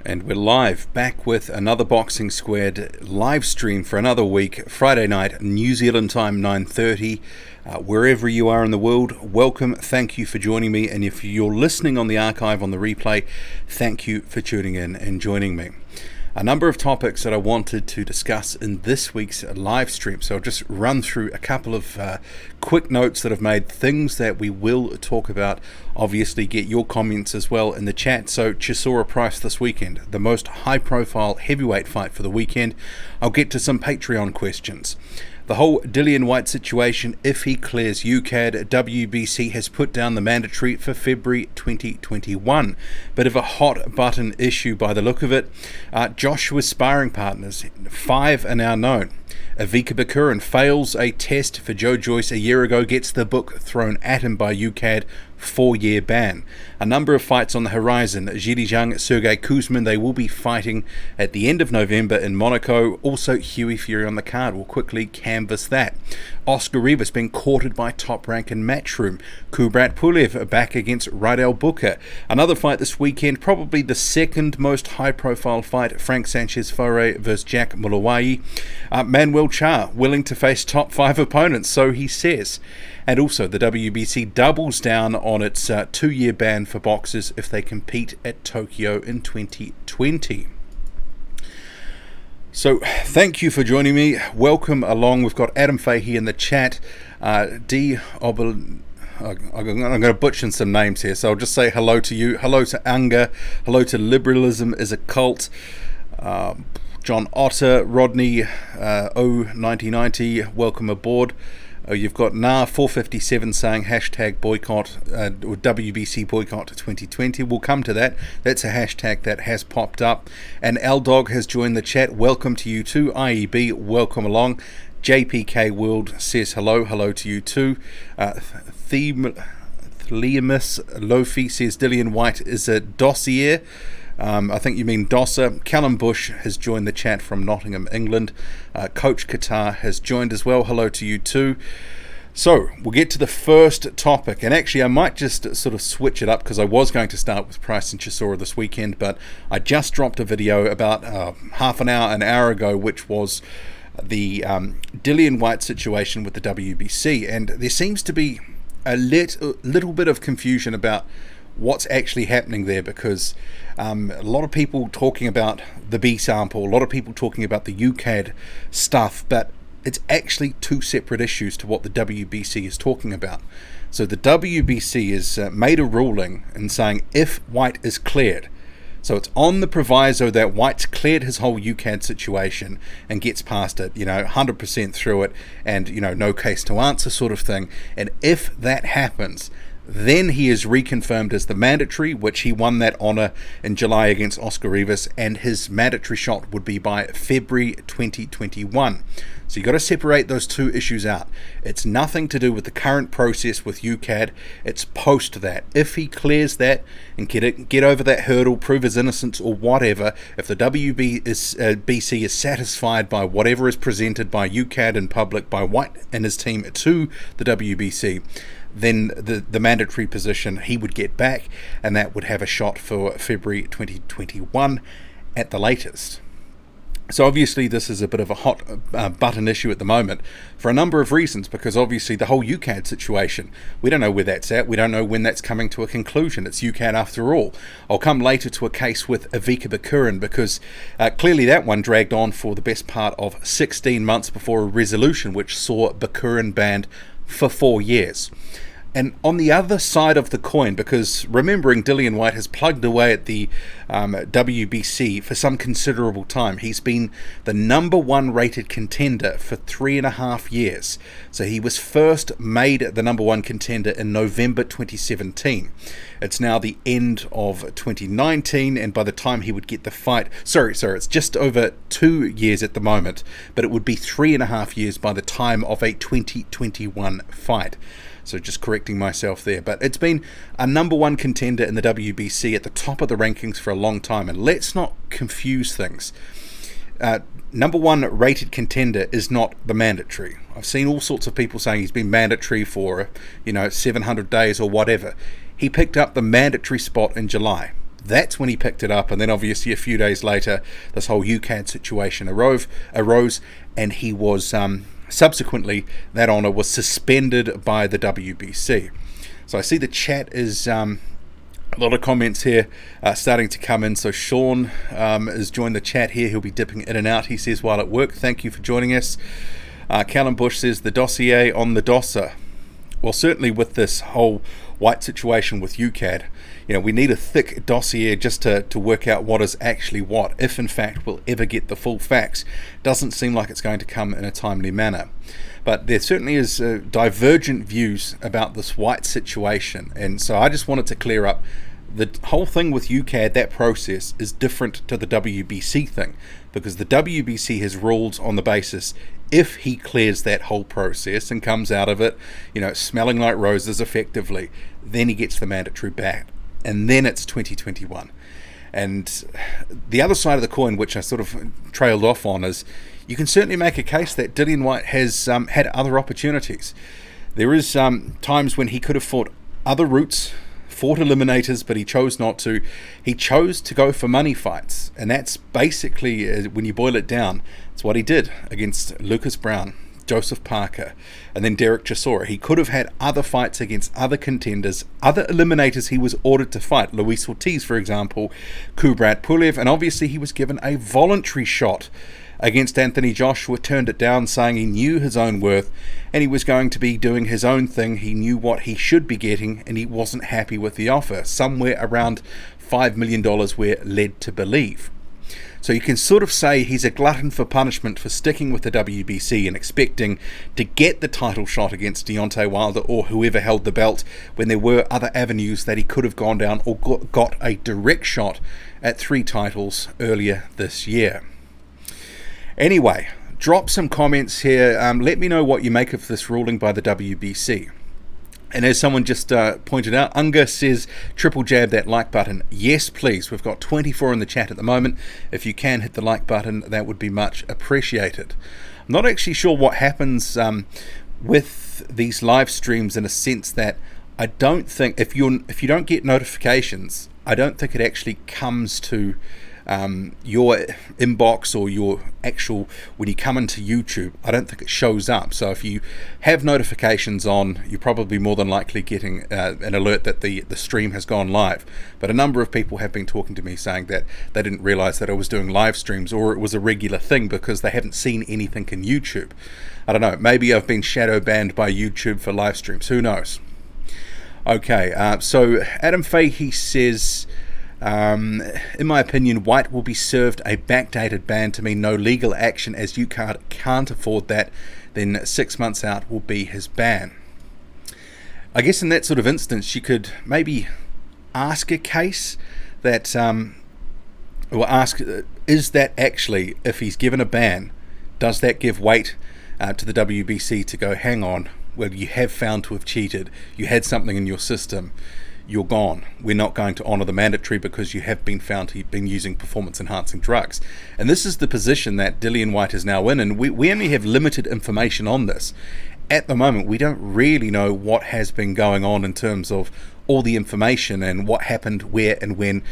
And we're live, back with another Boxing Squared live stream for another week, Friday night, New Zealand time, 9:30. Wherever you are in the world, welcome, thank you for joining me. And if you're listening on the archive, on the replay, thank you for tuning in and joining me. A number of topics that I wanted to discuss in this week's live stream. So I'll just run through a couple of quick notes that I've made, things that we will talk about. Obviously, get your comments as well in the chat. So Chisora Price this weekend, the most high-profile heavyweight fight for the weekend. I'll get to some Patreon questions. The whole Dillian Whyte situation, if he clears UCAD, WBC has put down the mandatory for February 2021. Bit of a hot button issue by the look of it. Joshua's sparring partners, 5 are now known. Avika Bakurin fails a test for Joe Joyce a year ago, gets the book thrown at him by UCAD, 4-year ban. A number of fights on the horizon. Zhili Zhang, Sergey Kuzmin, they will be fighting at the end of November in Monaco. Also Hughie Fury on the card. We'll quickly canvass that. Oscar Rivas being courted by Top Rank in Matchroom. Kubrat Pulev back against Rydell Booker. Another fight this weekend, probably the second most high-profile fight, Frank Sanchez-Foray versus Jack Mulawai. Manuel Cha willing to face top 5 opponents, so he says. And also the WBC doubles down on its 2-year ban for boxers if they compete at Tokyo in 2020. So thank you for joining me. Welcome along. We've got Adam Fahey in the chat. I'm going to butcher some names here, so I'll just say hello to you. Hello to Anga. Hello to Liberalism is a Cult. John Otter, Rodney, O1990, welcome aboard. You've got NAR457 saying hashtag boycott, or WBC boycott 2020. We'll come to that. That's a hashtag that has popped up. And L-Dog has joined the chat. Welcome to you too. IEB, welcome along. JPK World says hello to you too. Thelemus Lofi says Dillian Whyte is a dossier. I think you mean Dosser. Callum Bush has joined the chat from Nottingham, England. Coach Qatar has joined as well. Hello to you too. So we'll get to the first topic, and actually I might just sort of switch it up because I was going to start with Price and Chisora this weekend, but I just dropped a video about half an hour ago, which was the Dillian Whyte situation with the WBC, and there seems to be a little bit of confusion about what's actually happening there, because a lot of people talking about the B sample, a lot of people talking about the UCAD stuff, but it's actually 2 separate issues to what the WBC is talking about. So the WBC has made a ruling in saying if Whyte is cleared, so it's on the proviso that Whyte's cleared his whole UCAD situation and gets past it, 100% through it, and no case to answer sort of thing. And if that happens, then he is reconfirmed as the mandatory, which he won that honour in July against Oscar Rivas, and his mandatory shot would be by February 2021. So you've got to separate those 2 issues out. It's nothing to do with the current process with UCAD. It's post that. If he clears that and get over that hurdle, prove his innocence or whatever, if the WBC is satisfied by whatever is presented by UCAD in public, by Whyte and his team to the WBC, then the mandatory position he would get back, and that would have a shot for February 2021 at the latest. So obviously this is a bit of a hot button issue at the moment for a number of reasons, because obviously the whole UCAD situation, we don't know where that's at, we don't know when that's coming to a conclusion. It's UCAD after all. I'll come later to a case with Avika Bakurin, because clearly that one dragged on for the best part of 16 months before a resolution which saw Bakurin banned for 4 years. And on the other side of the coin, because remembering Dillian Whyte has plugged away at the WBC for some considerable time. He's been the number 1 rated contender for 3.5 years. So he was first made the number 1 contender in November 2017. It's now the end of 2019, and by the time he would get the fight, it's just over 2 years at the moment, but it would be 3.5 years by the time of a 2021 fight. So just correcting myself there. But it's been a number 1 contender in the WBC at the top of the rankings for a long time. And let's not confuse things. Number 1 rated contender is not the mandatory. I've seen all sorts of people saying he's been mandatory for, 700 days or whatever. He picked up the mandatory spot in July. That's when he picked it up, and then obviously a few days later, this whole UCAD situation arose, and he was subsequently, that honour was suspended by the WBC. So I see the chat is a lot of comments here starting to come in. So Sean has joined the chat here. He'll be dipping in and out, he says, while at work. Thank you for joining us. Callum Bush says, the dossier on the dosser. Well, certainly with this whole White situation with UCAD, we need a thick dossier just to work out what is actually what, if in fact we'll ever get the full facts. Doesn't seem like it's going to come in a timely manner. But there certainly is divergent views about this White situation, and so I just wanted to clear up the whole thing with UCAD. That process is different to the WBC thing, because the WBC has rules on the basis if he clears that whole process and comes out of it, smelling like roses effectively, then he gets the mandatory back, and then it's 2021. And the other side of the coin, which I sort of trailed off on, is you can certainly make a case that Dillian Whyte has had other opportunities. There is times when he could have fought other routes, fought eliminators, but he chose not to. He chose to go for money fights, and that's basically, when you boil it down, it's what he did against Lucas Brown, Joseph Parker, and then Derek Chisora. He could have had other fights against other contenders, other eliminators he was ordered to fight, Luis Ortiz, for example, Kubrat Pulev, and obviously he was given a voluntary shot against Anthony Joshua, turned it down, saying he knew his own worth and he was going to be doing his own thing. He knew what he should be getting, and he wasn't happy with the offer. Somewhere around $5 million we're led to believe. So you can sort of say he's a glutton for punishment for sticking with the WBC and expecting to get the title shot against Deontay Wilder or whoever held the belt, when there were other avenues that he could have gone down or got a direct shot at 3 titles earlier this year. Anyway, drop some comments here. Let me know what you make of this ruling by the WBC. And as someone just pointed out, Unga says, triple jab that like button. Yes, please. We've got 24 in the chat at the moment. If you can hit the like button, that would be much appreciated. I'm not actually sure what happens with these live streams, in a sense that I don't think, if you don't get notifications, I don't think it actually comes to your inbox or your actual, when you come into YouTube, I don't think it shows up. So if you have notifications on, you're probably more than likely getting an alert that the stream has gone live. But a number of people have been talking to me saying that they didn't realize that I was doing live streams, or it was a regular thing, because they haven't seen anything in YouTube. I don't know, maybe I've been shadow banned by YouTube for live streams, who knows. Okay, so Adam Fahey says, in my opinion, White will be served a backdated ban to mean no legal action, as UCAD can't afford that. Then 6 months out will be his ban. I guess in that sort of instance, you could maybe ask a case that, or ask, is that actually, if he's given a ban, does that give weight to the WBC to go, hang on, well, you have found to have cheated, you had something in your system, you're gone. We're not going to honour the mandatory because you have been found to have been using performance-enhancing drugs. And this is the position that Dillian Whyte is now in, and we only have limited information on this. At the moment, we don't really know what has been going on in terms of all the information and what happened where and when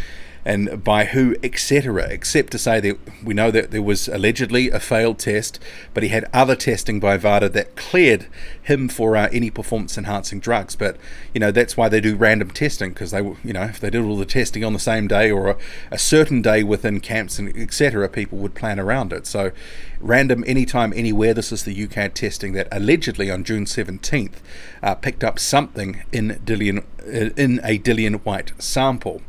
and by who, etc., except to say that we know that there was allegedly a failed test, but he had other testing by VADA that cleared him for any performance-enhancing drugs. But that's why they do random testing, because they, if they did all the testing on the same day or a certain day within camps and etc., people would plan around it. So random, anytime, anywhere. This is the UCAD testing that allegedly on June 17th picked up something in a Dillian Whyte sample.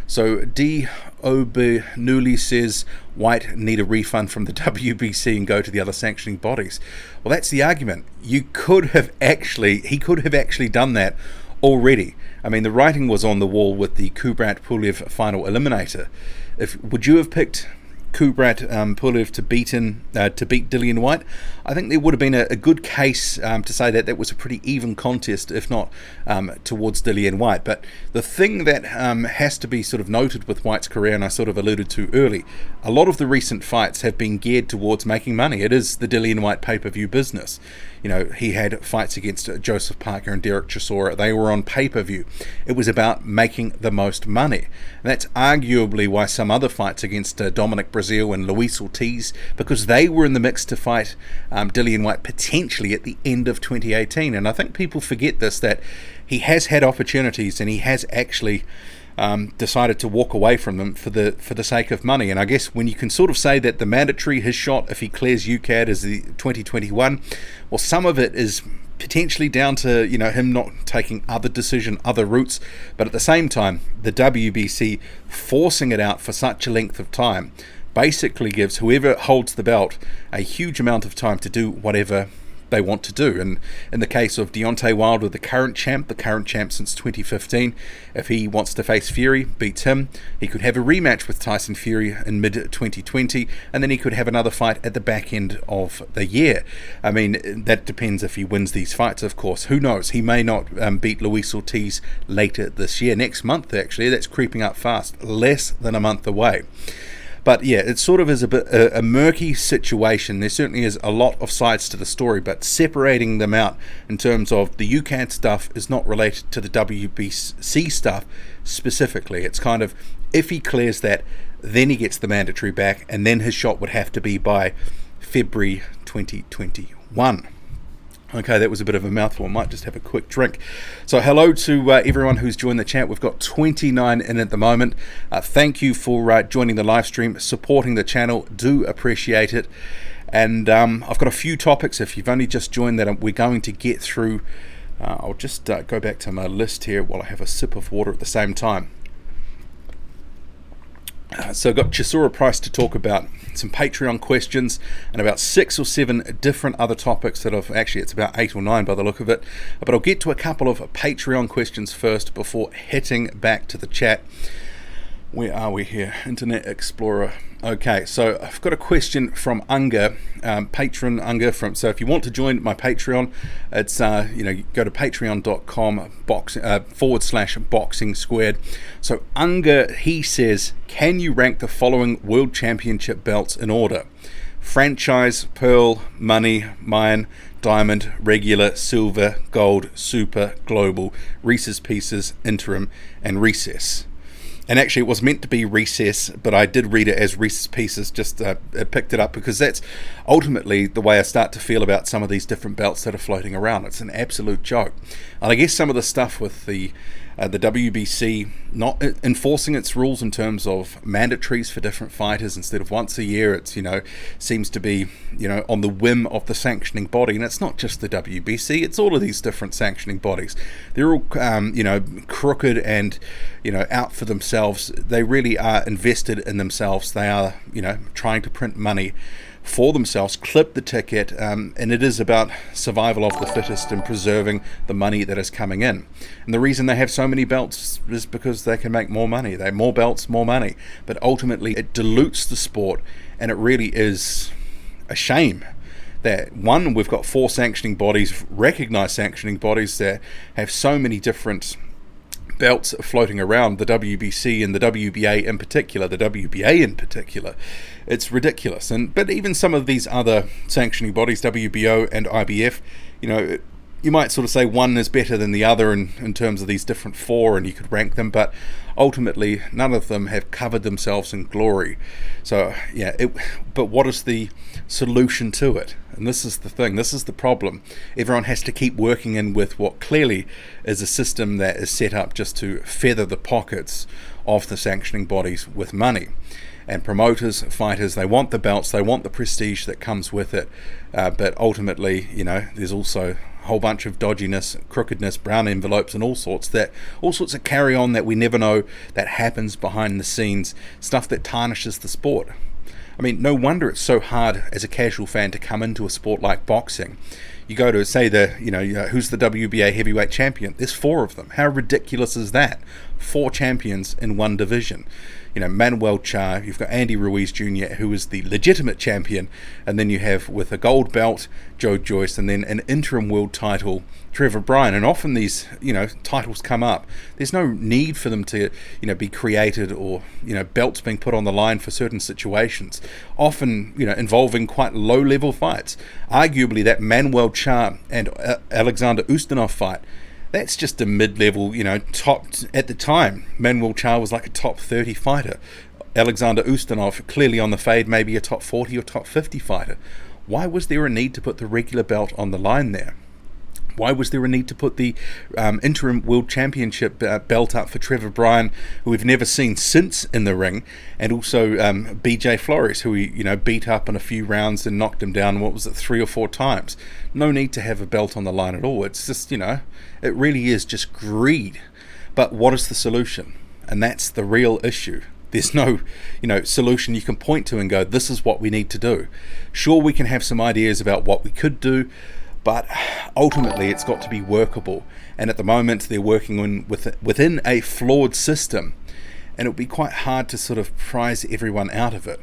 So D. Obenuli says White need a refund from the WBC and go to the other sanctioning bodies. Well, that's the argument. He could have actually done that already. I mean, the writing was on the wall with the Kubrat Pulev final eliminator. Would you have picked Kubrat Pulev to beat Dillian Whyte, I think there would have been a good case to say that that was a pretty even contest, if not towards Dillian Whyte. But the thing that has to be sort of noted with Whyte's career, and I sort of alluded to early, a lot of the recent fights have been geared towards making money. It is the Dillian Whyte pay-per-view business. You know, he had fights against Joseph Parker and Derek Chisora. They were on pay-per-view. It was about making the most money. And that's arguably why some other fights against Dominic Breazeale and Luis Ortiz, because they were in the mix to fight Dillian Whyte potentially at the end of 2018. And I think people forget this, that he has had opportunities and he has actually decided to walk away from them for the sake of money. And I guess when you can sort of say that the mandatory, his shot, if he clears UCAD, is the 2021, well, some of it is potentially down to, you know, him not taking other routes, but at the same time, the WBC forcing it out for such a length of time basically gives whoever holds the belt a huge amount of time to do whatever they want to do. And in the case of Deontay Wilder, the current champ since 2015, if he wants to face Fury, beats him, he could have a rematch with Tyson Fury in mid-2020, and then he could have another fight at the back end of the year. I mean, that depends if he wins these fights, of course. Who knows? He may not beat Luis Ortiz later this year. Next month, actually. That's creeping up fast. Less than a month away. But yeah, it sort of is a bit a murky situation. There certainly is a lot of sides to the story, but separating them out in terms of the UCAD stuff is not related to the WBC stuff specifically. It's kind of, if he clears that, then he gets the mandatory back, and then his shot would have to be by February 2021. Okay, that was a bit of a mouthful. I might just have a quick drink. So hello to everyone who's joined the chat. We've got 29 in at the moment. Thank you for joining the live stream, supporting the channel. Do appreciate it. And I've got a few topics. If you've only just joined, that we're going to get through. I'll just go back to my list here while I have a sip of water at the same time. So I've got Chisora Price to talk about, some Patreon questions, and about 6 or 7 different other topics that it's about 8 or 9 by the look of it. But I'll get to a couple of Patreon questions first before heading back to the chat. Where are we here? Internet Explorer. Okay, so I've got a question from Unger, patron Unger. So if you want to join my Patreon, it's go to patreon.com/boxing squared. So Unger, he says, can you rank the following World Championship belts in order? Franchise, Pearl, Money, Mine, Diamond, Regular, Silver, Gold, Super, Global, Reese's Pieces, Interim, and Recess. And actually, it was meant to be Recess, but I did read it as Reese's Pieces, just picked it up, because that's ultimately the way I start to feel about some of these different belts that are floating around. It's an absolute joke. And I guess some of the stuff with the WBC not enforcing its rules in terms of mandatories for different fighters instead of once a year, it's, seems to be, on the whim of the sanctioning body. And it's not just the WBC, it's all of these different sanctioning bodies. They're all, crooked and, out for themselves. They really are invested in themselves. They are, trying to print money for themselves, clip the ticket, and it is about survival of the fittest and preserving the money that is coming in. And the reason they have so many belts is because they can make more money. They have more belts, more money. But ultimately, it dilutes the sport, and it really is a shame that, one, we've got 4 sanctioning bodies, recognized sanctioning bodies, that have so many different belts floating around, the WBC and the WBA in particular, it's ridiculous. But even some of these other sanctioning bodies, WBO and IBF, you might sort of say one is better than the other in terms of these different 4, and you could rank them, but ultimately none of them have covered themselves in glory. So but what is the solution to it? And this is the thing, this is the problem. Everyone has to keep working in with what clearly is a system that is set up just to feather the pockets of the sanctioning bodies with money. And promoters, fighters, they want the belts, they want the prestige that comes with it, but ultimately, there's also a whole bunch of dodginess, crookedness, brown envelopes, and all sorts of carry on that we never know that happens behind the scenes, stuff that tarnishes the sport. I mean, no wonder it's so hard as a casual fan to come into a sport like boxing. You go to say who's the WBA heavyweight champion? There's 4 of them. How ridiculous is that? 4 champions in one division. Manuel Cha, you've got Andy Ruiz Jr., who is the legitimate champion, and then you have, with a gold belt, Joe Joyce, and then an interim world title, Trevor Bryan. And often these, titles come up. There's no need for them to, be created, or, belts being put on the line for certain situations, often, involving quite low-level fights. Arguably, that Manuel Cha and Alexander Ustinov fight, that's just a mid-level, top. At the time, Manuel Cha was like a top 30 fighter. Alexander Ustinov, clearly on the fade, maybe a top 40 or top 50 fighter. Why was there a need to put the regular belt on the line there? Why was there a need to put the interim world championship belt up for Trevor Bryan, who we've never seen since in the ring, and also BJ Flores, who he beat up in a few rounds and knocked him down, 3 or 4 times? No need to have a belt on the line at all. It's just, it really is just greed. But what is the solution? And that's the real issue. There's no, solution you can point to and go, this is what we need to do. Sure, we can have some ideas about what we could do, but ultimately it's got to be workable. And at the moment they're working within a flawed system, and it'll be quite hard to sort of prize everyone out of it.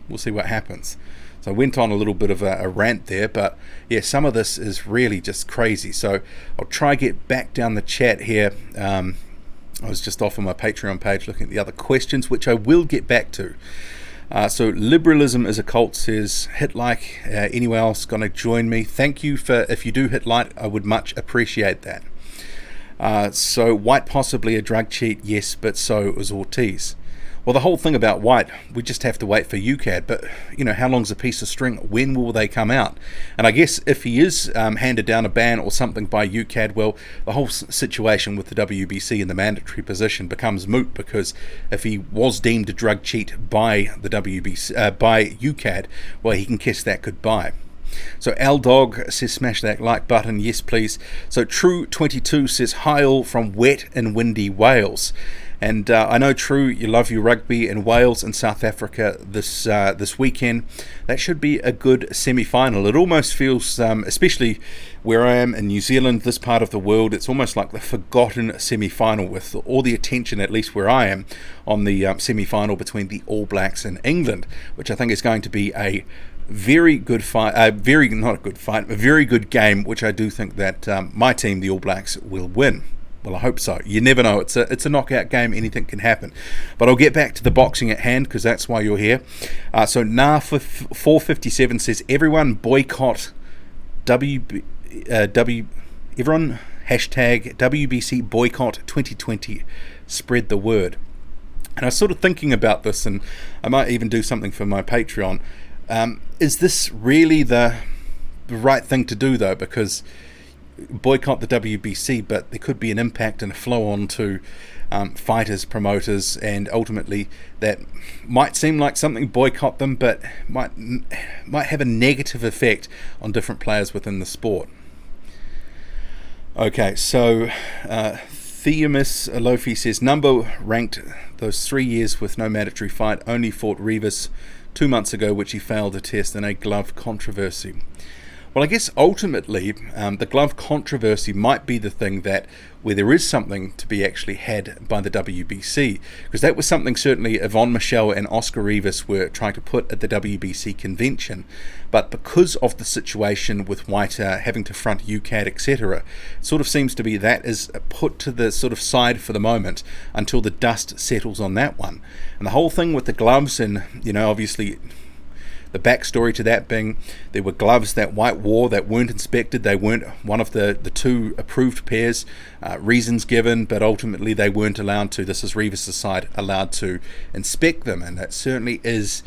We'll see what happens. So I went on a little bit of a rant there, but yeah, some of this is really just crazy. So I'll try get back down the chat here. I was just off on my Patreon page looking at the other questions, which I will get back to. So liberalism is a cult says, hit like. Anyone else going to join me? Thank you if you do hit like, I would much appreciate that. So White possibly a drug cheat, yes, but so was Ortiz. Well, the whole thing about White, we just have to wait for UCAD, but how long's a piece of string? When will they come out? And I guess if he is handed down a ban or something by UCAD, well, the whole situation with the WBC in the mandatory position becomes moot, because if he was deemed a drug cheat by the WBC, by UCAD, well, he can kiss that goodbye. So Al Dog says smash that like button, yes please. So True22 says hi all from wet and windy Wales. And I know, True, you love your rugby, in Wales and South Africa this weekend. That should be a good semi-final. It almost feels, especially where I am in New Zealand, this part of the world, it's almost like the forgotten semi-final, with all the attention, at least where I am, on the semi-final between the All Blacks and England, which I think is going to be a very good fight, a very good game, which I do think that my team, the All Blacks, will win. Well, I hope so. You never know. It's a knockout game. Anything can happen. But I'll get back to the boxing at hand, because that's why you're here. So Nah for 457 says, everyone boycott everyone hashtag WBC boycott 2020. Spread the word. And I was sort of thinking about this, and I might even do something for my Patreon. Is this really the right thing to do, though? Because boycott the WBC, but there could be an impact and a flow on to fighters, promoters, and ultimately that might seem like something, boycott them, but might have a negative effect on different players within the sport. Okay, so Theomis Alofi says, Number ranked those 3 years with no mandatory fight, only fought Rivas 2 months ago, which he failed to test in a glove controversy. Well, I guess ultimately the glove controversy might be the thing that where there is something to be actually had by the WBC, because that was something certainly Yvonne Michelle and Oscar Rivas were trying to put at the WBC convention, but because of the situation with White having to front UCAD, etc., it sort of seems to be that is put to the sort of side for the moment until the dust settles on that one. And the whole thing with the gloves, and obviously the backstory to that being there were gloves that White wore that weren't inspected. They weren't one of the 2 approved pairs. Reasons given, but ultimately they weren't allowed to. This is Rivas' side allowed to inspect them, and that certainly is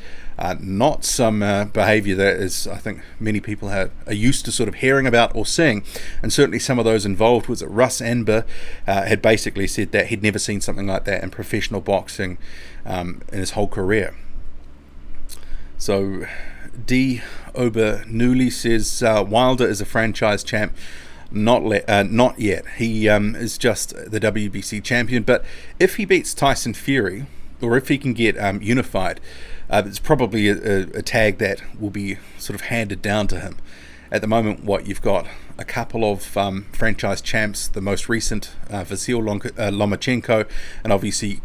not some behaviour that is, I think, many people are used to sort of hearing about or seeing. And certainly some of those involved, was it Russ Anber, had basically said that he'd never seen something like that in professional boxing in his whole career. So D. Ober-Newley says Wilder is a franchise champ. Not yet. He is just the WBC champion. But if he beats Tyson Fury, or if he can get unified, it's probably a tag that will be sort of handed down to him. At the moment, you've got a couple of franchise champs, the most recent Vasil Lomachenko, and obviously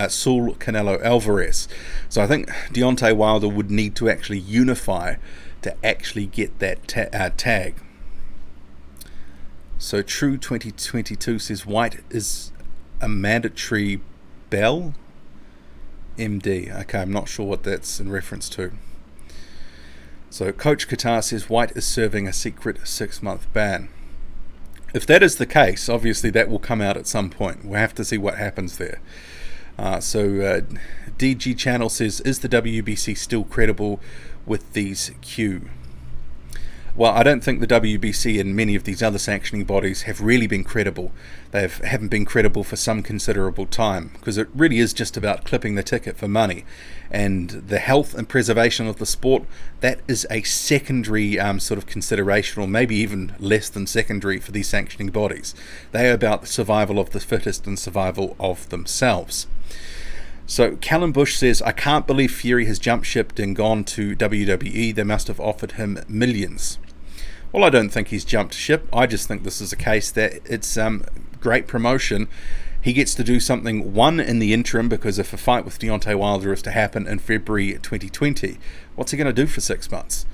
Saul Canelo Alvarez. So I think Deontay Wilder would need to actually unify to actually get that tag. So True 2022 says White is a mandatory bell. MD. Okay, I'm not sure what that's in reference to. So Coach Qatar says White is serving a secret 6-month ban. If that is the case, obviously that will come out at some point. We'll have to see what happens there. DG Channel says, is the WBC still credible with these Q? Well, I don't think the WBC and many of these other sanctioning bodies have really been credible. They haven't been credible for some considerable time, because it really is just about clipping the ticket for money. And the health and preservation of the sport, that is a secondary sort of consideration, or maybe even less than secondary for these sanctioning bodies. They are about the survival of the fittest and survival of themselves. So Callum Bush says, I can't believe Fury has jumped ship and gone to WWE. They must have offered him millions. Well, I don't think he's jumped ship. I just think this is a case that it's great promotion. He gets to do something, one, in the interim, because if a fight with Deontay Wilder is to happen in February 2020, what's he going to do for 6 months?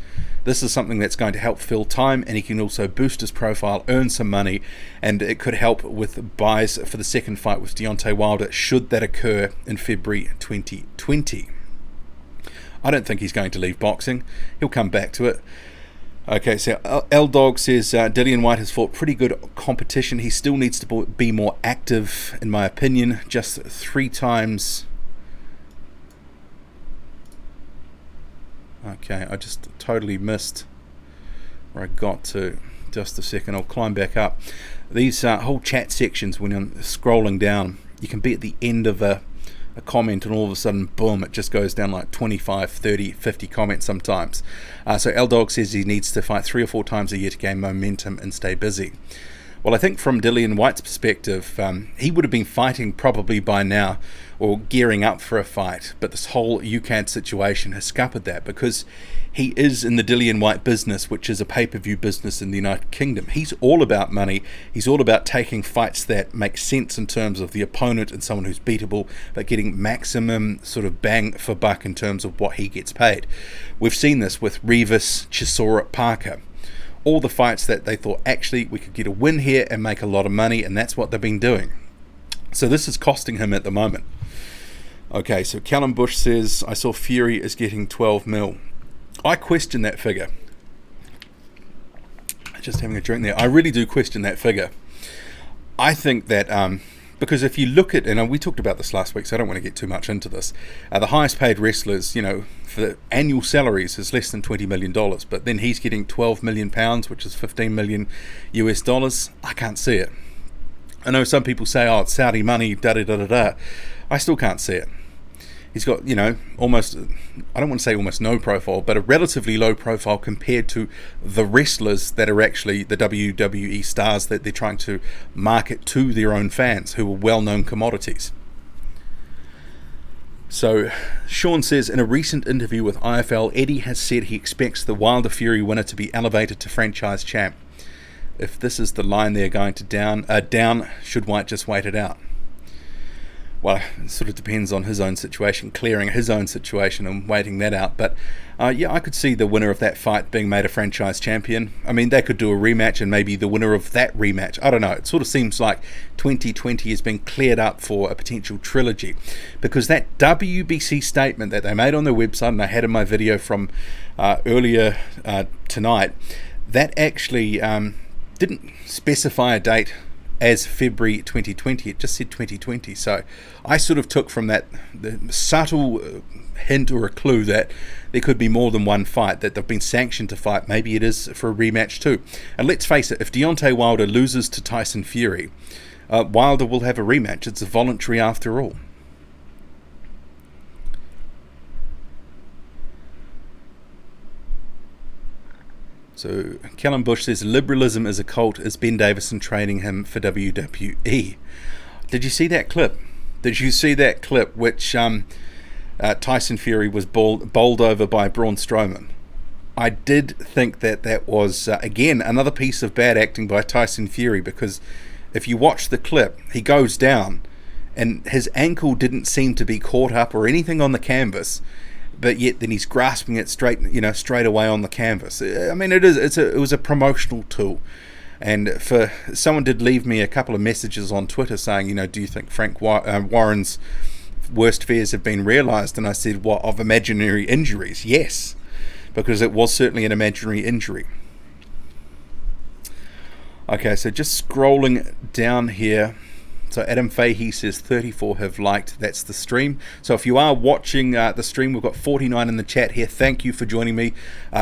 This is something that's going to help fill time, and he can also boost his profile, earn some money, and it could help with buys for the second fight with Deontay Wilder, should that occur in February 2020. I don't think he's going to leave boxing. He'll come back to it. Okay, so L-Dog says Dillian White has fought pretty good competition. He still needs to be more active, in my opinion. Just 3 times. Okay, I just totally missed where I got to. Just a second, I'll climb back up. These whole chat sections, when I'm scrolling down, you can be at the end of a comment and all of a sudden, boom, it just goes down like 25, 30, 50 comments sometimes. So L-Dog says he needs to fight 3 or 4 times a year to gain momentum and stay busy. Well, I think from Dillian White's perspective, he would have been fighting probably by now, or gearing up for a fight, but this whole UCAD situation has scuppered that, because he is in the Dillian White business, which is a pay-per-view business in the United Kingdom. He's all about money. He's all about taking fights that make sense in terms of the opponent and someone who's beatable, but getting maximum sort of bang for buck in terms of what he gets paid. We've seen this with Rivas, Chisora, Parker. All the fights that they thought, actually, we could get a win here and make a lot of money, and that's what they've been doing. So this is costing him at the moment. Okay, so Callum Bush says, I saw Fury is getting 12 mil. I question that figure. Just having a drink there. I really do question that figure. I think that, because if you look at, and we talked about this last week, so I don't want to get too much into this, the highest paid wrestlers, for annual salaries is less than $20 million, but then he's getting 12 million pounds, which is 15 million US dollars. I can't see it. I know some people say, oh, it's Saudi money, da-da-da-da-da. I still can't see it. He's got, almost, I don't want to say almost no profile, but a relatively low profile compared to the wrestlers that are actually the WWE stars that they're trying to market to their own fans, who are well-known commodities. So, Sean says, in a recent interview with IFL, Eddie has said he expects the Wilder Fury winner to be elevated to franchise champ. If this is the line they're going to down, should White just wait it out? Well, it sort of depends on his own situation, clearing his own situation and waiting that out. But yeah, I could see the winner of that fight being made a franchise champion. I mean, they could do a rematch and maybe the winner of that rematch. I don't know. It sort of seems like 2020 has been cleared up for a potential trilogy, because that WBC statement that they made on their website, and I had in my video from earlier tonight, that actually didn't specify a date as February 2020. It just said 2020. So I sort of took from that the subtle hint or a clue that there could be more than one fight, that they've been sanctioned to fight. Maybe it is for a rematch too. And let's face it, if Deontay Wilder loses to Tyson Fury, Wilder will have a rematch. It's voluntary after all. So Callum Bush says, liberalism is a cult. Is Ben Davison training him for WWE? Did you see that clip? Did you see that clip which Tyson Fury was bowled over by Braun Strowman? I did think that was, again, another piece of bad acting by Tyson Fury, because if you watch the clip, he goes down and his ankle didn't seem to be caught up or anything on the canvas, but yet then he's grasping it straight away on the canvas. I mean, it was a promotional tool. And for someone did leave me a couple of messages on Twitter saying, do you think Frank Warren's worst fears have been realised? And I said, what, of imaginary injuries? Yes, because it was certainly an imaginary injury. Okay, so just scrolling down here. So Adam Fahey says 34 have liked. That's the stream. So if you are watching the stream, we've got 49 in the chat here. Thank you for joining me.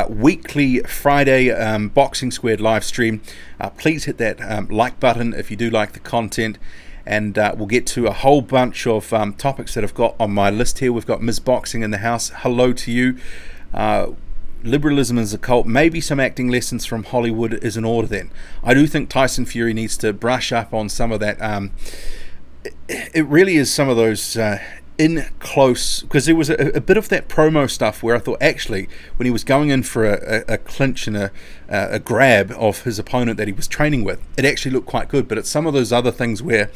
Weekly Friday Boxing Squared live stream. Please hit that like button if you do like the content. And we'll get to a whole bunch of topics that I've got on my list here. We've got Ms. Boxing in the house. Hello to you. Liberalism is a cult. Maybe some acting lessons from Hollywood is in order then. I do think Tyson Fury needs to brush up on some of that. It really is some of those in close, because there was a bit of that promo stuff where I thought actually when he was going in for a clinch and a grab of his opponent that he was training with, it actually looked quite good. But it's some of those other things where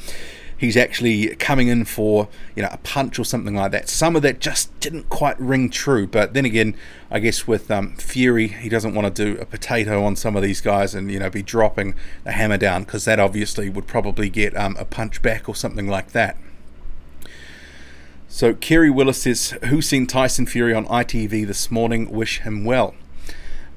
he's actually coming in for a punch or something like that. Some of that just didn't quite ring true. But then again, I guess with Fury, he doesn't want to do a potato on some of these guys and be dropping the hammer down, because that obviously would probably get a punch back or something like that. So Kerry Willis says, who's seen Tyson Fury on ITV this morning? Wish him well.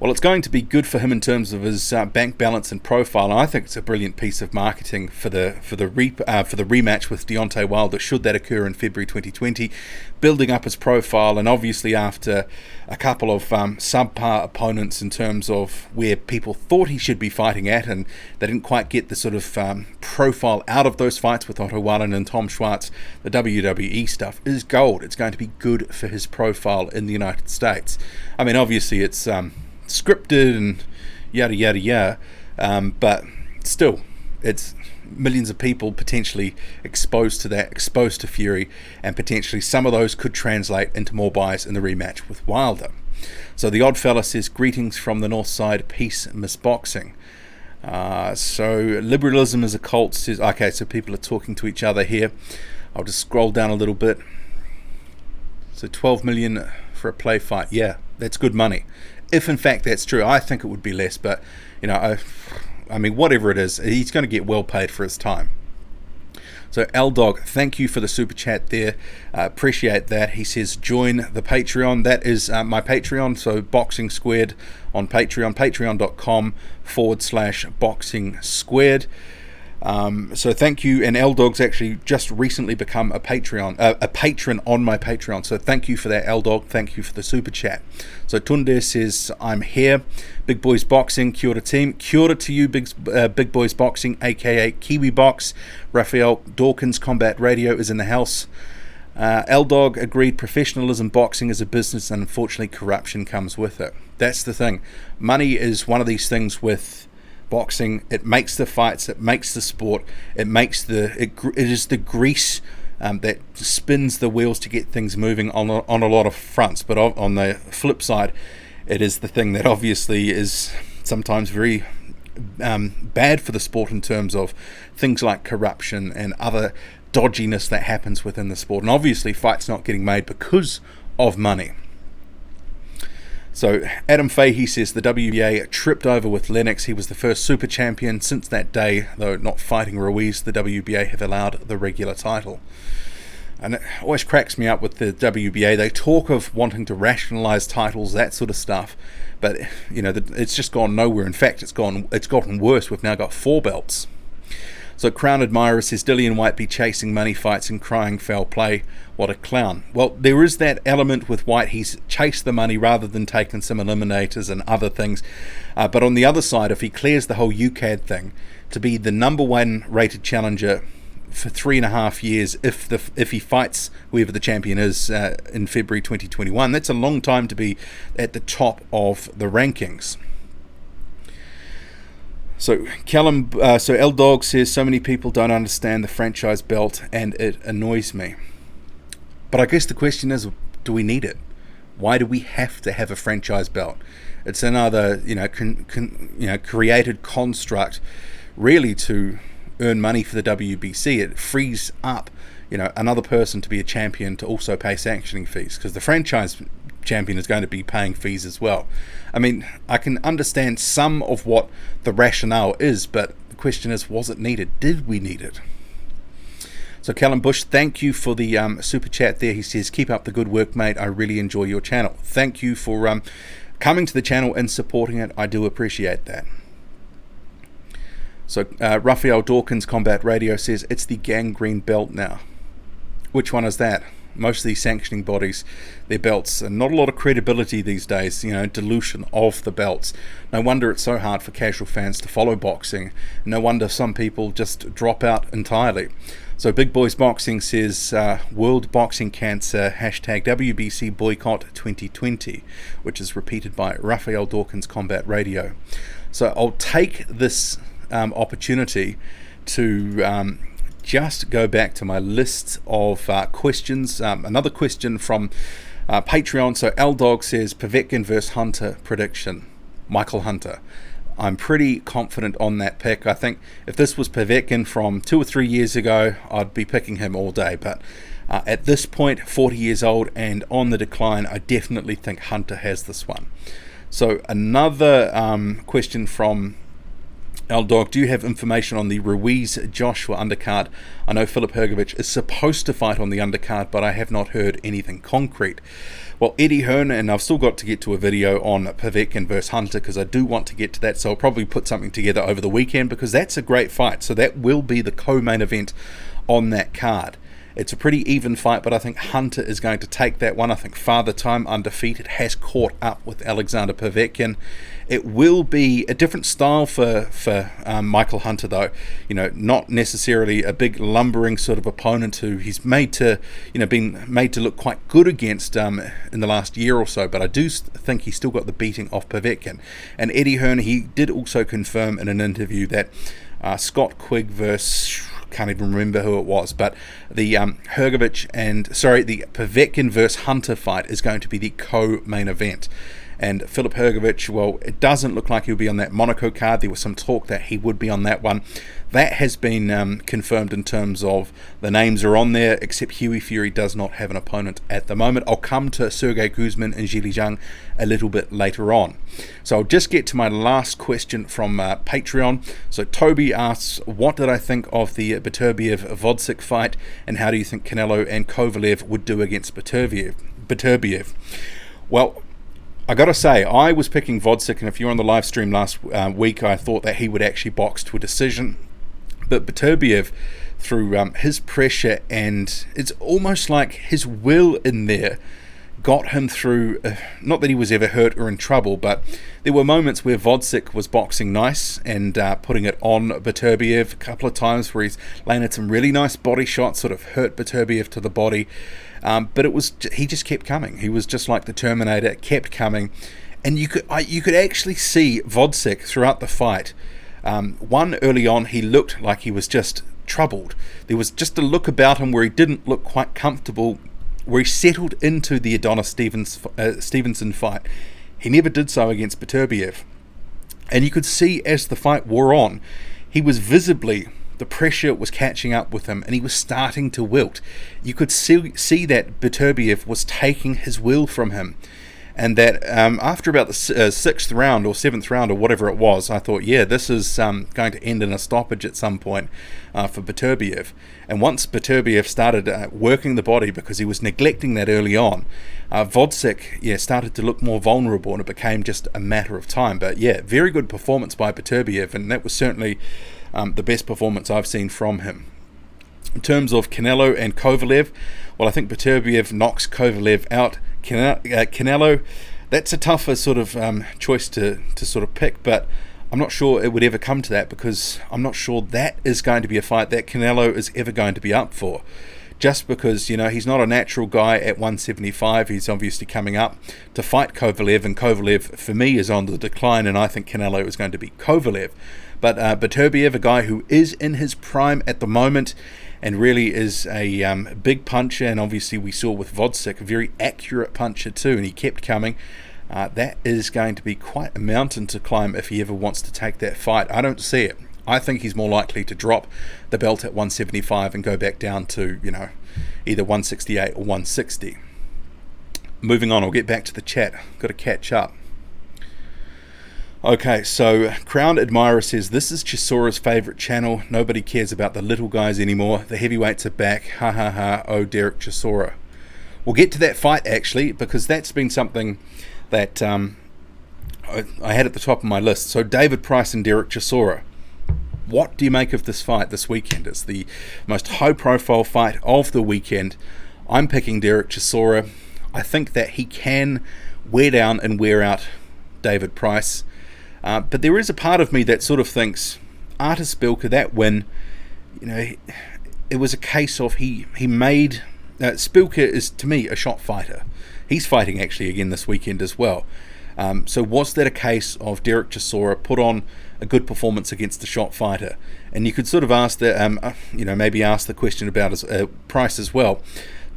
Well, it's going to be good for him in terms of his bank balance and profile. And I think it's a brilliant piece of marketing for the rematch with Deontay Wilder, should that occur in February 2020, building up his profile. And obviously after a couple of subpar opponents in terms of where people thought he should be fighting at, and they didn't quite get the sort of profile out of those fights with Otto Warren and Tom Schwartz, the WWE stuff is gold. It's going to be good for his profile in the United States. I mean, obviously it's scripted and yada yada yada, but still, it's millions of people potentially exposed to Fury, and potentially some of those could translate into more buys in the rematch with Wilder. So the odd fella says, greetings from the north side, peace, Miss Boxing. So liberalism is a cult says, okay, so people are talking to each other here. I'll just scroll down a little bit. So 12 million for a play fight, yeah, that's good money. If in fact that's true. I think it would be less, but I mean, whatever it is, he's going to get well paid for his time. So L-Dog, thank you for the super chat there. Appreciate that. He says, join the Patreon. That is my Patreon, so Boxing Squared on Patreon, patreon.com/Boxing Squared. So thank you, and L-Dog's actually just recently become a patron on my Patreon, so thank you for that, L-Dog. Thank you for the super chat. So Tunde says, I'm here, Big Boys Boxing, kia ora team, kia ora to you, Big Boys Boxing, aka Kiwi Box. Raphael Dawkins Combat Radio is in the house. L-Dog agreed, professionalism boxing is a business, and unfortunately corruption comes with it. That's the thing. Money is one of these things with boxing. It makes the fights, it makes the sport, it is the grease that spins the wheels to get things moving on a lot of fronts. But on the flip side, it is the thing that obviously is sometimes very bad for the sport in terms of things like corruption and other dodginess that happens within the sport. And obviously fights not getting made because of money. So Adam Fahey says the WBA tripped over with Lennox. He was the first super champion. Since that day, though not fighting Ruiz, the WBA have allowed the regular title. And it always cracks me up with the WBA. They talk of wanting to rationalize titles, that sort of stuff, but it's just gone nowhere. In fact, it's gotten worse. We've now got 4 belts. So Crown Admirer says, Dillian White be chasing money fights and crying foul play. What a clown. Well, there is that element with White. He's chased the money rather than taken some eliminators and other things. But on the other side, if he clears the whole UCAD thing, to be the number 1 rated challenger for 3.5 years, if he fights whoever the champion is in February 2021, that's a long time to be at the top of the rankings. So L-Dog says, so many people don't understand the franchise belt and it annoys me. But I guess the question is, do we need it? Why do we have to have a franchise belt? It's another, created construct, really, to earn money for the WBC. It frees up, another person to be a champion to also pay sanctioning fees, because the franchise champion is going to be paying fees as well. I mean, I can understand some of what the rationale is, but the question is, was it needed? Did we need it? So Callum Bush, thank you for the super chat there. He says, keep up the good work, mate. I really enjoy your channel. Thank you for coming to the channel and supporting it. I do appreciate that. So Raphael Dawkins Combat Radio says, it's the gangrene belt now. Which one is that? Most of these sanctioning bodies, their belts, and not a lot of credibility these days, dilution of the belts. No wonder it's so hard for casual fans to follow boxing. No wonder some people just drop out entirely. So Big Boys Boxing says, World Boxing Cancer, hashtag WBC Boycott 2020, which is repeated by Raphael Dawkins Combat Radio. So I'll take this opportunity to just go back to my list of questions. Another question from Patreon. So L-Dog says, Povetkin versus Hunter prediction. Michael Hunter. I'm pretty confident on that pick. I think if this was Povetkin from 2 or 3 years ago, I'd be picking him all day. But at this point, 40 years old and on the decline, I definitely think Hunter has this one. So another question from L-Dog, do you have information on the Ruiz-Joshua undercard? I know Filip Hrgović is supposed to fight on the undercard, but I have not heard anything concrete. Well, Eddie Hearn, and I've still got to get to a video on Povetkin versus Hunter, because I do want to get to that, so I'll probably put something together over the weekend, because that's a great fight. So that will be the co-main event on that card. It's a pretty even fight, but I think Hunter is going to take that one. I think Father Time, undefeated, has caught up with Alexander Povetkin. It will be a different style for Michael Hunter, though. Not necessarily a big lumbering sort of opponent who he's made to, been made to look quite good against in the last year or so. But I do think he's still got the beating of Povetkin. And Eddie Hearn, he did also confirm in an interview that Scott Quigg versus, can't even remember who it was, but the the Povetkin versus Hunter fight is going to be the co-main event. And Filip Hrgović, well, it doesn't look like he'll be on that Monaco card. There was some talk that he would be on that one. That has been confirmed in terms of the names are on there, except Huey Fury does not have an opponent at the moment. I'll come to Sergey Guzman and Zhili Zhang a little bit later on. So I'll just get to my last question from Patreon. So Toby asks, what did I think of the Beterbiev-Vodcik fight, and how do you think Canelo and Kovalev would do against Beterbiev? Well, I got to say, I was picking Vodcik, and if you're on the live stream last week, I thought that he would actually box to a decision. But Beterbiev, through his pressure, and it's almost like his will in there, got him through, not that he was ever hurt or in trouble, but there were moments where Vodcik was boxing nice and putting it on Beterbiev. A couple of times where he's landed some really nice body shots, sort of hurt Beterbiev to the body. But he just kept coming. He was just like the Terminator, kept coming. And you could actually see Vodcik throughout the fight. One, early on, he looked like he was just troubled. There was just a look about him where he didn't look quite comfortable, where he settled into the Adonis Stevenson fight. He never did so against Beterbiev. And you could see as the fight wore on, he was visibly, the pressure was catching up with him, and he was starting to wilt. You could see that Beterbiev was taking his will from him. And that after about the 6th round or 7th round or whatever it was, I thought, yeah, this is going to end in a stoppage at some point for Beterbiev. And once Beterbiev started working the body, because he was neglecting that early on, Vodcik started to look more vulnerable, and it became just a matter of time. But yeah, very good performance by Beterbiev, and that was certainly the best performance I've seen from him. In terms of Canelo and Kovalev, well, I think Beterbiev knocks Kovalev out. Canelo, that's a tougher sort of choice to sort of pick, but I'm not sure it would ever come to that, because I'm not sure that is going to be a fight that Canelo is ever going to be up for. Just because, he's not a natural guy at 175. He's obviously coming up to fight Kovalev, and Kovalev, for me, is on the decline, and I think Canelo is going to beat Kovalev. But Beterbiev, a guy who is in his prime at the moment, and really is a big puncher, and obviously we saw with Vodsick, a very accurate puncher too, and he kept coming. That is going to be quite a mountain to climb if he ever wants to take that fight. I don't see it. I think he's more likely to drop the belt at 175 and go back down to, either 168 or 160. Moving on, I'll get back to the chat. Got to catch up. Okay, so Crown Admirer says, this is Chisora's favourite channel. Nobody cares about the little guys anymore. The heavyweights are back. Ha ha ha. Oh, Derek Chisora. We'll get to that fight, actually, because that's been something that I had at the top of my list. So David Price and Derek Chisora. What do you make of this fight this weekend? It's the most high-profile fight of the weekend. I'm picking Derek Chisora. I think that he can wear down and wear out David Price. But there is a part of me that sort of thinks, Artis Bilka, that win, it was a case of he made... Spilka is, to me, a shot fighter. He's fighting, actually, again this weekend as well. So was that a case of Derek Chisora put on a good performance against the shot fighter? And you could sort of ask that, maybe ask the question about Price as well.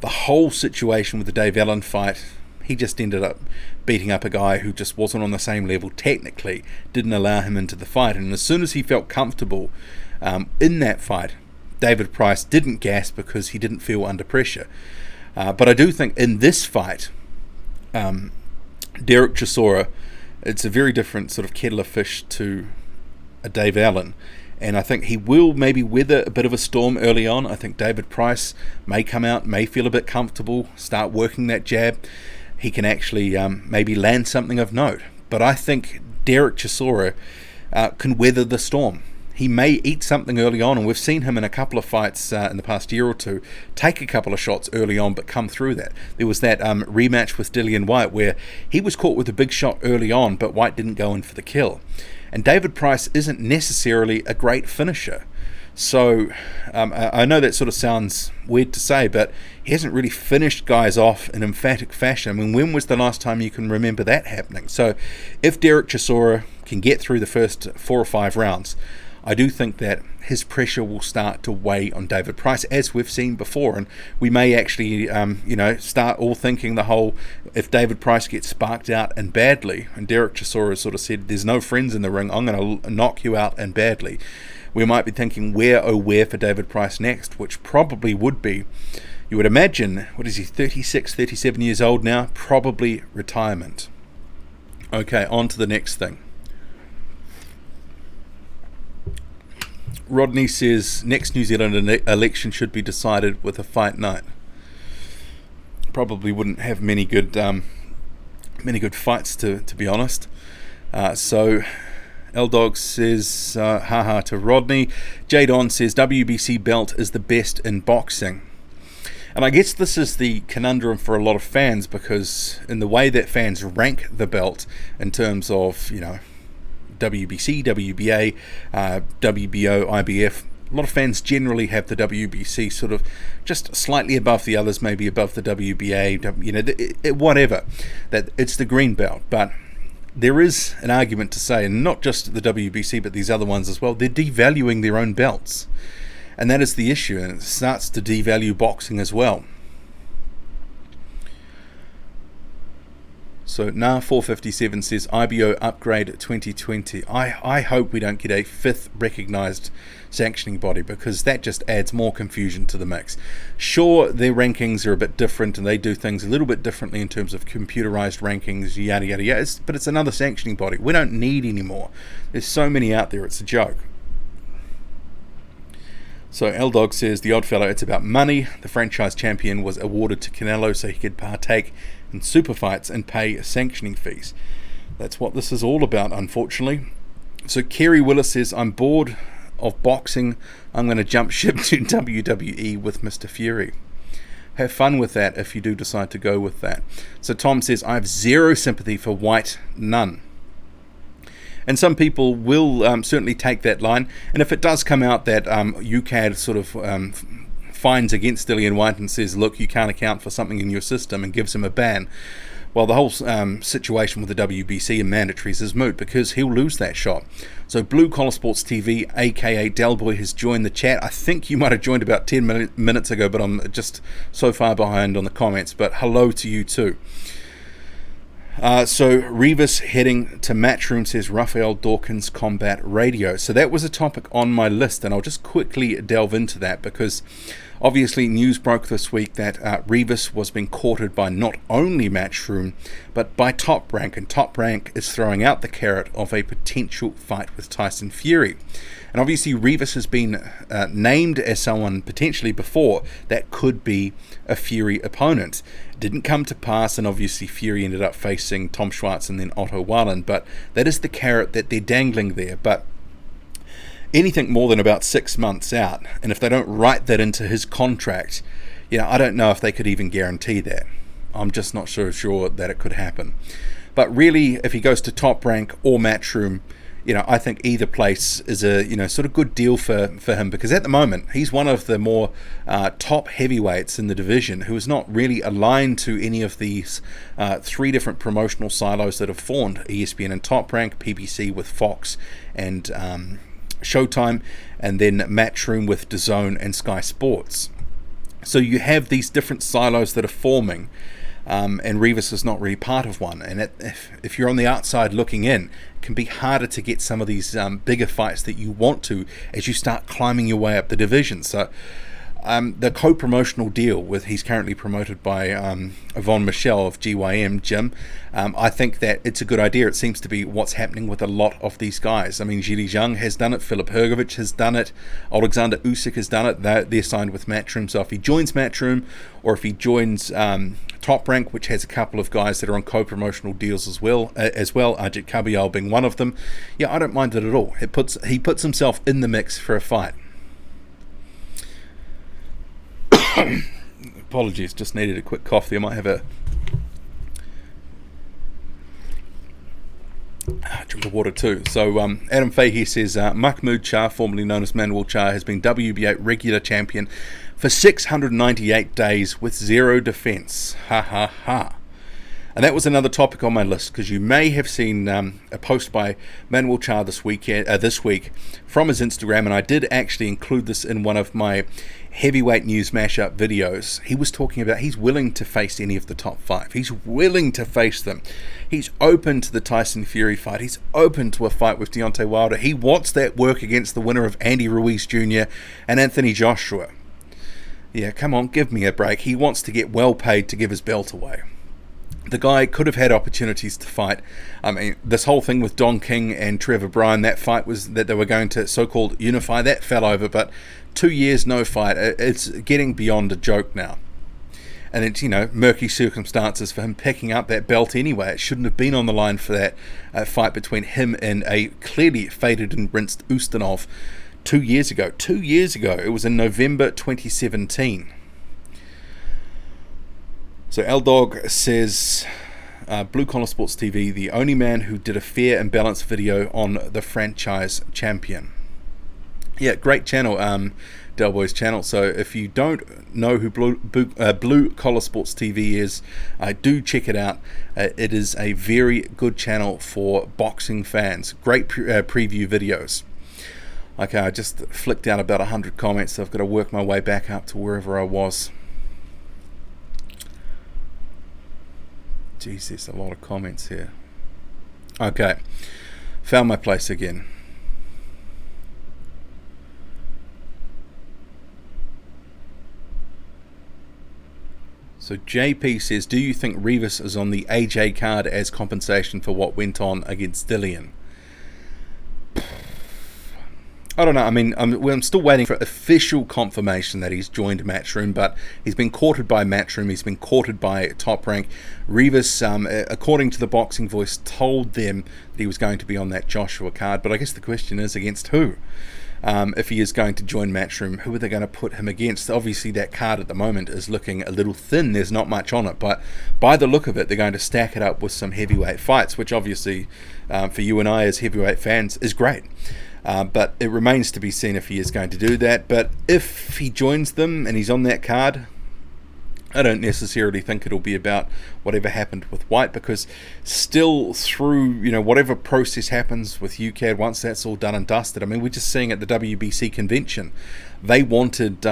The whole situation with the Dave Allen fight, he just ended up beating up a guy who just wasn't on the same level technically, didn't allow him into the fight. And as soon as he felt comfortable in that fight, David Price didn't gas because he didn't feel under pressure. But I do think in this fight, Derek Chisora, it's a very different sort of kettle of fish to a Dave Allen. And I think he will maybe weather a bit of a storm early on. I think David Price may come out, may feel a bit comfortable, start working that jab. He can actually maybe land something of note. But I think Derek Chisora can weather the storm. He may eat something early on, and we've seen him in a couple of fights in the past year or two take a couple of shots early on but come through that. There was that rematch with Dillian Whyte where he was caught with a big shot early on, but Whyte didn't go in for the kill. And David Price isn't necessarily a great finisher. So I know that sort of sounds weird to say, but he hasn't really finished guys off in emphatic fashion. I mean, when was the last time you can remember that happening? So if Derek Chisora can get through the first 4 or 5 rounds, I do think that his pressure will start to weigh on David Price, as we've seen before, and we may actually, start all thinking the whole, if David Price gets sparked out and badly, and Derek Chisora sort of said, there's no friends in the ring, I'm going to knock you out and badly, we might be thinking where for David Price next, which probably would be, you would imagine, 36, 37 years old now, probably retirement. Okay, on to the next thing. Rodney says next New Zealand election should be decided with a fight night. Probably wouldn't have many good fights to be honest. So L-Dog says haha to Rodney. Jadon says WBC belt is the best in boxing. And I guess this is the conundrum for a lot of fans, because in the way that fans rank the belt in terms of, WBC, WBA, WBO, IBF. A lot of fans generally have the WBC sort of just slightly above the others, maybe above the WBA, whatever. That it's the green belt. But there is an argument to say, and not just the WBC, but these other ones as well, they're devaluing their own belts. And that is the issue, and it starts to devalue boxing as well. So NAR457 says IBO upgrade 2020. I hope we don't get a 5th recognised sanctioning body, because that just adds more confusion to the mix. Sure, their rankings are a bit different and they do things a little bit differently in terms of computerised rankings, yada yada yada, but it's another sanctioning body. We don't need any more. There's so many out there, it's a joke. So L-Dog says, the odd fellow, it's about money. The franchise champion was awarded to Canelo so he could partake in super fights and pay sanctioning fees. That's what this is all about, unfortunately. So Kerry Willis says, I'm bored of boxing. I'm going to jump ship to WWE with Mr. Fury. Have fun with that if you do decide to go with that. So Tom says, I have zero sympathy for White, none. And some people will certainly take that line. And if it does come out that UCAD sort of fines against Dillian Whyte and says, look, you can't account for something in your system, and gives him a ban, well, the whole situation with the WBC and mandatories is moot because he'll lose that shot. So Blue Collar Sports TV, aka Delboy, has joined the chat. I think you might have joined about 10 minutes ago, but I'm just so far behind on the comments. But hello to you too. So Rivas heading to Matchroom, says Raphael Dawkins Combat Radio. So that was a topic on my list, and I'll just quickly delve into that because obviously news broke this week that Rivas was being courted by not only Matchroom but by Top Rank, and Top Rank is throwing out the carrot of a potential fight with Tyson Fury. And obviously Rivas has been named as someone potentially before that could be a Fury opponent. Didn't come to pass, and obviously Fury ended up facing Tom Schwartz and then Otto Wallen, but that is the carrot that they're dangling there. But anything more than about 6 months out, and if they don't write that into his contract, I don't know if they could even guarantee that. I'm just not so sure that it could happen. But really, if he goes to Top Rank or Matchroom, I think either place is a sort of good deal for him, because at the moment he's one of the more top heavyweights in the division who is not really aligned to any of these 3 different promotional silos that have formed: ESPN and Top Rank, PBC with Fox and Showtime, and then Matchroom with DAZN and Sky Sports. So you have these different silos that are forming, and Rivas is not really part of one. And if you're on the outside looking in, it can be harder to get some of these bigger fights that you want to as you start climbing your way up the division. So the co-promotional deal with, he's currently promoted by Yvonne Michelle of GYM Gym. I think that it's a good idea. It seems to be what's happening with a lot of these guys. I mean, Zhili Zhang has done it, Filip Hrgovic has done it, Alexander Usyk has done it. They're signed with Matchroom. So if he joins Matchroom, or if he joins Top Rank, which has a couple of guys that are on co-promotional deals as well, Ajit Kabayal being one of them, I don't mind it at all. He puts himself in the mix for a fight. Apologies, just needed a quick cough there. I might have a drink of water too. So Adam Fahey says Mahmoud Shah, formerly known as Manuel Shah, has been WBA regular champion for 698 days with 0 defense. Ha ha ha. And that was another topic on my list, because you may have seen a post by Manuel Shah this week from his Instagram, and I did actually include this in one of my heavyweight news mashup videos. He was talking about he's willing to face any of the top 5. He's willing to face them. He's open to the Tyson Fury fight. He's open to a fight with Deontay Wilder. He wants that work against the winner of Andy Ruiz Jr. and Anthony Joshua. Yeah, come on, give me a break. He wants to get well paid to give his belt away. The guy could have had opportunities to fight. I mean, this whole thing with Don King and Trevor Bryan, that fight was that they were going to so-called unify, that fell over, but 2 years no fight. It's getting beyond a joke now. And it's, murky circumstances for him picking up that belt anyway. It shouldn't have been on the line for that fight between him and a clearly faded and rinsed Ustinov 2 years ago. 2 years ago. It was in November 2017. So L-Dog says, Blue Collar Sports TV, the only man who did a fair and balanced video on the franchise champion. Yeah, great channel, Delboy's channel. So if you don't know who Blue Collar Sports TV is, do check it out. It is a very good channel for boxing fans. Great preview videos. Okay, I just flicked out about 100 comments, so I've got to work my way back up to wherever I was. Jeez, there's a lot of comments here. Okay, found my place again. So JP says, do you think Rivas is on the AJ card as compensation for what went on against Dillian? I don't know. I mean, I'm still waiting for official confirmation that he's joined Matchroom, but he's been courted by Matchroom. He's been courted by Top Rank. Rivas, according to the Boxing Voice, told them that he was going to be on that Joshua card. But I guess the question is, against who? If he is going to join Matchroom, who are they going to put him against? Obviously, that card at the moment is looking a little thin. There's not much on it, but by the look of it, they're going to stack it up with some heavyweight fights, which obviously, for you and I as heavyweight fans, is great. But it remains to be seen if he is going to do that. But if he joins them and he's on that card, I don't necessarily think it'll be about whatever happened with White, because still through, whatever process happens with UCAD, once that's all done and dusted, I mean, we're just seeing at the WBC convention, they wanted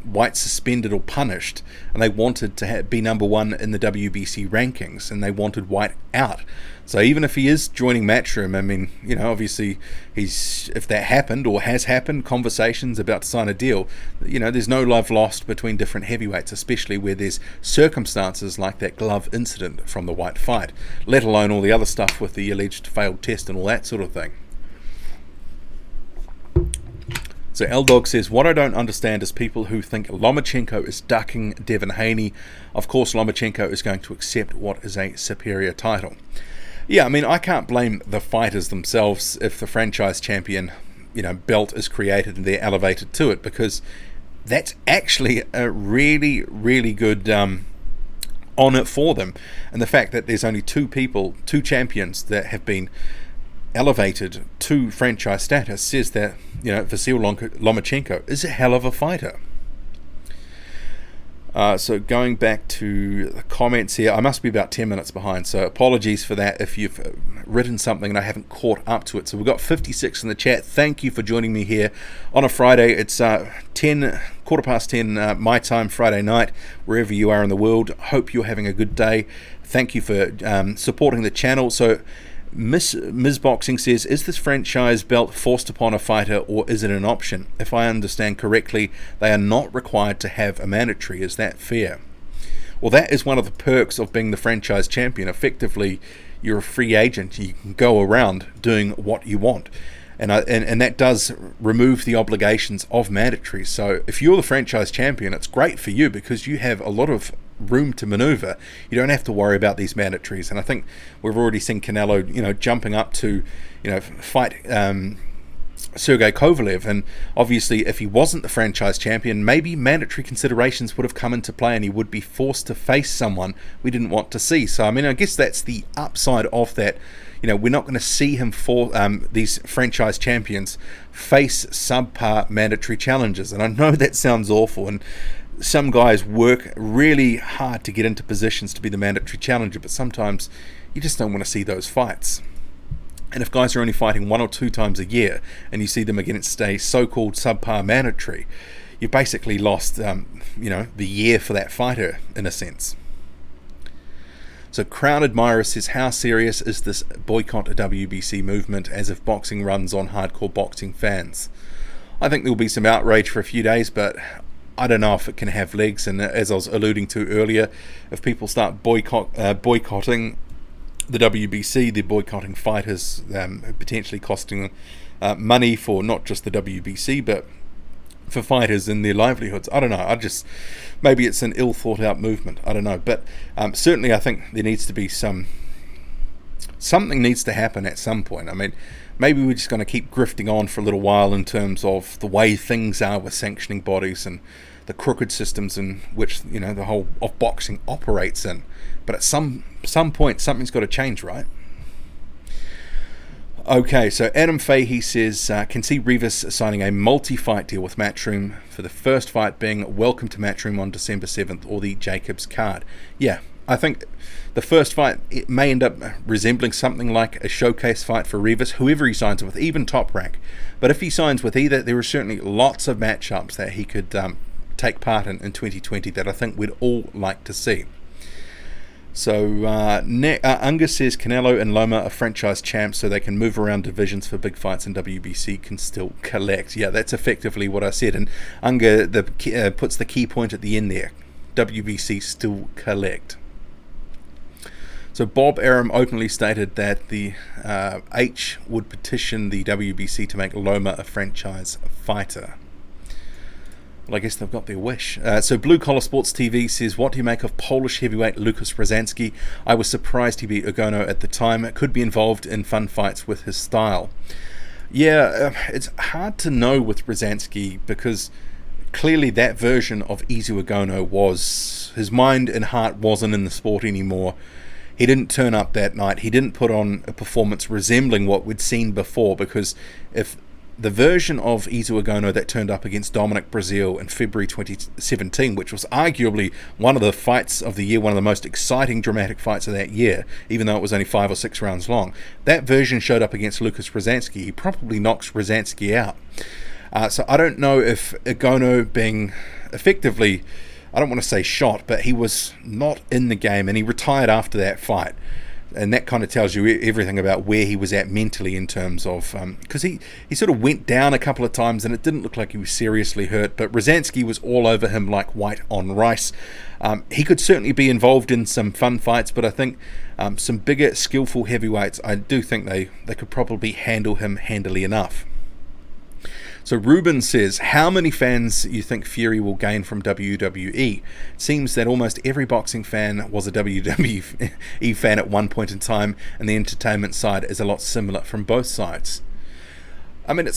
White suspended or punished, and they wanted to be number one in the WBC rankings, and they wanted White out. So even if he is joining Matchroom, I mean, obviously if that happened or has happened, conversations about to sign a deal, there's no love lost between different heavyweights, especially where there's circumstances like that glove incident from the White fight, let alone all the other stuff with the alleged failed test and all that sort of thing. So L-Dog says, what I don't understand is people who think Lomachenko is ducking Devin Haney. Of course, Lomachenko is going to accept what is a superior title. Yeah, I mean, I can't blame the fighters themselves if the franchise champion, belt is created and they're elevated to it, because that's actually a really, really good honour for them. And the fact that there's only two champions that have been elevated to franchise status says that, Vasyl Lomachenko is a hell of a fighter. So going back to the comments here, I must be about 10 minutes behind, so apologies for that if you've written something and I haven't caught up to it. So we've got 56 in the chat. Thank you for joining me here on a Friday. It's 10 my time, Friday night, wherever you are in the world. Hope you're having a good day. Thank you for supporting the channel. So Ms. Boxing says, is this franchise belt forced upon a fighter, or is it an option? If I understand correctly, they are not required to have a mandatory. Is that fair? Well, that is one of the perks of being the franchise champion. Effectively, you're a free agent. You can go around doing what you want. And that does remove the obligations of mandatories. So if you're the franchise champion, it's great for you because you have a lot of room to maneuver. You don't have to worry about these mandatories. And I think we've already seen Canelo, jumping up to, fight Sergey Kovalev. And obviously, if he wasn't the franchise champion, maybe mandatory considerations would have come into play and he would be forced to face someone we didn't want to see. So, I mean, I guess that's the upside of that. We're not going to see him for these franchise champions face subpar mandatory challenges. And I know that sounds awful, and some guys work really hard to get into positions to be the mandatory challenger, but sometimes you just don't want to see those fights. And if guys are only fighting 1 or 2 times a year and you see them against a so-called subpar mandatory, you basically lost the year for that fighter in a sense. So Crown Admirer says, how serious is this boycott a WBC movement, as if boxing runs on hardcore boxing fans? I think there'll be some outrage for a few days, but I don't know if it can have legs. And as I was alluding to earlier, if people start boycotting the WBC, they're boycotting fighters, potentially costing money for not just the WBC, but for fighters in their livelihoods. I don't know. Maybe it's an ill thought out movement. I don't know. But certainly I think there needs to be something needs to happen at some point. I mean, maybe we're just going to keep grifting on for a little while in terms of the way things are with sanctioning bodies and the crooked systems in which, the whole of boxing operates in. But at some point, something's got to change, right? Okay, so Adam Fahey says, can see Rivas signing a multi-fight deal with Matchroom, for the first fight being Welcome to Matchroom on December 7th, or the Jacobs card. Yeah, I think the first fight, it may end up resembling something like a showcase fight for Rivas, whoever he signs with, even Top Rank. But if he signs with either, there are certainly lots of matchups that he could take part in 2020 that I think we'd all like to see. So Unga says Canelo and Loma are franchise champs, so they can move around divisions for big fights, and WBC can still collect. Yeah, that's effectively what I said. And Unga puts the key point at the end there. WBC still collect. So Bob Arum openly stated that the H would petition the WBC to make Loma a franchise fighter. Well, I guess they've got their wish. So Blue Collar Sports TV says, what do you make of Polish heavyweight Lukas Brzezinski? I was surprised he beat Ogono at the time. Could be involved in fun fights with his style. Yeah, it's hard to know with Brzezinski, because clearly that version of Izu Ogono was, his mind and heart wasn't in the sport anymore. He didn't turn up that night. He didn't put on a performance resembling what we'd seen before, because if the version of Izu Agono that turned up against Dominic Breazeale in February 2017, which was arguably one of the fights of the year, one of the most exciting, dramatic fights of that year, even though it was only 5 or 6 rounds long. That version showed up against Lucas Brzezinski. He probably knocks Brzezinski out. So I don't know if Agono being effectively, I don't want to say shot, but he was not in the game, and he retired after that fight. And that kind of tells you everything about where he was at mentally in terms of, because he sort of went down a couple of times and it didn't look like he was seriously hurt, but Brzezinski was all over him like white on rice. He could certainly be involved in some fun fights, but I think some bigger, skillful heavyweights, I do think they could probably handle him handily enough. So Ruben says, how many fans you think Fury will gain from WWE? It seems that almost every boxing fan was a WWE fan at one point in time, and the entertainment side is a lot similar from both sides. I mean,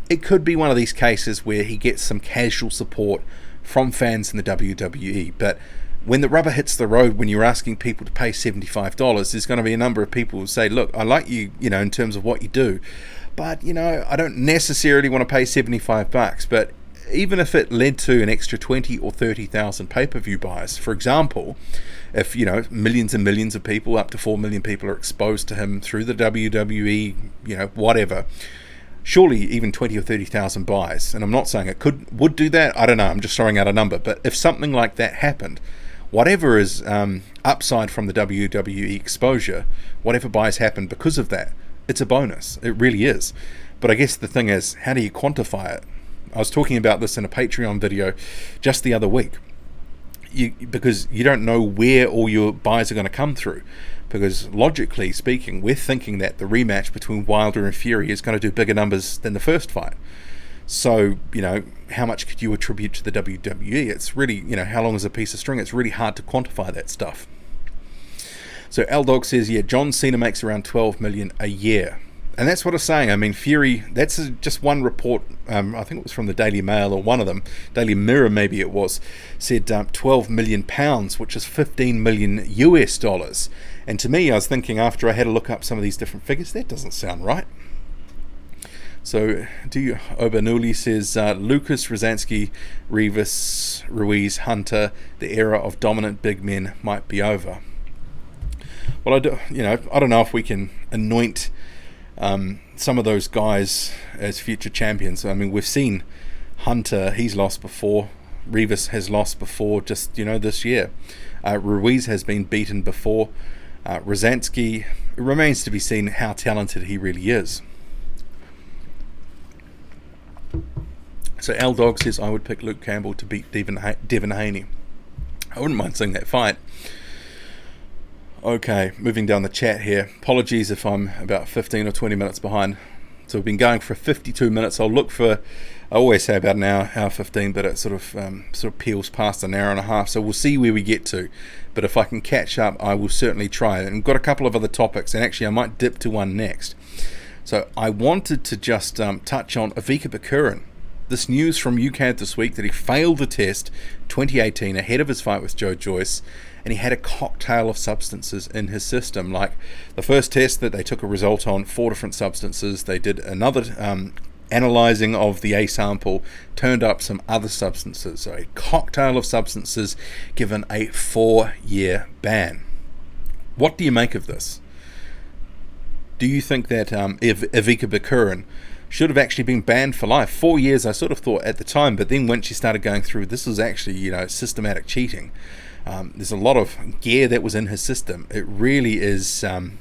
it could be one of these cases where he gets some casual support from fans in the WWE, but when the rubber hits the road, when you're asking people to pay $75, there's going to be a number of people who say, look, I like you, in terms of what you do, but, I don't necessarily want to pay $75. But even if it led to an extra 20 or 30,000 pay-per-view buys, for example, if, millions and millions of people, up to 4 million people, are exposed to him through the WWE, whatever, surely even 20 or 30,000 buys, and I'm not saying it would do that, I don't know, I'm just throwing out a number, but if something like that happened, whatever is upside from the WWE exposure, whatever buys happen because of that, it's a bonus. It really is. But I guess the thing is, how do you quantify it? I was talking about this in a Patreon video just the other week. Because you don't know where all your buys are going to come through. Because logically speaking, we're thinking that the rematch between Wilder and Fury is going to do bigger numbers than the first fight. So, how much could you attribute to the WWE? It's really, how long is a piece of string? It's really hard to quantify that stuff. So L-Dog says, yeah, John Cena makes around 12 million a year. And that's what I'm saying. I mean, Fury, that's just one report, I think it was from the Daily Mail or one of them, Daily Mirror maybe it was, said 12 million pounds, which is 15 million US dollars. And to me, I was thinking after I had a look up some of these different figures, that doesn't sound right. So Obanuli says, Lucas, Brzezinski, Rivas, Ruiz, Hunter, the era of dominant big men might be over. Well, I don't know if we can anoint some of those guys as future champions. I mean, we've seen Hunter, he's lost before. Rivas has lost before, just, this year. Ruiz has been beaten before. Brzezinski, it remains to be seen how talented he really is. So L-Dog says, I would pick Luke Campbell to beat Devin Haney. I wouldn't mind seeing that fight. Okay, moving down the chat here. Apologies if I'm about 15 or 20 minutes behind. So we've been going for 52 minutes. I always say about an hour 15, but it sort of peels past an hour and a half. So we'll see where we get to. But if I can catch up, I will certainly try. And we've got a couple of other topics, and actually I might dip to one next. So I wanted to just touch on Ivica Bikurin. This news from UCAD this week that he failed the test 2018 ahead of his fight with Joe Joyce, and he had a cocktail of substances in his system. Like the first test that they took a result on, 4 different substances. They did another analyzing of the A sample, turned up some other substances. So a cocktail of substances, given a 4-year ban. What do you make of this? Do you think that Ivica Bikurin should have actually been banned for life? 4 years, I sort of thought at the time, but then once you started going through, this is actually, systematic cheating. There's a lot of gear that was in his system. It really is, a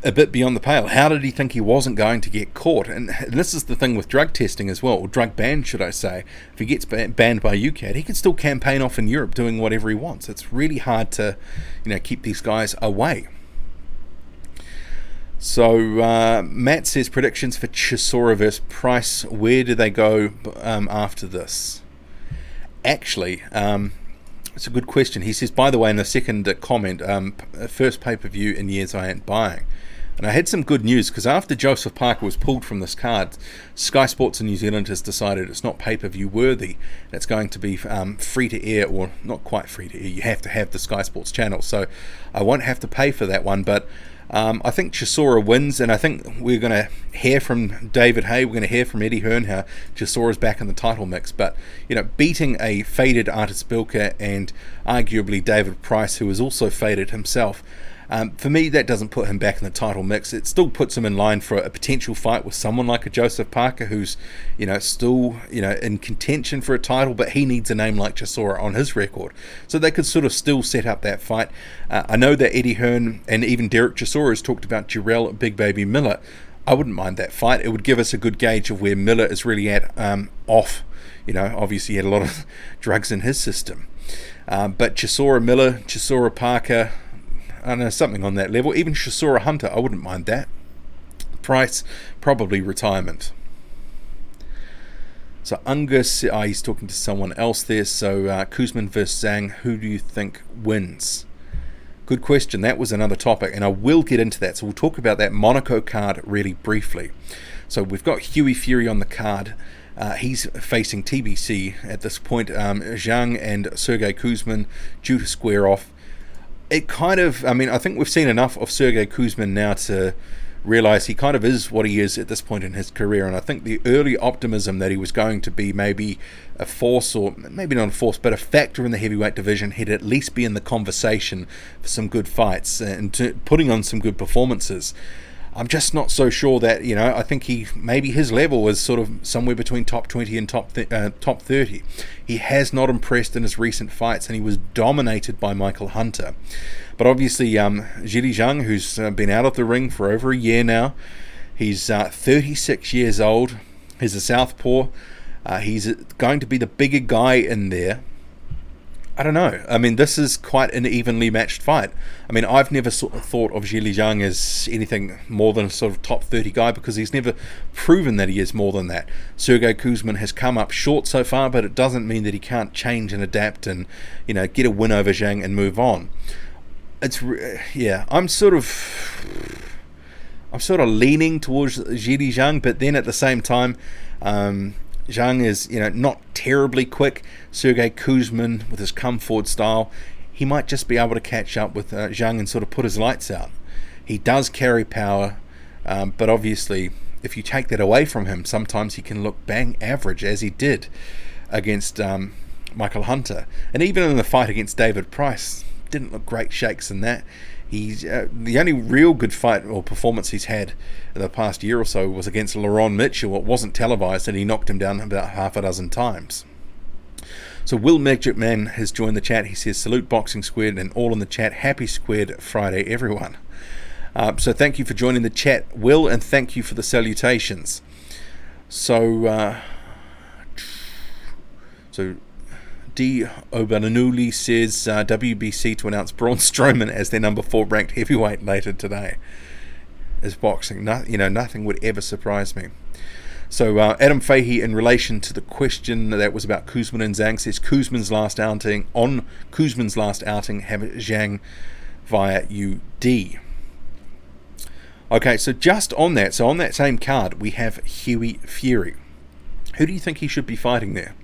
bit beyond the pale. How did he think he wasn't going to get caught? And this is the thing with drug testing as well, or drug ban, should I say. If he gets banned by UCAD, he can still campaign off in Europe doing whatever he wants. It's really hard to, keep these guys away. So Matt says, predictions for Chisora versus Price. Where do they go after this? Actually, it's a good question. He says, by the way, in the second comment, first pay-per-view in years I ain't buying. And I had some good news, because after Joseph Parker was pulled from this card, Sky Sports in New Zealand has decided it's not pay-per-view worthy. It's going to be free to air, or not quite free to air. You have to have the Sky Sports channel, so I won't have to pay for that one. But I think Chisora wins, and I think we're going to hear from David Hay, we're going to hear from Eddie Hearn how Chisora's back in the title mix. But, you know, beating a faded Artis Bilka and arguably David Price, who is also faded himself, for me, that doesn't put him back in the title mix. It still puts him in line for a potential fight with someone like a Joseph Parker, who's, you know, still, you know, in contention for a title, but he needs a name like Chisora on his record. So they could sort of still set up that fight. I know that Eddie Hearn and even Derek Chisora has talked about Jarrell Big Baby Miller. I wouldn't mind that fight. It would give us a good gauge of where Miller is really at off. You know, obviously he had a lot of drugs in his system. But Chisora Miller, Chisora Parker, I don't know, something on that level. Even Chisora Hunter, I wouldn't mind that. Price, probably retirement. So Angus, he's talking to someone else there. So Kuzman versus Zhang, who do you think wins? Good question. That was another topic, and I will get into that. So we'll talk about that Monaco card really briefly. So we've got Hughie Fury on the card. He's facing TBC at this point. Zhang and Sergey Kuzman due to square off. It kind of, I mean, I think we've seen enough of Sergey Kuzman now to realize he kind of is what he is at this point in his career. And I think the early optimism that he was going to be maybe a force, or maybe not a force, but a factor in the heavyweight division, he'd at least be in the conversation for some good fights and putting on some good performances. I'm just not so sure that, you know, I think maybe his level was sort of somewhere between top 20 and top 30. He has not impressed in his recent fights, and he was dominated by Michael Hunter. But obviously, Zhili Zhang, who's been out of the ring for over a year now, he's 36 years old. He's a southpaw. He's going to be the bigger guy in there. I don't know. I mean, this is quite an evenly matched fight. I mean, I've never thought of Zhili Zhang as anything more than a sort of top 30 guy, because he's never proven that he is more than that. Sergey Kuzman has come up short so far, but it doesn't mean that he can't change and adapt and, you know, get a win over Zhang and move on. Yeah, I'm sort of leaning towards Zhili Zhang, but then at the same time, Zhang is, you know, not terribly quick. Sergey Kuzman, with his come-forward style, he might just be able to catch up with Zhang and sort of put his lights out. He does carry power, but obviously, if you take that away from him, sometimes he can look bang average, as he did against Michael Hunter. And even in the fight against David Price, didn't look great shakes in that. He's the only real good fight or performance he's had in the past year or so was against Laron Mitchell. It wasn't televised, and he knocked him down about half a dozen times. So Will Magic Man has joined the chat. He says, salute Boxing Squared, and all in the chat. Happy Squared Friday, everyone. So thank you for joining the chat, Will, and thank you for the salutations. So D. Obananuli says WBC to announce Braun Strowman as their number 4 ranked heavyweight later today. Is boxing. Nothing would ever surprise me. So Adam Fahey, in relation to the question that was about Kuzman and Zhang, says Kuzman's last outing have Zhang via UD. Okay, so just on that, so on that same card, we have Hughie Fury. Who do you think he should be fighting there?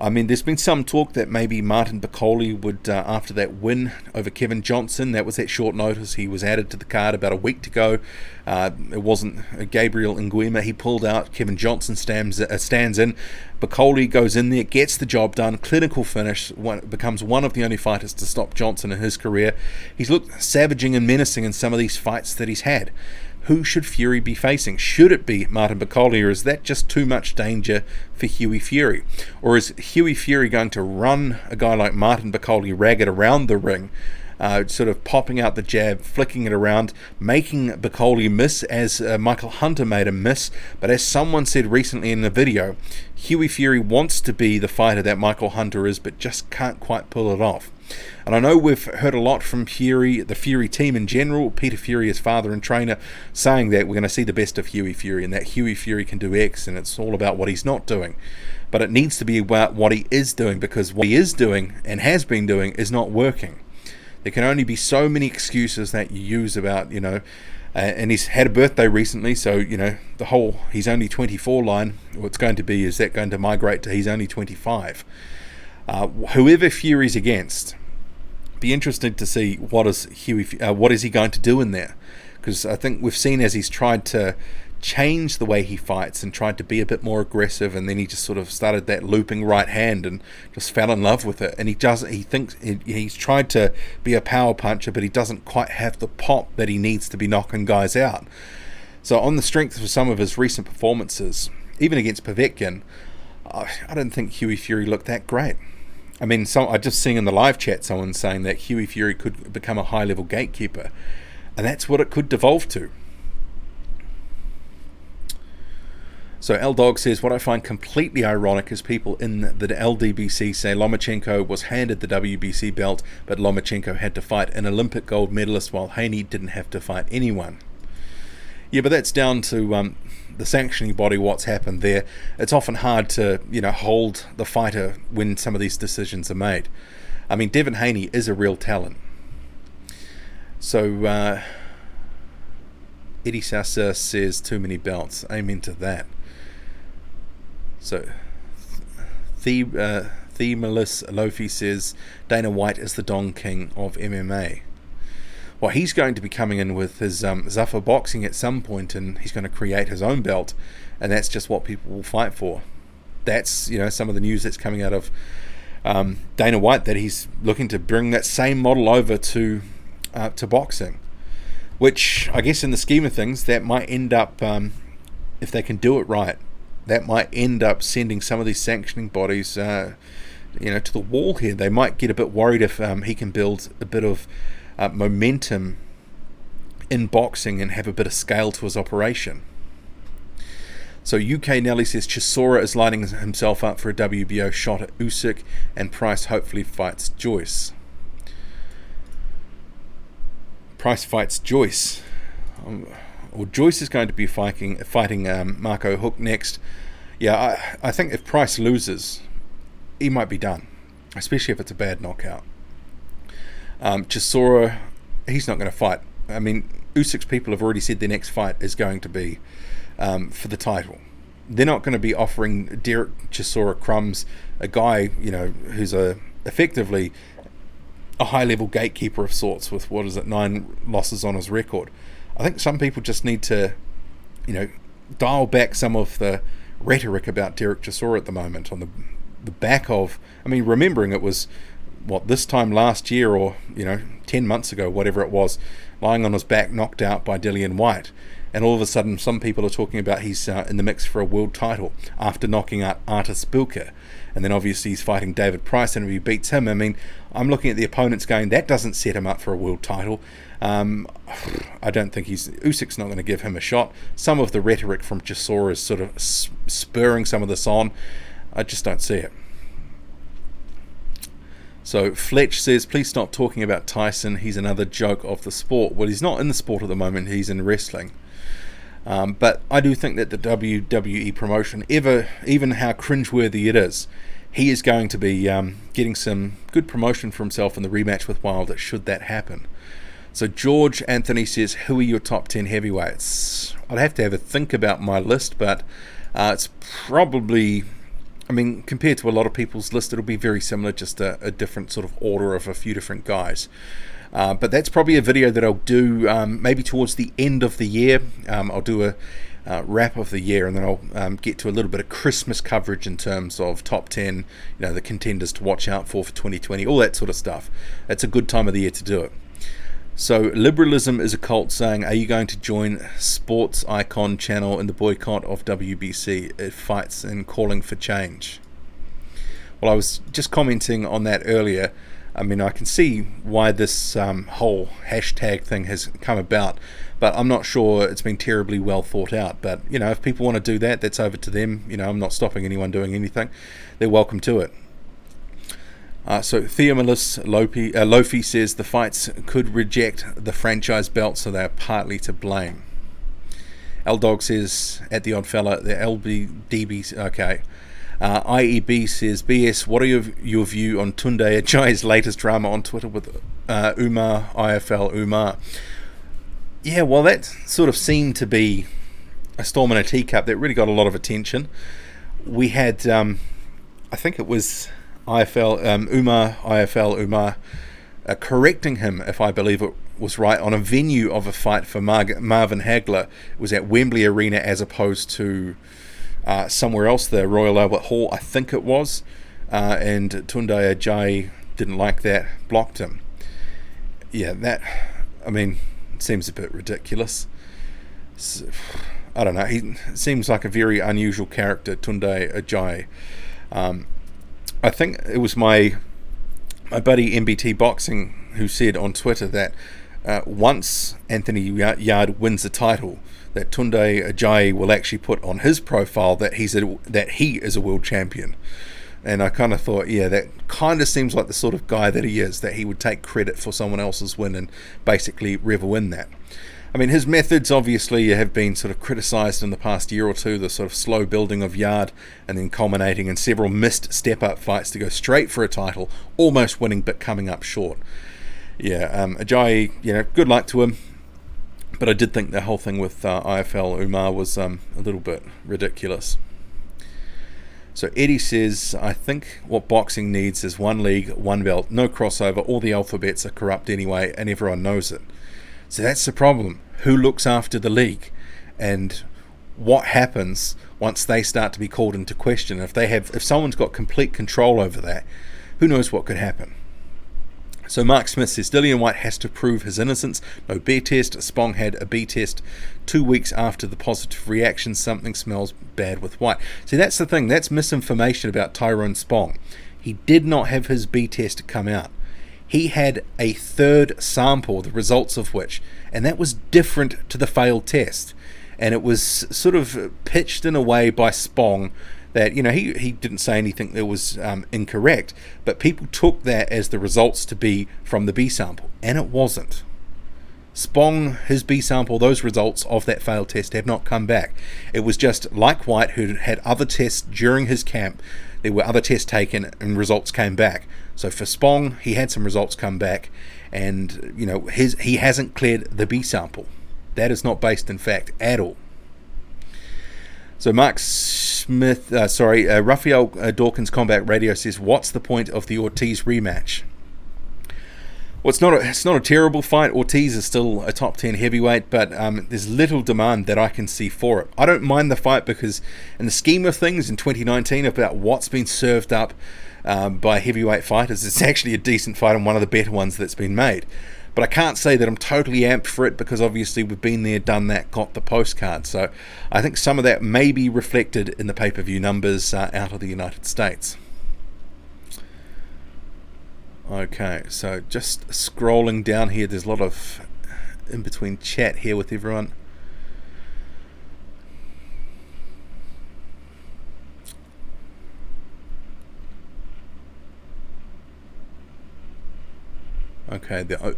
I mean, there's been some talk that maybe Martin Bakole would, after that win over Kevin Johnson, that was at short notice. He was added to the card about a week ago. It wasn't Gabriel Nguema. He pulled out. Kevin Johnson stands in. Bakole goes in there, gets the job done, clinical finish, becomes one of the only fighters to stop Johnson in his career. He's looked savaging and menacing in some of these fights that he's had. Who should Fury be facing? Should it be Martin Bakole, or is that just too much danger for Hughie Fury? Or is Hughie Fury going to run a guy like Martin Bakole ragged around the ring, sort of popping out the jab, flicking it around, making Bakole miss as Michael Hunter made him miss? But as someone said recently in the video, Hughie Fury wants to be the fighter that Michael Hunter is, but just can't quite pull it off. And I know we've heard a lot from Fury, the Fury team in general, Peter Fury, his father and trainer, saying that we're going to see the best of Hughie Fury and that Hughie Fury can do X, and it's all about what he's not doing. But it needs to be about what he is doing, because what he is doing and has been doing is not working. There can only be so many excuses that you use about, And he's had a birthday recently, so, you know, the whole he's only 24 line, what's going to be, is that going to migrate to he's only 25? Whoever Fury's against, be interested to see what is he going to do in there, because I think we've seen as he's tried to change the way he fights and tried to be a bit more aggressive, and then he just sort of started that looping right hand and just fell in love with it. And he's tried to be a power puncher, but he doesn't quite have the pop that he needs to be knocking guys out. So on the strength of some of his recent performances, even against Povetkin, I don't think Hughie Fury looked that great. I mean, I just seen in the live chat someone saying that Hughie Fury could become a high-level gatekeeper, and that's what it could devolve to. So L-Dog says, what I find completely ironic is people in the LDBC say Lomachenko was handed the WBC belt, but Lomachenko had to fight an Olympic gold medalist while Haney didn't have to fight anyone. Yeah, but that's down to the sanctioning body, what's happened there. It's often hard to, you know, hold the fighter when some of these decisions are made. I mean, Devin Haney is a real talent. So Eddie Sassa says too many belts. Amen to that. So Themelis Lofi says Dana White is the Don King of MMA. Well, he's going to be coming in with his Zuffa boxing at some point, and he's going to create his own belt, and that's just what people will fight for. That's, you know, some of the news that's coming out of Dana White, that he's looking to bring that same model over to boxing, which I guess in the scheme of things, that might end up, if they can do it right, that might end up sending some of these sanctioning bodies, to the wall here. They might get a bit worried if he can build a bit of momentum in boxing and have a bit of scale to his operation. So UK Nelly says Chisora is lining himself up for a WBO shot at Usyk, and Price hopefully fights Joyce. Price fights Joyce. Or Joyce is going to be fighting Marco Huck next. Yeah, I think if Price loses, he might be done, especially if it's a bad knockout. Chisora, he's not going to fight. I mean, Usyk's people have already said their next fight is going to be for the title. They're not going to be offering Derek Chisora crumbs, a guy, you know, who's effectively a high-level gatekeeper of sorts with, 9 losses on his record. I think some people just need to, dial back some of the rhetoric about Derek Chisora at the moment on the back of, remembering it was, this time last year or, 10 months ago, whatever it was, lying on his back, knocked out by Dillian White. And all of a sudden, some people are talking about he's in the mix for a world title after knocking out Artis Bilka. And then obviously he's fighting David Price, and if he beats him, I'm looking at the opponents going, that doesn't set him up for a world title. I don't think Usyk's not going to give him a shot. Some of the rhetoric from Chisora is sort of spurring some of this on. I just don't see it. So Fletch says, please stop talking about Tyson. He's another joke of the sport. Well, he's not in the sport at the moment. He's in wrestling. But I do think that the WWE promotion, even how cringeworthy it is, he is going to be getting some good promotion for himself in the rematch with Wilder, should that happen. So George Anthony says, who are your top 10 heavyweights? I'd have to have a think about my list, but it's probably, compared to a lot of people's list, it'll be very similar, just a different sort of order of a few different guys. But that's probably a video that I'll do maybe towards the end of the year. I'll do a wrap of the year, and then I'll get to a little bit of Christmas coverage in terms of top 10, the contenders to watch out for 2020, all that sort of stuff. It's a good time of the year to do it. So Liberalism is a cult saying, are you going to join Sports Icon channel in the boycott of WBC? It fights in calling for change. Well, I was just commenting on that earlier. I can see why this whole hashtag thing has come about, but I'm not sure it's been terribly well thought out. But, if people want to do that, that's over to them. I'm not stopping anyone doing anything. They're welcome to it. So Theomilis Lofi says the fights could reject the franchise belt, so they're partly to blame. L-Dog says, at the odd fella, the LBDB, okay. IEB says, BS, what are your view on Tunde Ajayi's latest drama on Twitter with Umar, IFL Umar? Yeah, well, that sort of seemed to be a storm in a teacup that really got a lot of attention. We had, I think it was IFL Umar, correcting him, if I believe it was right, on a venue of a fight for Marvin Hagler. It was at Wembley Arena as opposed to somewhere else, the Royal Albert Hall, I think it was. And Tunde Ajayi didn't like that, blocked him. Yeah, that, I mean, seems a bit ridiculous. I don't know. He seems like a very unusual character, Tunde Ajayi. I think it was my buddy MBT Boxing who said on Twitter that once Anthony Yarde wins the title, that Tunde Ajayi will actually put on his profile that he is a world champion. And I kind of thought, yeah, that kind of seems like the sort of guy that he is, that he would take credit for someone else's win and basically revel in that. I mean, his methods obviously have been sort of criticised in the past year or two, the sort of slow building of Yarde and then culminating in several missed step-up fights to go straight for a title, almost winning but coming up short. Yeah, Ajayi, good luck to him. But I did think the whole thing with IFL Umar was a little bit ridiculous. So Eddie says, I think what boxing needs is one league, one belt, no crossover, all the alphabets are corrupt anyway, and everyone knows it. So that's the problem. Who looks after the league? And what happens once they start to be called into question? If someone's got complete control over that, who knows what could happen? So Mark Smith says, Dillian Whyte has to prove his innocence. No B test. Spong had a B test 2 weeks after the positive reaction. Something smells bad with Whyte. See, that's the thing. That's misinformation about Tyrone Spong. He did not have his B test come out. He had a third sample, the results of which, and that was different to the failed test. And it was sort of pitched in a way by Spong that, he didn't say anything that was incorrect, but people took that as the results to be from the B sample, and it wasn't. Spong, his B sample, those results of that failed test have not come back. It was just like Whyte, who had other tests during his camp. There were other tests taken and results came back. So for Spong, he had some results come back, and he hasn't cleared the B sample. That is not based in fact at all. So Mark Smith, Raphael Dawkins Combat Radio says, what's the point of the Ortiz rematch? Well, it's not a terrible fight. Ortiz is still a top 10 heavyweight, but there's little demand that I can see for it. I don't mind the fight because in the scheme of things in 2019 about what's been served up by heavyweight fighters, it's actually a decent fight and one of the better ones that's been made. But I can't say that I'm totally amped for it because obviously we've been there, done that, got the postcard. So I think some of that may be reflected in the pay-per-view numbers out of the United States. Okay, so just scrolling down here, there's a lot of in-between chat here with everyone. Okay, the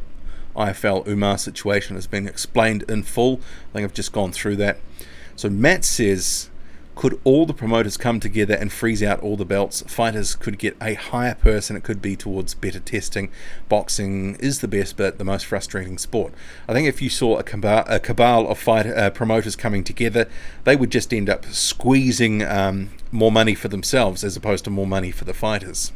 IFL Umar situation has been explained in full. I think I've just gone through that. So Matt says, could all the promoters come together and freeze out all the belts? Fighters could get a higher purse and it could be towards better testing. Boxing is the best but the most frustrating sport. I think if you saw a cabal of promoters coming together, they would just end up squeezing more money for themselves as opposed to more money for the fighters.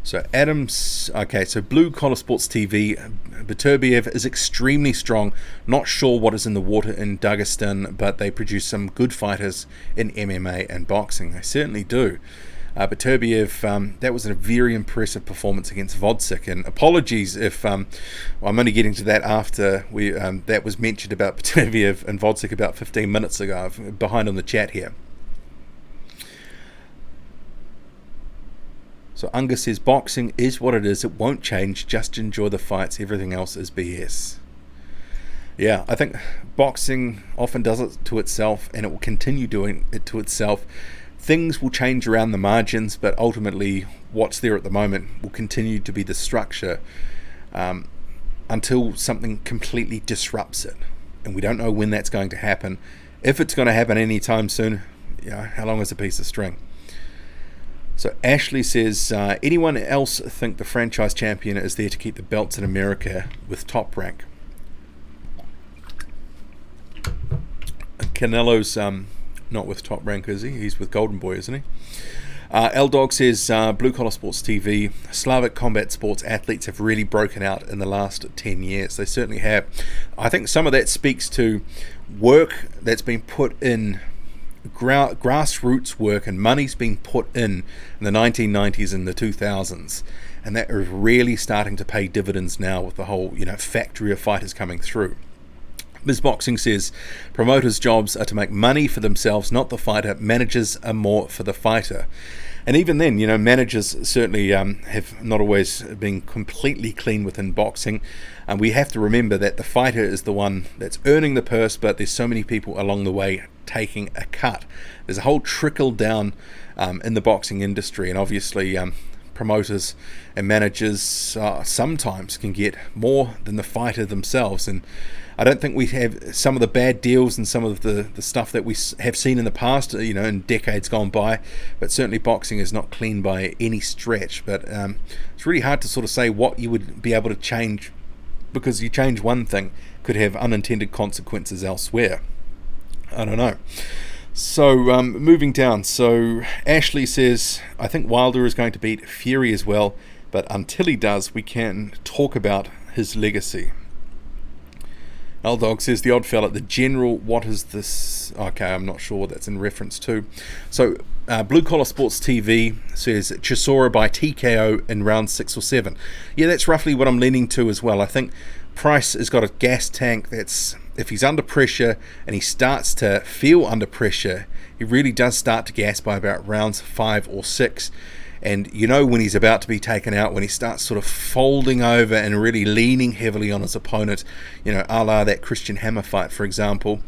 So so Blue Collar Sports TV, Beterbiev is extremely strong. Not sure what is in the water in Dagestan, but they produce some good fighters in MMA and boxing. They certainly do. Beterbiev, that was a very impressive performance against Vodzik. And apologies if I'm only getting to that after that was mentioned about Beterbiev and Vodzik about 15 minutes ago. I'm behind on the chat here. So Unga says, boxing is what it is. It won't change. Just enjoy the fights. Everything else is BS. Yeah, I think boxing often does it to itself, and it will continue doing it to itself. Things will change around the margins, but ultimately what's there at the moment will continue to be the structure until something completely disrupts it. And we don't know when that's going to happen. If it's going to happen anytime soon, how long is a piece of string? So Ashley says, anyone else think the franchise champion is there to keep the belts in America with Top Rank? Canelo's not with Top Rank, is he? He's with Golden Boy, isn't he? L-Dog says, Blue Collar Sports TV, Slavic combat sports athletes have really broken out in the last 10 years. They certainly have. I think some of that speaks to work that's been put in, grassroots work, and money's been put in the 1990s and the 2000s. And that is really starting to pay dividends now with the whole, factory of fighters coming through. Ms. Boxing says, promoters' jobs are to make money for themselves, not the fighter. Managers are more for the fighter. And even then, managers certainly have not always been completely clean within boxing. And we have to remember that the fighter is the one that's earning the purse, but there's so many people along the way taking a cut. There's a whole trickle down in the boxing industry, and obviously promoters and managers sometimes can get more than the fighter themselves. And I don't think we have some of the bad deals and some of the stuff that we have seen in the past, in decades gone by, but certainly boxing is not clean by any stretch. But it's really hard to sort of say what you would be able to change, because you change one thing could have unintended consequences elsewhere. I don't know. So moving down, so Ashley says, I think Wilder is going to beat Fury as well, but until he does, we can talk about his legacy. L-Dog says, the odd fella, the general, what is this? Okay, I'm not sure what that's in reference to. So Blue Collar Sports TV says Chisora by TKO in round 6 or 7. Yeah, that's roughly what I'm leaning to as well. I think Price has got a gas tank that's, if he's under pressure and he starts to feel under pressure, he really does start to gas by about rounds 5 or 6. And when he's about to be taken out, when he starts sort of folding over and really leaning heavily on his opponent, a la that Christian Hammer fight, for example.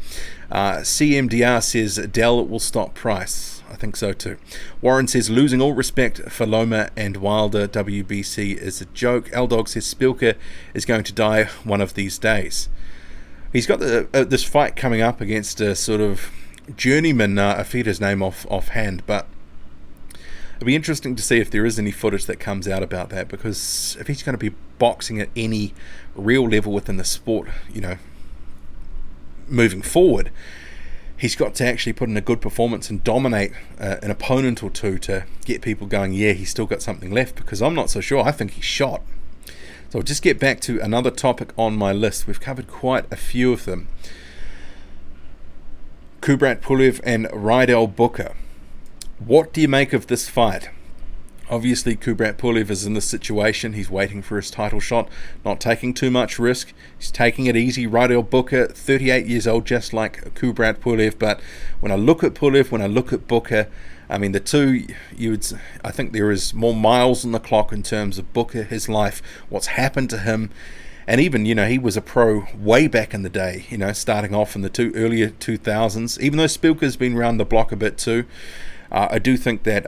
CMDR says Dell will stop Price. I think so too. Warren says, losing all respect for Loma and Wilder, WBC is a joke. L-Dog says Spilker is going to die one of these days. He's got this fight coming up against a sort of journeyman, I forget his name offhand, but it'll be interesting to see if there is any footage that comes out about that, because if he's going to be boxing at any real level within the sport, moving forward, he's got to actually put in a good performance and dominate an opponent or two to get people going, yeah, he's still got something left, because I'm not so sure. I think he's shot. So I'll just get back to another topic on my list. We've covered quite a few of them. Kubrat Pulev and Rydell Booker. What do you make of this fight? Obviously, Kubrat Pulev is in this situation. He's waiting for his title shot, not taking too much risk. He's taking it easy. Rydell Booker, 38 years old, just like Kubrat Pulev. But when I look at Pulev, when I look at Booker, I mean, the two, I think there is more miles on the clock in terms of Booker, his life, what's happened to him. And even, he was a pro way back in the day, starting off in the earlier 2000s. Even though Spilker's been around the block a bit too, I do think that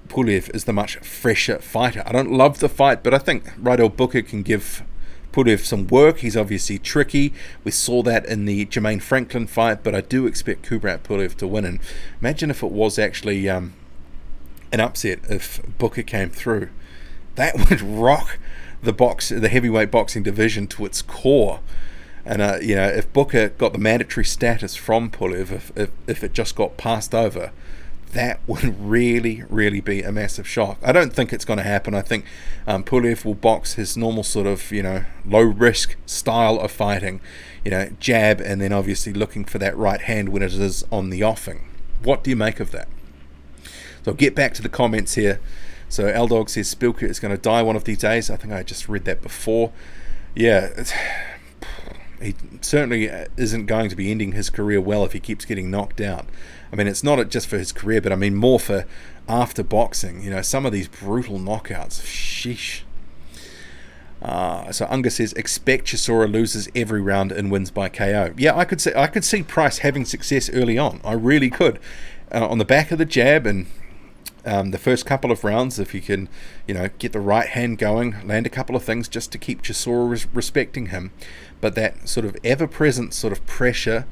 Pulev is the much fresher fighter. I don't love the fight, but I think Rydell Booker can give Pulev some work. He's obviously tricky. We saw that in the Jermaine Franklin fight, but I do expect Kubrat Pulev to win. And imagine if it was actually an upset if Booker came through. That would rock the heavyweight boxing division to its core. And if Booker got the mandatory status from Pulev, if it just got passed over, that would really, really be a massive shock. I don't think it's going to happen. I think Pulev will box his normal sort of, low risk style of fighting, jab, and then obviously looking for that right hand when it is on the offing. What do you make of that? So I'll get back to the comments here. So L-Dog says Spilker is going to die one of these days. I think I just read that before. Yeah, he certainly isn't going to be ending his career well if he keeps getting knocked out. I mean, it's not just for his career, but I mean more for after boxing. Some of these brutal knockouts. Sheesh. So Unga says, expect Chisora loses every round and wins by KO. Yeah, I could see Price having success early on. I really could. On the back of the jab and the first couple of rounds, if he can, get the right hand going, land a couple of things just to keep Chisora respecting him. But that sort of ever-present sort of pressure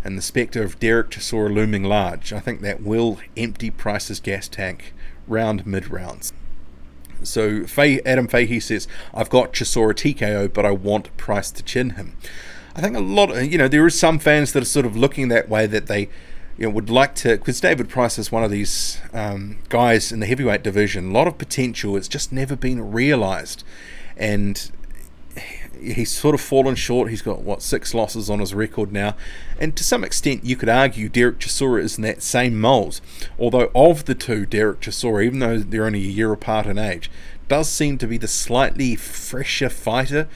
and the spectre of Derek Chisora looming large, I think that will empty Price's gas tank round mid-rounds. So Adam Fahey says, I've got Chisora TKO, but I want Price to chin him. I think a lot, there is some fans that are sort of looking that way, that they would like to, because David Price is one of these guys in the heavyweight division, a lot of potential. It's just never been realised. And he's sort of fallen short. He's got, 6 losses on his record now. And to some extent, you could argue Derek Chisora is in that same mould. Although of the two, Derek Chisora, even though they're only a year apart in age, does seem to be the slightly fresher fighter,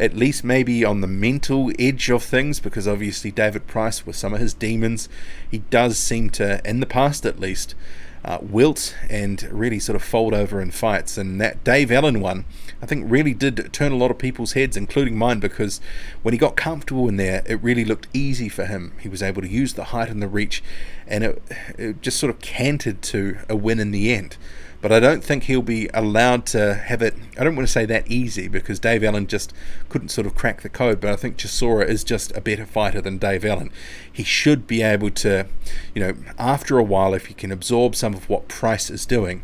at least maybe on the mental edge of things, because obviously David Price, with some of his demons, he does seem to, in the past at least, wilt and really sort of fold over in fights. And that Dave Allen one, I think, really did turn a lot of people's heads, including mine, because when he got comfortable in there, it really looked easy for him. He was able to use the height and the reach, and it just sort of cantered to a win in the end. But I don't think he'll be allowed to have it, I don't want to say that easy, because Dave Allen just couldn't sort of crack the code, but I think Chisora is just a better fighter than Dave Allen. He should be able to, after a while, if he can absorb some of what Price is doing,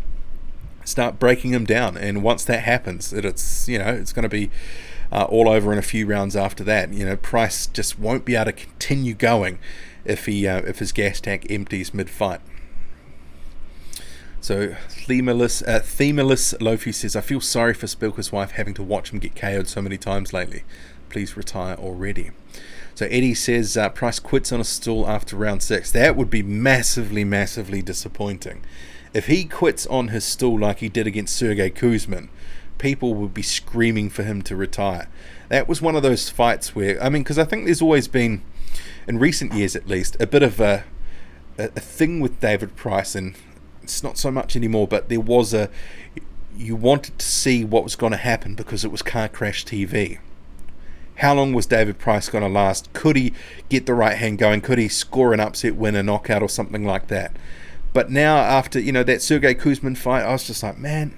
start breaking him down. And once that happens, it's going to be all over in a few rounds after that. Price just won't be able to continue going if his gas tank empties mid-fight. So Themalus Lofi says, I feel sorry for Spilker's wife having to watch him get KO'd so many times lately. Please retire already. So Eddie says, Price quits on a stool after round 6. That would be massively, massively disappointing. If he quits on his stool like he did against Sergey Kuzmin, people would be screaming for him to retire. That was one of those fights where, because I think there's always been, in recent years at least, a bit of a thing with David Price, and it's not so much anymore, but there was you wanted to see what was going to happen because it was car crash TV. How long was David Price going to last? Could he get the right hand going? Could he score an upset win, a knockout or something like that? But now after, that Sergey Kuzmin fight, I was just like, man,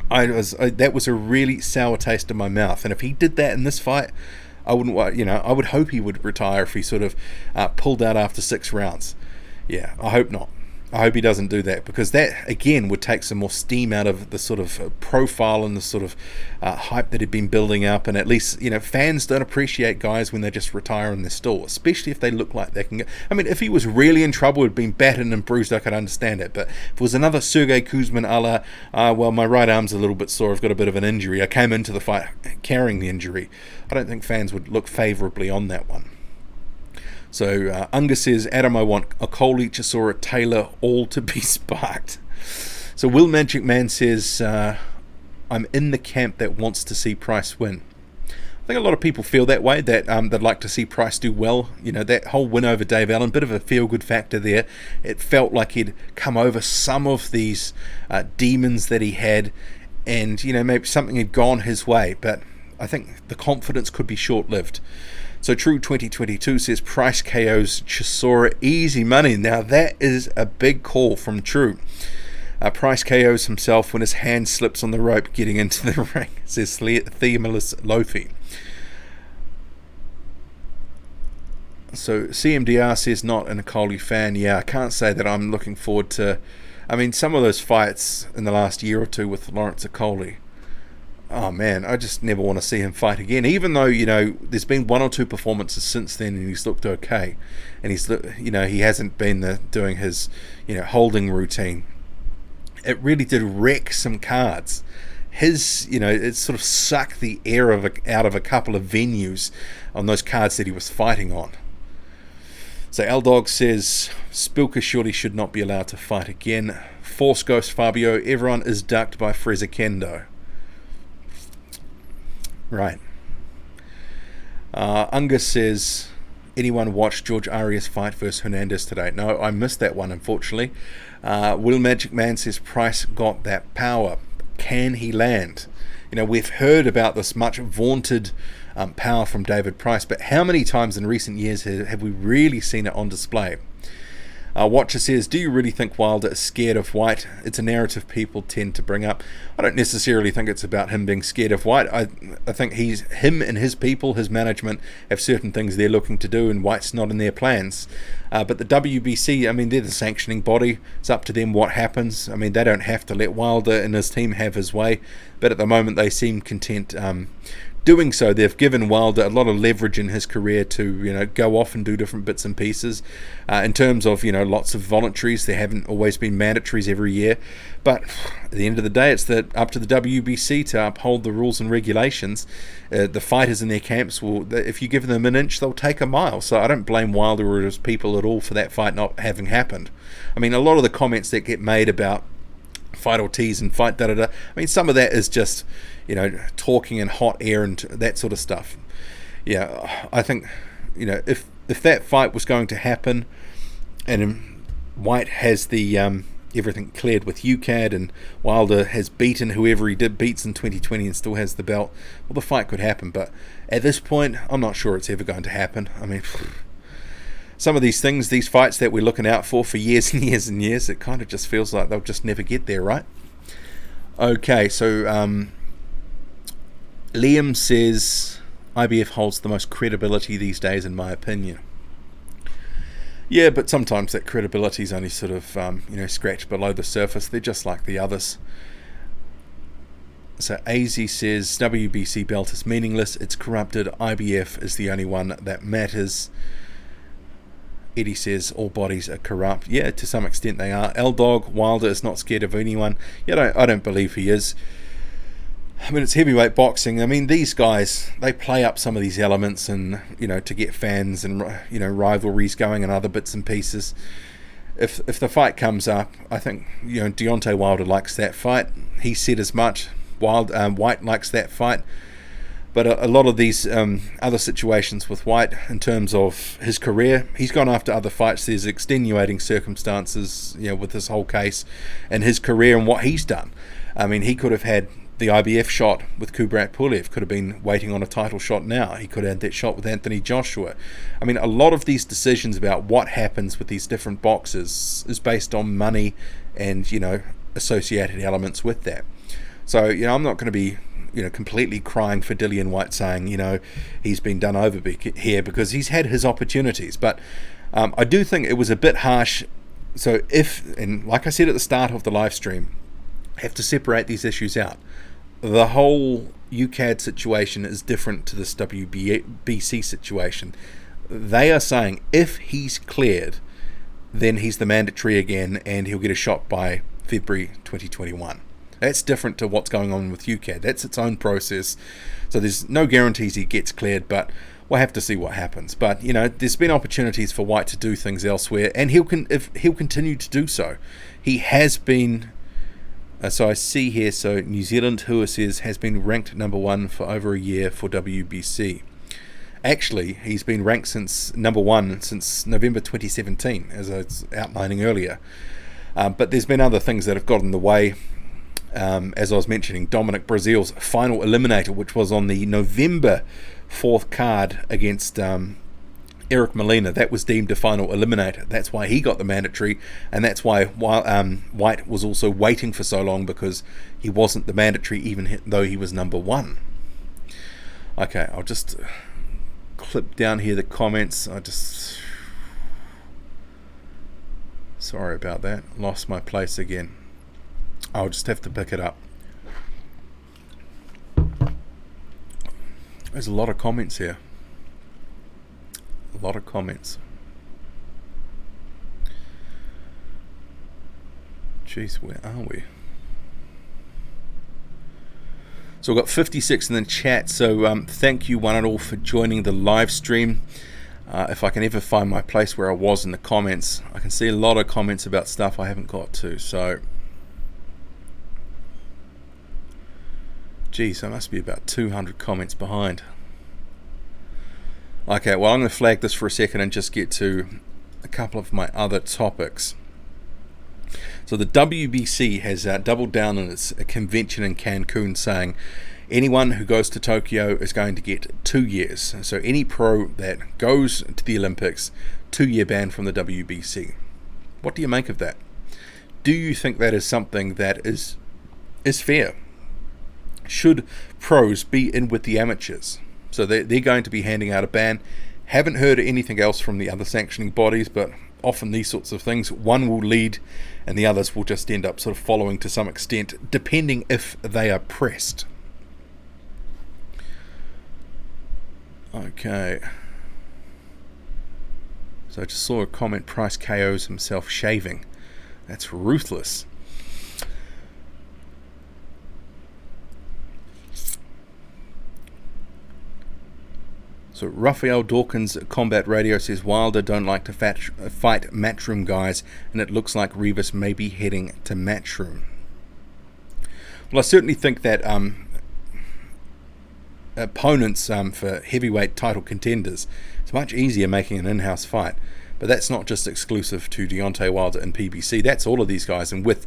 that was a really sour taste in my mouth. And if he did that in this fight, I would hope he would retire if he sort of pulled out after 6 rounds. Yeah, I hope not. I hope he doesn't do that, because that, again, would take some more steam out of the sort of profile and the sort of hype that had been building up. And at least, fans don't appreciate guys when they just retire in their stall, especially if they look like they can go. If he was really in trouble, had been battered and bruised, I could understand it. But if it was another Sergey Kuzmin a la, well, my right arm's a little bit sore, I've got a bit of an injury, I came into the fight carrying the injury, I don't think fans would look favourably on that one. So Unga says, Adam, I want Okoli, Chisora, Taylor, all to be sparked. So Will Magic Man says, I'm in the camp that wants to see Price win. I think a lot of people feel that way, that they'd like to see Price do well. That whole win over Dave Allen, bit of a feel-good factor there. It felt like he'd come over some of these demons that he had, and maybe something had gone his way, but I think the confidence could be short-lived. So True 2022 says Price KOs Chisora, easy money. Now that is a big call from True. Price KOs himself when his hand slips on the rope getting into the ring, says Themalus Lofi. So CMDR says, not an Okoli fan. Yeah, I can't say that I'm looking forward to, some of those fights in the last year or two with Lawrence Okoli. Oh man, I just never want to see him fight again, even though, there's been 1 or 2 performances since then and he's looked okay, and he hasn't been doing his, holding routine. It really did wreck some cards. His, it sort of sucked the air out of a couple of venues on those cards that he was fighting on. So L-Dog says, Spilker surely should not be allowed to fight again. Force Ghost Fabio, everyone is ducked by Frezakendo. Right. Unga says, anyone watch George Arias fight versus Hernandez today? No, I missed that one, unfortunately. Will Magic Man says, Price got that power. Can he land? We've heard about this much vaunted power from David Price, but how many times in recent years have we really seen it on display? Watcher says, do you really think Wilder is scared of White? It's a narrative people tend to bring up. I don't necessarily think it's about him being scared of White. I think him and his people, his management, have certain things they're looking to do, and White's not in their plans. But the WBC, I mean, they're the sanctioning body. It's up to them what happens. I mean, they don't have to let Wilder and his team have his way. But at the moment, they seem content doing so. They've given Wilder a lot of leverage in his career to, go off and do different bits and pieces. In terms of, lots of voluntaries, there haven't always been mandatories every year. But at the end of the day, it's up to the WBC to uphold the rules and regulations. The fighters in their camps if you give them an inch, they'll take a mile. So I don't blame Wilder or his people at all for that fight not having happened. I mean, a lot of the comments that get made about fight Ortiz and fight I mean, some of that is just talking in hot air and that sort of stuff. Yeah, I think if that fight was going to happen and White has the everything cleared with UCAD and Wilder has beaten whoever he beats in 2020 and still has the belt, well, the fight could happen. But at this point, I'm not sure it's ever going to happen. I mean, some of these things, these fights that we're looking out for years and years and years, it kind of just feels like they'll just never get there, right? Okay, so Liam says IBF holds the most credibility these days, in my opinion. Yeah, but sometimes that credibility is only sort of scratched below the surface. They're just like the others. So AZ says WBC belt is meaningless. It's corrupted. IBF is the only one that matters. Eddie says all bodies are corrupt. Yeah, to some extent they are. L-Dog, Wilder is not scared of anyone. Yeah, I don't believe he is. I mean, it's heavyweight boxing. I mean, these guys, they play up some of these elements and, to get fans and, rivalries going and other bits and pieces. If the fight comes up, I think, Deontay Wilder likes that fight. He said as much. White likes that fight. But a lot of these other situations with White, in terms of his career, he's gone after other fights. There's extenuating circumstances, with this whole case and his career and what he's done. I mean, he could have had the IBF shot with Kubrat Pulev, could have been waiting on a title shot now. He could have had that shot with Anthony Joshua. I mean, a lot of these decisions about what happens with these different boxers is based on money and, associated elements with that. So, I'm not going to be completely crying for Dillian White saying, he's been done over here, because he's had his opportunities. But I do think it was a bit harsh. So and like I said at the start of the live stream, have to separate these issues out. The whole UCAD situation is different to this WBC situation. They are saying if he's cleared, then he's the mandatory again and he'll get a shot by February 2021. That's different to what's going on with UCAD. That's its own process. So there's no guarantees he gets cleared, but we'll have to see what happens. But, there's been opportunities for White to do things elsewhere, and he'll continue to do so. He has been... so I see here, New Zealand, Hua says, has been ranked number 1 for over a year for WBC. Actually, he's been ranked since number 1 since November 2017, as I was outlining earlier. But there's been other things that have got in the way. As I was mentioning, Dominic Breazeale's final eliminator, which was on the November 4th card against Eric Molina, that was deemed a final eliminator. That's why he got the mandatory, and that's why White was also waiting for so long, because he wasn't the mandatory even though he was number 1. Okay, I'll just clip down here the comments. Sorry about that, lost my place again. I'll just have to pick it up. There's a lot of comments here. A lot of comments. Jeez, where are we? So we've got 56 in the chat. So thank you one and all for joining the live stream. If I can ever find my place where I was in the comments, I can see a lot of comments about stuff I haven't got to. So... geez, I must be about 200 comments behind. Okay, well, I'm going to flag this for a second and just get to a couple of my other topics. So the WBC has doubled down on its convention in Cancun, saying anyone who goes to Tokyo is going to get 2 years. So any pro that goes to the Olympics, 2-year ban from the WBC. What do you make of that? Do you think that is something that is fair? Should pros be in with the amateurs? So they're going to be handing out a ban. Haven't heard anything else from the other sanctioning bodies, but often these sorts of things, one will lead and the others will just end up sort of following to some extent, depending if they are pressed. Okay. So I just saw a comment, Price KOs himself shaving. That's ruthless. So Raphael Dawkins Combat Radio says Wilder don't like to fight Matchroom guys, and it looks like Rivas may be heading to Matchroom. Well, I certainly think that opponents for heavyweight title contenders, it's much easier making an in-house fight. But that's not just exclusive to Deontay Wilder and PBC. That's all of these guys. And with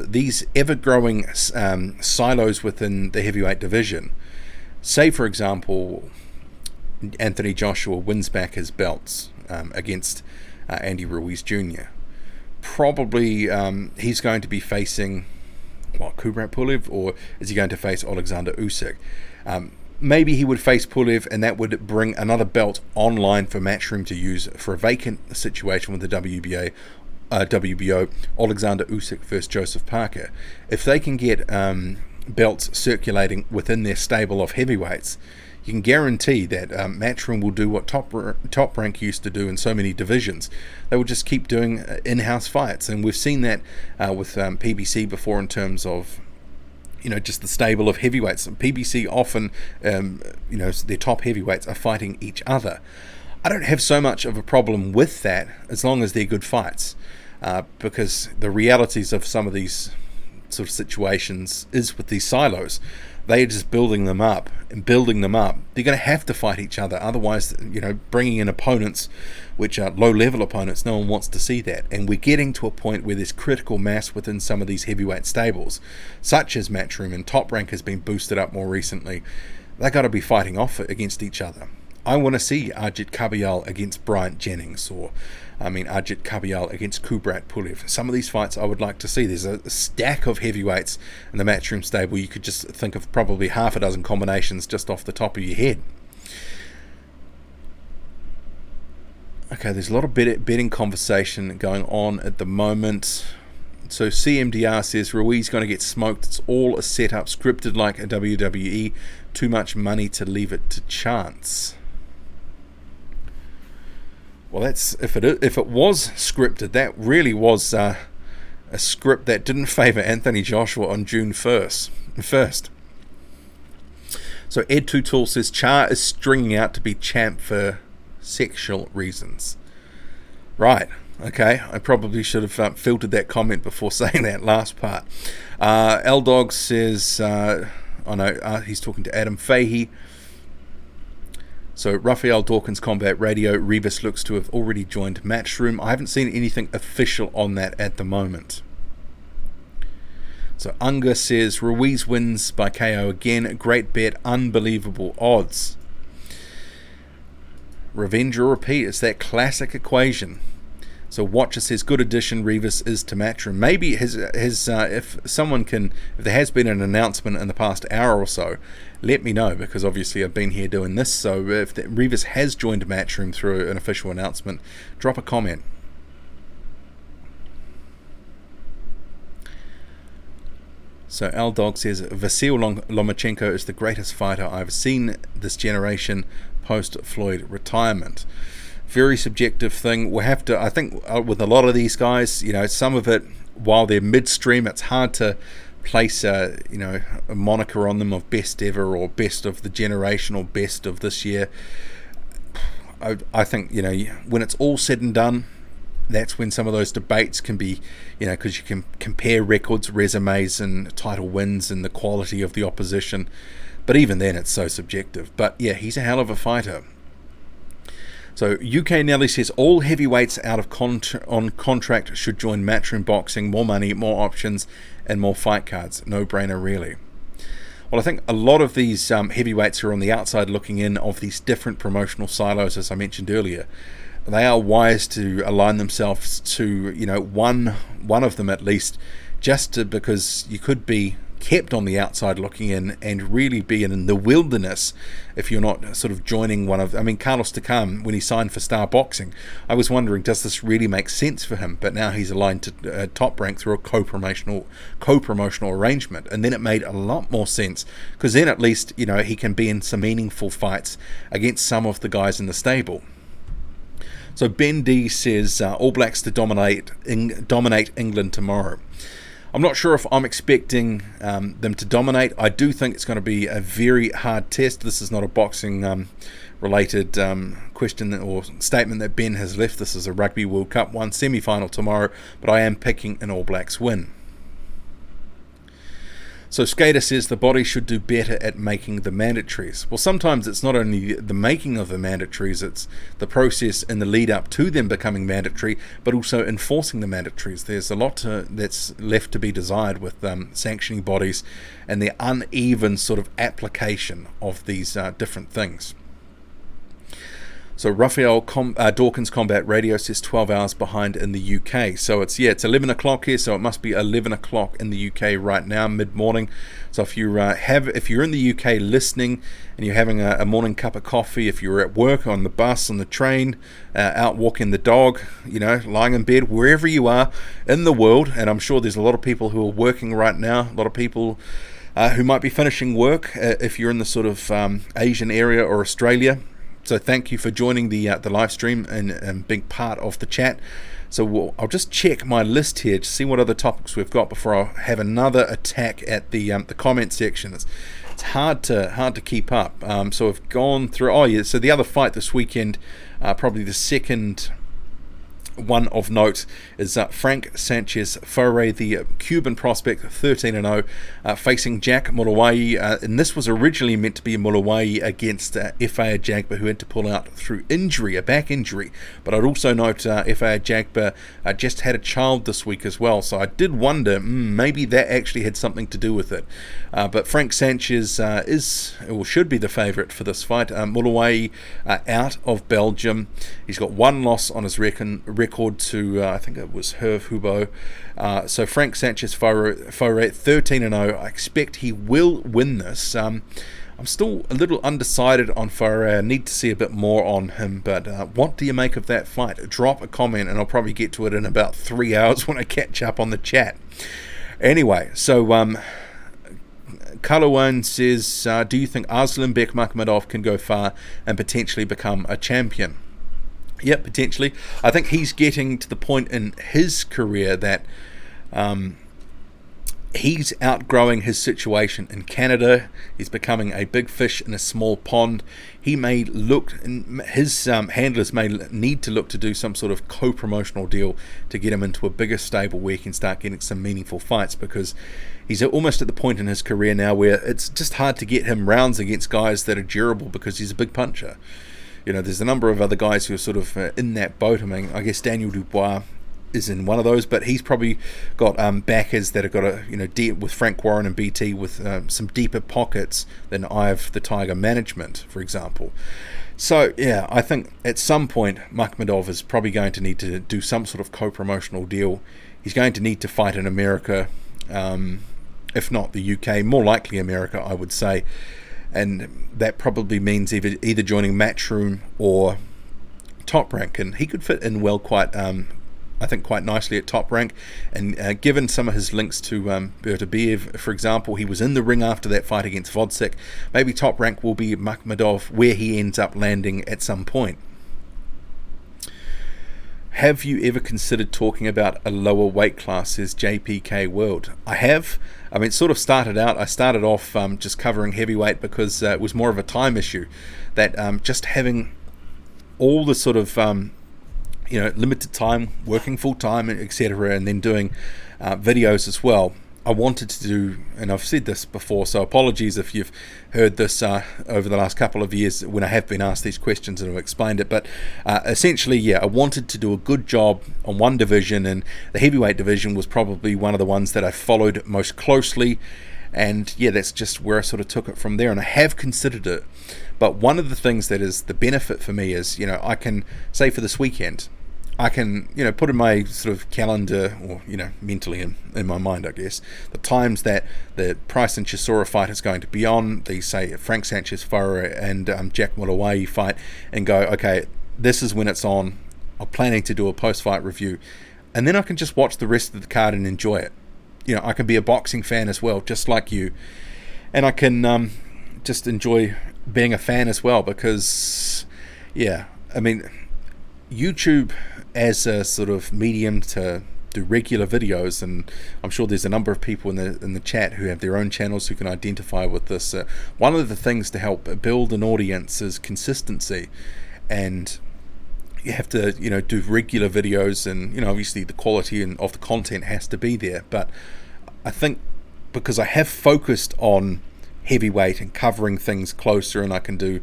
these ever-growing silos within the heavyweight division, say, for example, Anthony Joshua wins back his belts against Andy Ruiz Jr. Probably he's going to be facing, Kubrat Pulev, or is he going to face Alexander Usyk? Maybe he would face Pulev, and that would bring another belt online for Matchroom to use for a vacant situation with the WBO, Alexander Usyk versus Joseph Parker. If they can get belts circulating within their stable of heavyweights, you can guarantee that Matchroom will do what Top Rank used to do in so many divisions. They will just keep doing in-house fights, and we've seen that with PBC before in terms of just the stable of heavyweights. PBC often, their top heavyweights are fighting each other. I don't have so much of a problem with that as long as they're good fights, because the realities of some of these sort of situations is with these silos. They're just building them up and building them up. They're going to have to fight each other. Otherwise, bringing in opponents, which are low-level opponents, no one wants to see that. And we're getting to a point where there's critical mass within some of these heavyweight stables, such as Matchroom, and Top Rank has been boosted up more recently. They've got to be fighting off against each other. I want to see Ajit Kabayal against Bryant Jennings, or Ajit Kabayal against Kubrat Pulev. Some of these fights I would like to see. There's a stack of heavyweights in the Matchroom stable. You could just think of probably half a dozen combinations just off the top of your head. Okay, there's a lot of betting conversation going on at the moment. So CMDR says Ruiz going to get smoked. It's all a setup, scripted like a WWE. Too much money to leave it to chance. Well, that's if it was scripted, that really was a script that didn't favour Anthony Joshua on June 1st. So Ed Tutul says Char is stringing out to be champ for sexual reasons. Right. Okay. I probably should have filtered that comment before saying that last part. L-Dog says, he's talking to Adam Fahey. So Raphael Dawkins Combat Radio, Rivas looks to have already joined Matchroom. I haven't seen anything official on that at the moment. So Unger says Ruiz wins by KO again. Great bet, unbelievable odds. Revenge or repeat, it's that classic equation. So Watcher says good addition Rivas is to Matchroom. Maybe if there has been an announcement in the past hour or so, let me know, because obviously I've been here doing this. So if Rivas has joined Matchroom through an official announcement, drop a comment. So L-Dog says Vasyl Lomachenko is the greatest fighter I've seen this generation post-Floyd retirement. Very subjective thing. We'll have to, I think, with a lot of these guys, some of it, while they're midstream, it's hard to place a moniker on them of best ever or best of the generation or best of this year. I think, when it's all said and done, that's when some of those debates can be, because you can compare records, resumes, and title wins and the quality of the opposition. But even then, it's so subjective. But yeah, he's a hell of a fighter. So UK Nelly says all heavyweights out of on contract should join Matchroom Boxing. More money, more options, and more fight cards. No brainer, really. Well, I think a lot of these heavyweights are on the outside looking in of these different promotional silos, as I mentioned earlier. they are wise to align themselves to, one of them at least, because you could be kept on the outside looking in and really be in the wilderness if you're not sort of joining one of, Carlos Takam, when he signed for Star Boxing, I was wondering, does this really make sense for him? But now he's aligned to Top Rank through a co-promotional arrangement, and then it made a lot more sense, because then at least, he can be in some meaningful fights against some of the guys in the stable. So Ben D says All Blacks to dominate England tomorrow. I'm not sure if I'm expecting them to dominate. I do think it's going to be a very hard test. This is not a boxing related question or statement that Ben has left. This is a Rugby World Cup 1 semi-final tomorrow, but I am picking an All Blacks win. So Skater says the body should do better at making the mandatories. Well, sometimes it's not only the making of the mandatories, it's the process and the lead up to them becoming mandatory, but also enforcing the mandatories. There's a lot that's left to be desired with sanctioning bodies and the uneven sort of application of these different things. So Raphael Dawkins Combat Radio says 12 hours behind in the UK. So it's 11 o'clock here, so it must be 11 o'clock in the UK right now, mid-morning. So if you're in the UK listening and you're having a morning cup of coffee, if you're at work, on the bus, on the train, out walking the dog, lying in bed, wherever you are in the world, and I'm sure there's a lot of people who are working right now, a lot of people who might be finishing work if you're in the sort of Asian area or Australia. So thank you for joining the live stream and being part of the chat. So I'll just check my list here to see what other topics we've got before I have another attack at the comment section. It's hard to keep up. So we've gone through. So the other fight this weekend, probably the second one of note, is Frank Sanchez Faure, the Cuban prospect, 13-0, facing Jack Mulawai, and this was originally meant to be Mulawai against F.A. Jagba, who had to pull out through injury, a back injury. But I'd also note F.A. Jagba just had a child this week as well, so I did wonder, maybe that actually had something to do with it. But Frank Sanchez should be the favourite for this fight. Mulawai out of Belgium. He's got one loss on his record to I think it was Herve Hubo. So Frank Sanchez Faure 13-0. I expect he will win this. I'm still a little undecided on Faure. I need to see a bit more on him, but what do you make of that fight? Drop a comment and I'll probably get to it in about 3 hours when I catch up on the chat. Anyway, so Kalawan says, do you think Arslanbek Makhmudov can go far and potentially become a champion? Yep, potentially. I think he's getting to the point in his career that he's outgrowing his situation in Canada. He's becoming a big fish in a small pond. He may look, his handlers may need to look to do some sort of co-promotional deal to get him into a bigger stable where he can start getting some meaningful fights, because he's almost at the point in his career now where it's just hard to get him rounds against guys that are durable because he's a big puncher. There's a number of other guys who are sort of in that boat. I guess Daniel Dubois is in one of those, but he's probably got backers that have got deep with Frank Warren and BT with some deeper pockets than Ive the Tiger management, for example. So yeah, I think at some point Makhmudov is probably going to need to do some sort of co-promotional deal. He's going to need to fight in America, if not the UK, more likely America, I would say. And that probably means either joining Matchroom or Top Rank, and he could fit in well quite nicely at Top Rank. And given some of his links to Bertabiev, for example, he was in the ring after that fight against Vodcik. Maybe Top Rank will be Makhmudov where he ends up landing at some point. Have you ever considered talking about a lower weight class, says JPK World? I have. It sort of started out, I started off just covering heavyweight because it was more of a time issue. That just having all the sort of, limited time, working full time, etc., and then doing videos as well. I wanted to do, and I've said this before, so apologies if you've heard this over the last couple of years when I have been asked these questions and I've explained it, but essentially, I wanted to do a good job on one division, and the heavyweight division was probably one of the ones that I followed most closely, And yeah, that's just where I sort of took it from there, and I have considered it. But one of the things that is the benefit for me is, I can say for this weekend, I can, put in my sort of calendar, or, mentally in my mind, I guess, the times that the Price and Chisora fight is going to be on, the, say, Frank Sanchez-Farah and Jack Mulawai fight, and go, okay, this is when it's on. I'm planning to do a post-fight review. And then I can just watch the rest of the card and enjoy it. I can be a boxing fan as well, just like you. And I can just enjoy being a fan as well, because, YouTube as a sort of medium to do regular videos, and I'm sure there's a number of people in the chat who have their own channels who can identify with this. One of the things to help build an audience is consistency, and you have to do regular videos, and obviously the quality of the content has to be there. But I think because I have focused on heavyweight and covering things closer, and I can do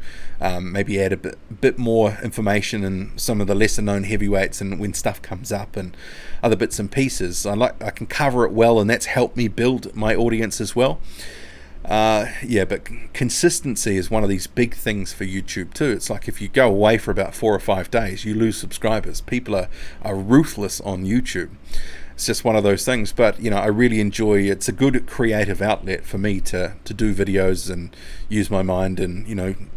maybe add a bit more information in some of the lesser known heavyweights, and when stuff comes up and other bits and pieces, I can cover it well, and that's helped me build my audience as well. But consistency is one of these big things for YouTube too. It's like if you go away for about 4 or 5 days, you lose subscribers. People are ruthless on YouTube. It's just one of those things. But I really enjoy. It's a good creative outlet for me to do videos and use my mind, and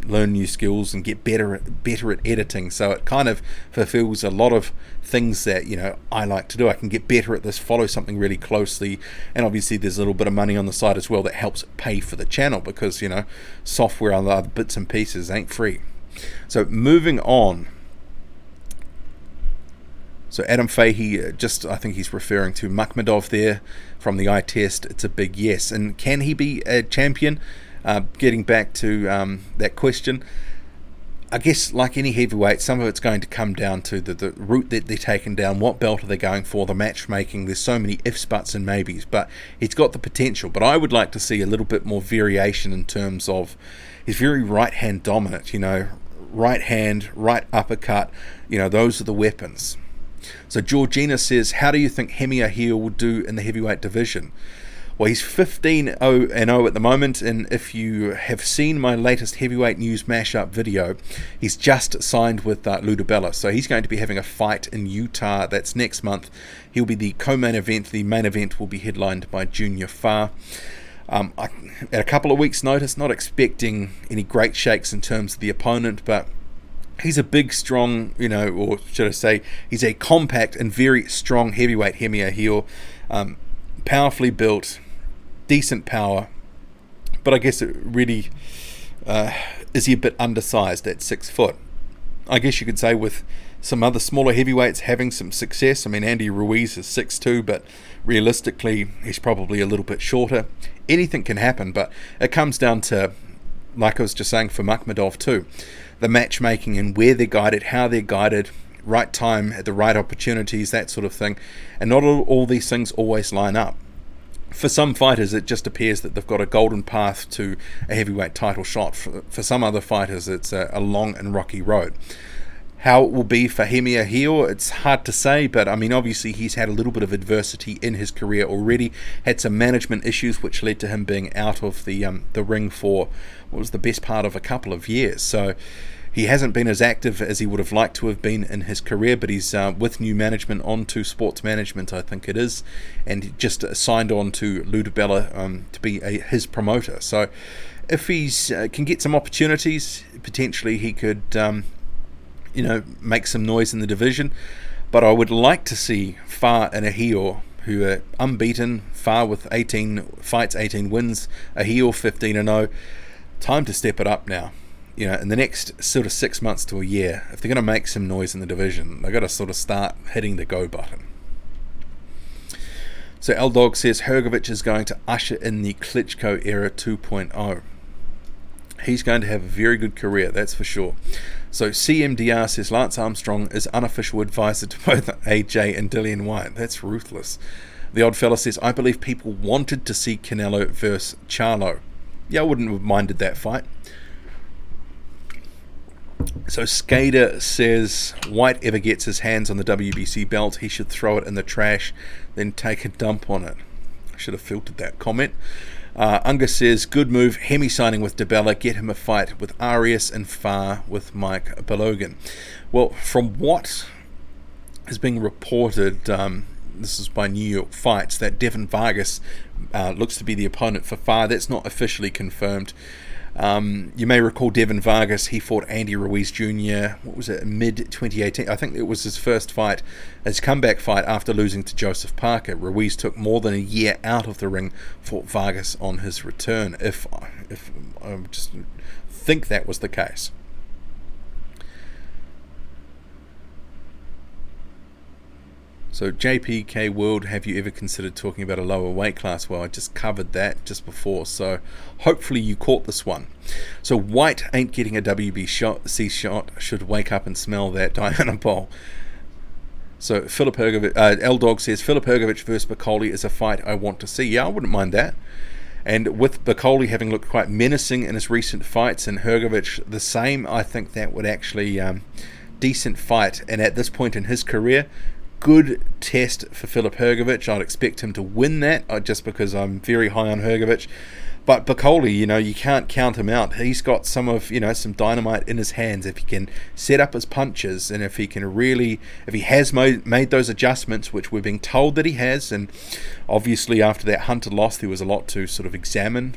learn new skills and get better at editing. So it kind of fulfills a lot of things that I like to do. I can get better at this, follow something really closely, and obviously there's a little bit of money on the side as well that helps pay for the channel, because software and other bits and pieces ain't free. So moving on. So Adam Fahey, I think he's referring to Makhmedov there from the eye test. It's a big yes. And can he be a champion? Getting back to that question, I guess like any heavyweight, some of it's going to come down to the route that they're taking down, what belt are they going for, the matchmaking. There's so many ifs, buts and maybes, but he's got the potential. But I would like to see a little bit more variation in terms of, he's very right-hand dominant, right hand, right uppercut, those are the weapons. So Georgina says, how do you think Hemi Ahir will do in the heavyweight division? Well, he's 15-0 at the moment, and if you have seen my latest heavyweight news mashup video, he's just signed with Ludabella, so he's going to be having a fight in Utah. That's next month. He'll be the co-main event. The main event will be headlined by Junior Farr. At a couple of weeks' notice, not expecting any great shakes in terms of the opponent, but he's a big, strong, or should I say, he's a compact and very strong heavyweight, Hemi Ahir, powerfully built, decent power, but I guess it really is he a bit undersized at 6 foot. I guess you could say with some other smaller heavyweights having some success. I mean, Andy Ruiz is 6'2", but realistically he's probably a little bit shorter. Anything can happen, but it comes down to, like I was just saying for Makhmedov too, the matchmaking and where they're guided, how they're guided, right time at the right opportunities, that sort of thing. And not all these things always line up. For some fighters, it just appears that they've got a golden path to a heavyweight title shot. For some other fighters, it's a long and rocky road. How it will be for Hemi Ahir, it's hard to say, but I mean, obviously he's had a little bit of adversity in his career already, had some management issues which led to him being out of the ring for what was the best part of a couple of years. So he hasn't been as active as he would have liked to have been in his career, but he's with new management on to Sports Management, I think it is, and just signed on to Ludabella to be his promoter. So if he's can get some opportunities, potentially he could make some noise in the division. But I would like to see Farr and Ahir, who are unbeaten, Farr with 18 fights, 18 wins, Ahir 15-0. Time to step it up now. In the next sort of 6 months to a year, if they're going to make some noise in the division, they've got to sort of start hitting the go button. So L-Dog says Hrgovic is going to usher in the Klitschko era 2.0. He's going to have a very good career, that's for sure. So CMDR says Lance Armstrong is unofficial advisor to both AJ and Dillian Whyte. That's ruthless. The Odd Fella says, I believe people wanted to see Canelo versus Charlo. Yeah, I wouldn't have minded that fight. So Skader says, White ever gets his hands on the WBC belt, he should throw it in the trash, then take a dump on it. I should have filtered that comment. Unger says, good move, Hemi signing with DiBella, get him a fight with Arias and Farr with Mike Balogan. Well, from what is being reported, this is by New York Fights, that Devin Vargas looks to be the opponent for Farr. That's not officially confirmed. You may recall Devin Vargas, he fought Andy Ruiz Jr., what was it, mid-2018? I think it was his first fight, his comeback fight after losing to Joseph Parker. Ruiz took more than a year out of the ring, fought Vargas on his return, if I just think that was the case. So JPK World, have you ever considered talking about a lower weight class? Well, I just covered that just before, so hopefully you caught this one. So White ain't getting a WBC shot, should wake up and smell that Diana Bowl. So Philip Hergovich, L-Dog says, Philip Hergovich versus Bacoli is a fight I want to see. Yeah, I wouldn't mind that. And with Bacoli having looked quite menacing in his recent fights and Hergovich the same, I think that would actually decent fight. And at this point in his career, good test for Philip Hergovich. I'd expect him to win that just because I'm very high on Hergovich. But Bacoli, you can't count him out. He's got some dynamite in his hands if he can set up his punches and if he has made those adjustments, which we're being told that he has. And obviously after that Hunter loss, there was a lot to sort of examine.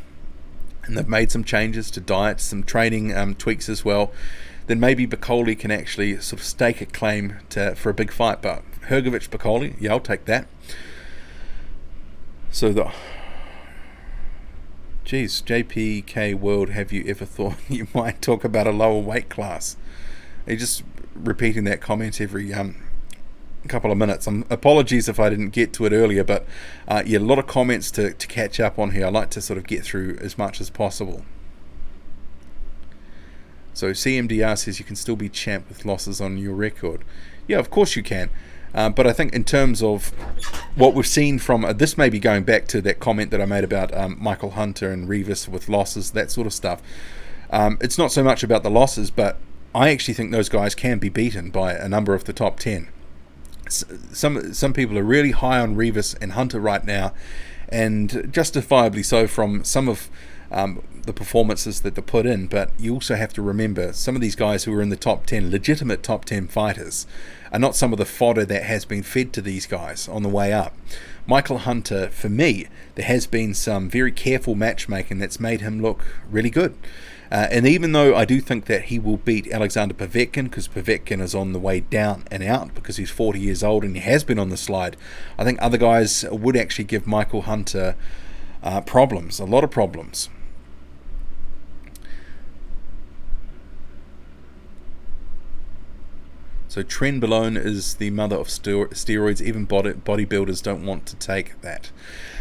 And they've made some changes to diet, some training tweaks as well. Then maybe Bacoli can actually sort of stake a claim for a big fight. But Hergovich Bacoli, yeah, I'll take that. So JPK World, have you ever thought you might talk about a lower weight class? You're just repeating that comment every couple of minutes. Apologies if I didn't get to it earlier, but yeah, a lot of comments to catch up on here. I like to sort of get through as much as possible. So CMDR says you can still be champ with losses on your record. Yeah, of course you can. But I think in terms of what we've seen from this, may be going back to that comment that I made about Michael Hunter and Rivas with losses, that sort of stuff. It's not so much about the losses, but I actually think those guys can be beaten by a number of the top 10. Some people are really high on Rivas and Hunter right now, and justifiably so from some of the performances that they put in. But you also have to remember some of these guys who are in the top 10, legitimate top 10 fighters, are not some of the fodder that has been fed to these guys on the way up. Michael Hunter, for me, there has been some very careful matchmaking that's made him look really good. And even though I do think that he will beat Alexander Povetkin, because Povetkin is on the way down and out because he's 40 years old and he has been on the slide, I think other guys would actually give Michael Hunter problems, a lot of problems. So Trenbolone is the mother of steroids. Even bodybuilders don't want to take that.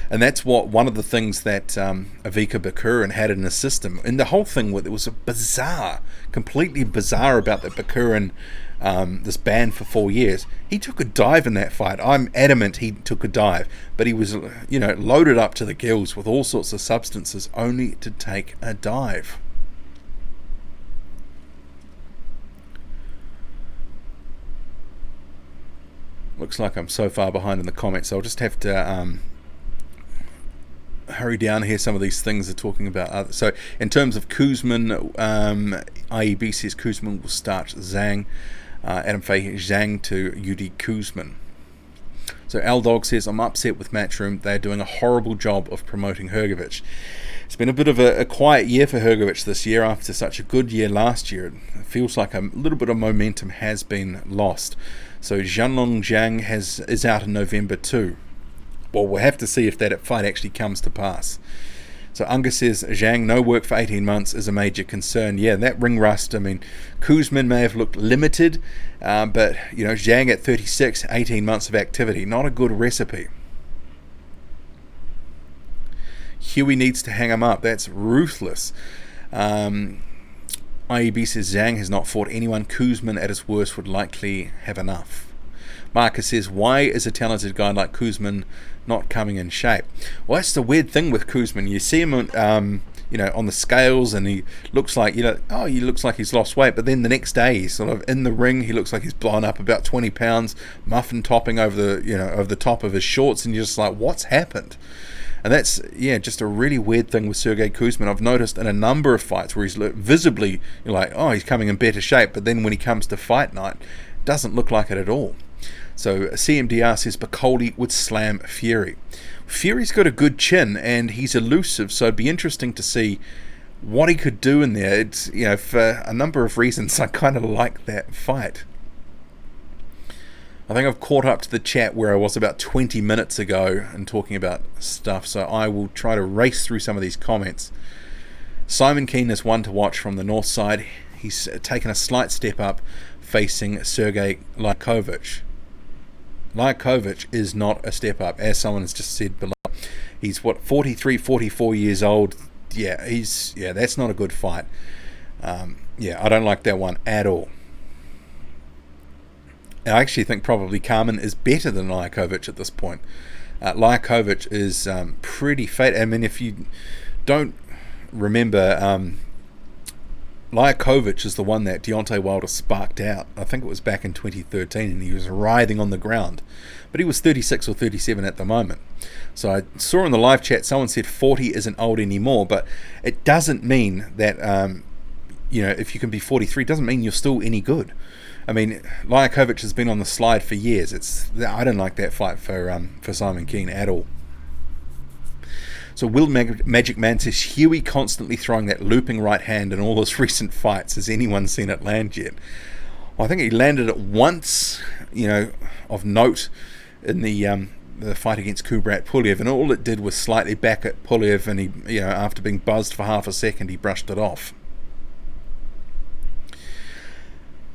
And that's one of the things that Avika Bakurin had in his system. And the whole thing it was completely bizarre about that Bakurin, this ban for 4 years. He took a dive in that fight. I'm adamant he took a dive. But he was, loaded up to the gills with all sorts of substances only to take a dive. Looks like I'm so far behind in the comments, so I'll just have to hurry down here. Some of these things are talking about. So in terms of Kuzman, IEB says Kuzman will start Zhang. Adam Fahey Zhang to UD Kuzman. So L-Dog says, I'm upset with Matchroom. They're doing a horrible job of promoting Hergovich. It's been a bit of a quiet year for Hergovich this year after such a good year last year. It feels like a little bit of momentum has been lost. So Zhanlong Zhang is out in November too. Well, we'll have to see if that fight actually comes to pass. So Unger says, Zhang, no work for 18 months is a major concern. Yeah, that ring rust, Kuzman may have looked limited, but, Zhang at 36, 18 months of activity, not a good recipe. Huey needs to hang him up. That's ruthless. IEB says Zhang has not fought anyone. Kuzman at his worst would likely have enough. Marcus says, why is a talented guy like Kuzman not coming in shape? Well, that's the weird thing with Kuzman. You see him on the scales and he looks like, he looks like he's lost weight, but then the next day he's sort of in the ring, he looks like he's blown up about 20 pounds, muffin topping over the top of his shorts, and you're just like, what's happened? And that's, just a really weird thing with Sergey Kuzmin. I've noticed in a number of fights where he's visibly, you're like, oh, he's coming in better shape, but then when he comes to fight night, doesn't look like it at all. So CMDR says Bacoli would slam Fury. Fury's got a good chin and he's elusive, so it'd be interesting to see what he could do in there. It's, for a number of reasons, I kind of like that fight. I think I've caught up to the chat where I was about 20 minutes ago and talking about stuff, so I will try to race through some of these comments. Simon Keane is one to watch from the north side. He's taken a slight step up facing Sergey Lyakovich. Lyakovich is not a step up, as someone has just said below. He's 43, 44 years old. That's not a good fight. I don't like that one at all. I actually think probably Carmen is better than Lyakovich at this point. Lyakovich is pretty fat. I mean, if you don't remember, Lyakovich is the one that Deontay Wilder sparked out. I think it was back in 2013, and he was writhing on the ground. But he was 36 or 37 at the moment. So I saw in the live chat someone said 40 isn't old anymore, but it doesn't mean that, if you can be 43, it doesn't mean you're still any good. I mean, Lyakovich has been on the slide for years. I don't like that fight for Simon Keane at all. So Will Magic Man says, Huey constantly throwing that looping right hand in all his recent fights. Has anyone seen it land yet? Well, I think he landed it once, of note in the fight against Kubrat Pulev, and all it did was slightly back at Pulev, and he, after being buzzed for half a second, he brushed it off.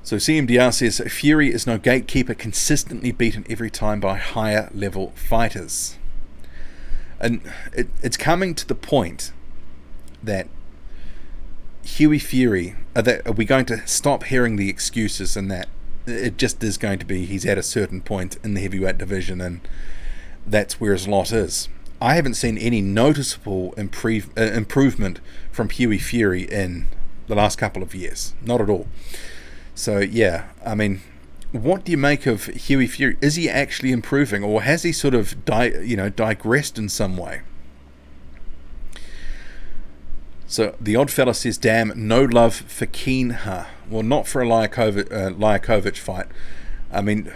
So CMDR says, Fury is no gatekeeper, consistently beaten every time by higher level fighters. And it's coming to the point that Huey Fury, are we going to stop hearing the excuses, and that it just is going to be he's at a certain point in the heavyweight division and that's where his lot is. I haven't seen any noticeable improvement from Huey Fury in the last couple of years. Not at all. So, I mean, what do you make of Huey Fury? Is he actually improving, or has he sort of digressed in some way? So, the odd fella says, damn, no love for Keane, huh? Well, not for a Lyakovich fight. I mean,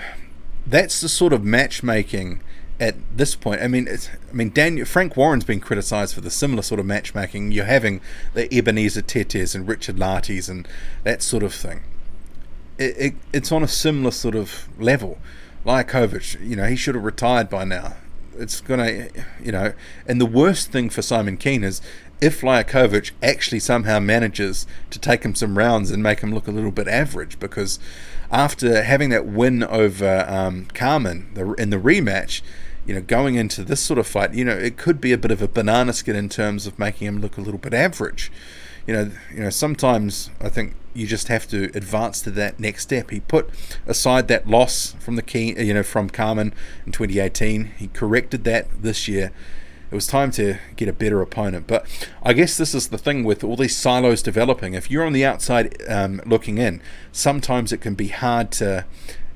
that's the sort of matchmaking at this point. Frank Warren's been criticised for the similar sort of matchmaking. You're having the Ebenezer Tetes and Richard Lattes and that sort of thing. It's on a similar sort of level. Lyakovich, he should have retired by now. It's gonna, and the worst thing for Simon Keane is if Lyakovich actually somehow manages to take him some rounds and make him look a little bit average, because after having that win over Carmen in the rematch, going into this sort of fight, it could be a bit of a banana skin in terms of making him look a little bit average. Sometimes I think you just have to advance to that next step. He put aside that loss from from Carmen in 2018. He corrected that this year. It was time to get a better opponent. But I guess this is the thing with all these silos developing. If you're on the outside looking in, sometimes it can be hard to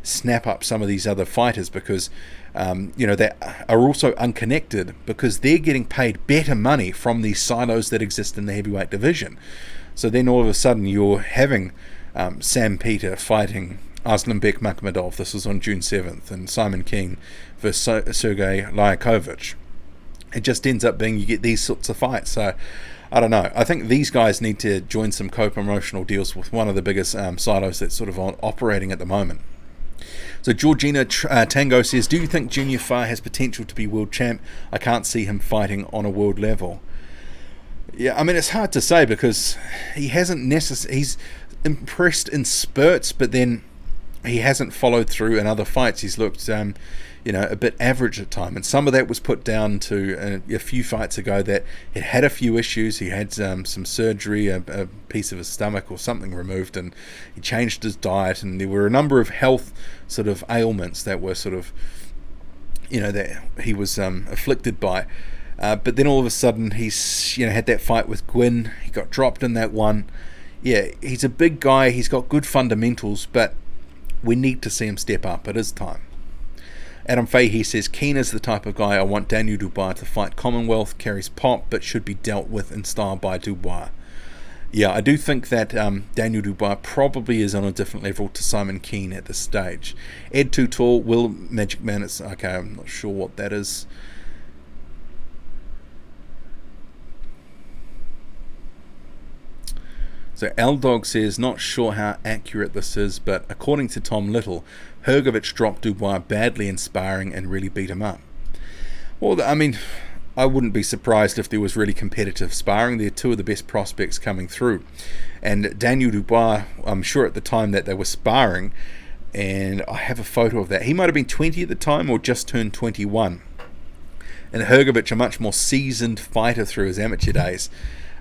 snap up some of these other fighters because they are also unconnected, because they're getting paid better money from these silos that exist in the heavyweight division. So then all of a sudden you're having Sam Peter fighting Aslanbek Makhmadov. This was on June 7th, and Simon Keane versus Sergey Lyakovich. It just ends up being you get these sorts of fights. So I don't know. I think these guys need to join some co-promotional deals with one of the biggest silos that's sort of operating at the moment. So Georgina Tango says, do you think Junior Fa has potential to be world champ? I can't see him fighting on a world level. Yeah, I mean, it's hard to say because he hasn't he's impressed in spurts, but then he hasn't followed through in other fights. He's looked, a bit average at time. And some of that was put down to a few fights ago that he had a few issues. He had some surgery, a piece of his stomach or something removed, and he changed his diet. And there were a number of health sort of ailments that were sort of, that he was afflicted by. But then all of a sudden he's had that fight with Gwyn. He got dropped in that one. Yeah, he's a big guy. He's got good fundamentals, but we need to see him step up. It is time. Adam Fahey says, Keane is the type of guy I want Daniel Dubois to fight. Commonwealth, carries pop, but should be dealt with in style by Dubois. Yeah, I do think that Daniel Dubois probably is on a different level to Simon Keane at this stage. Ed Too Tall, Will Magic Man, it's okay, I'm not sure what that is. So L-Dog says, not sure how accurate this is, but according to Tom Little, Hrgovic dropped Dubois badly in sparring and really beat him up. Well, I mean, I wouldn't be surprised if there was really competitive sparring. They're two of the best prospects coming through. And Daniel Dubois, I'm sure at the time that they were sparring, and I have a photo of that, he might have been 20 at the time or just turned 21. And Hrgovic, a much more seasoned fighter through his amateur days,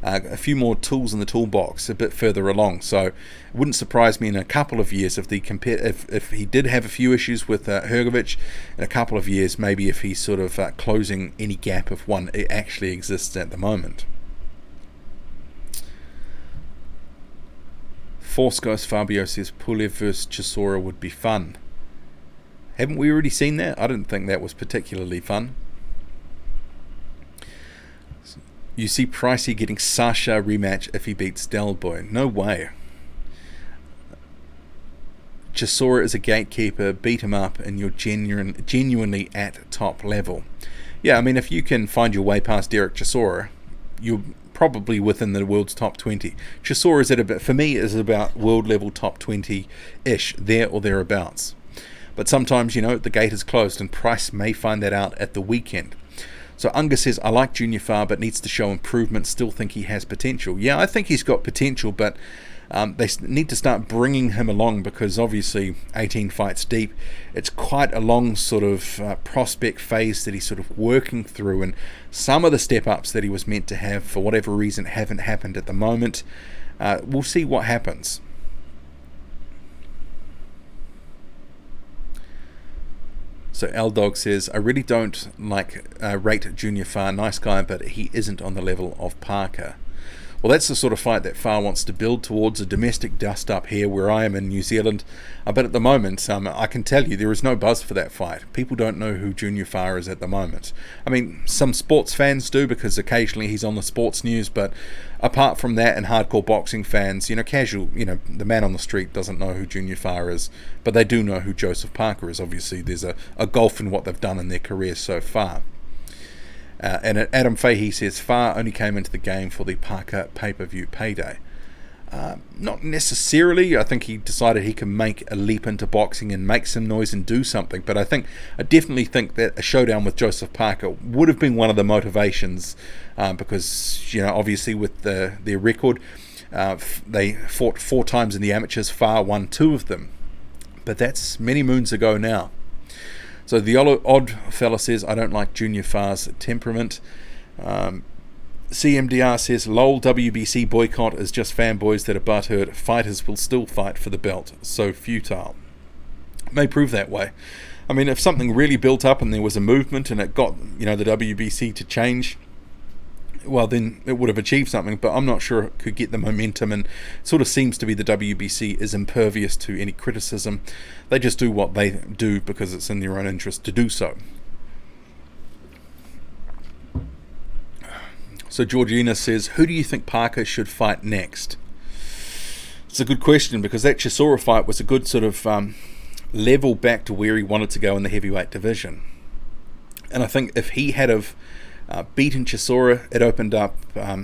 a few more tools in the toolbox a bit further along. So it wouldn't surprise me in a couple of years if he did have a few issues with Hrgovic, in a couple of years maybe if he's sort of closing any gap if one actually exists at the moment. Force Ghost Fabio says Pulev vs Chisora would be fun. Haven't we already seen that? I didn't think that was particularly fun. You see Pricey getting Sasha rematch if he beats Del Boy. No way. Chisora is a gatekeeper. Beat him up and you're genuinely at top level. Yeah, I mean, if you can find your way past Derek Chisora, you're probably within the world's top 20. Chisora is for me, is about world level top 20-ish, there or thereabouts. But sometimes, the gate is closed, and Price may find that out at the weekend. So Unga says, I like Junior Farr, but needs to show improvement. Still think he has potential. Yeah, I think he's got potential, but they need to start bringing him along, because obviously 18 fights deep, it's quite a long sort of prospect phase that he's sort of working through, and some of the step-ups that he was meant to have, for whatever reason, haven't happened at the moment. We'll see what happens. So L-Dog says, I really don't rate Junior Farr, nice guy, but he isn't on the level of Parker. Well, that's the sort of fight that Farr wants to build towards, a domestic dust-up here where I am in New Zealand. But at the moment, I can tell you there is no buzz for that fight. People don't know who Junior Farr is at the moment. I mean, some sports fans do, because occasionally he's on the sports news, but apart from that, and hardcore boxing fans, casual, the man on the street doesn't know who Junior Farr is, but they do know who Joseph Parker is. Obviously, there's a gulf in what they've done in their careers so far. And Adam Fahey says, Farr only came into the game for the Parker pay-per-view payday. Not necessarily. I think he decided he can make a leap into boxing and make some noise and do something. But I definitely think that a showdown with Joseph Parker would have been one of the motivations, because obviously with their record, they fought 4 times in the amateurs. Farr won 2 of them, but that's many moons ago now. So the odd fella says, I don't like Junior Farr's temperament. CMDR says, lol, WBC boycott is just fanboys that are butthurt. Fighters will still fight for the belt. So futile. May prove that way. I mean, if something really built up and there was a movement and it got, the WBC to change, well, then it would have achieved something, but I'm not sure it could get the momentum, and it sort of seems to be the WBC is impervious to any criticism. They just do what they do because it's in their own interest to do so. So Georgina says, who do you think Parker should fight next? It's a good question, because that Chisora fight was a good sort of level back to where he wanted to go in the heavyweight division. And I think if he had beaten Chisora, it opened up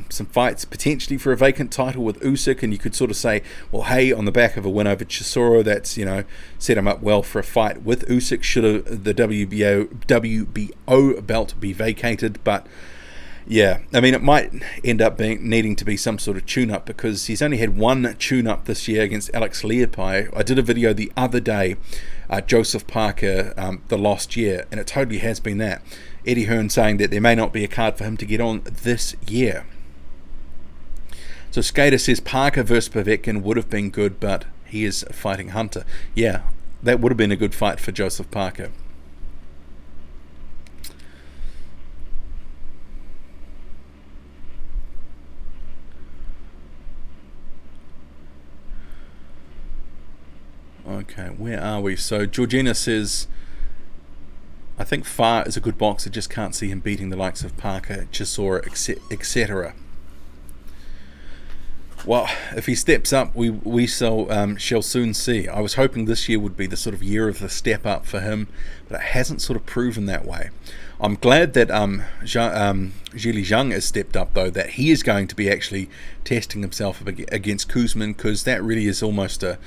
some fights potentially for a vacant title with Usyk, and you could sort of say, well, hey, on the back of a win over Chisora, that's set him up well for a fight with Usyk should the WBO belt be vacated. But yeah, I mean, it might end up needing to be some sort of tune-up, because he's only had 1 tune-up this year against Alex Leapai. I did a video the other day, Joseph Parker, the lost year, and it totally has been that. Eddie Hearn saying that there may not be a card for him to get on this year. So Skater says Parker versus Povetkin would have been good, but he is fighting Hunter. Yeah, that would have been a good fight for Joseph Parker. Okay, where are we? So Georgina says, think Farr is a good boxer, just can't see him beating the likes of Parker, Chisora, etc. Well, if he steps up, we shall soon see. I was hoping this year would be the sort of year of the step up for him, but it hasn't sort of proven that way. I'm glad that Zhili Zhang has stepped up, though, that he is going to be actually testing himself against Kuzmin, because that really is almost for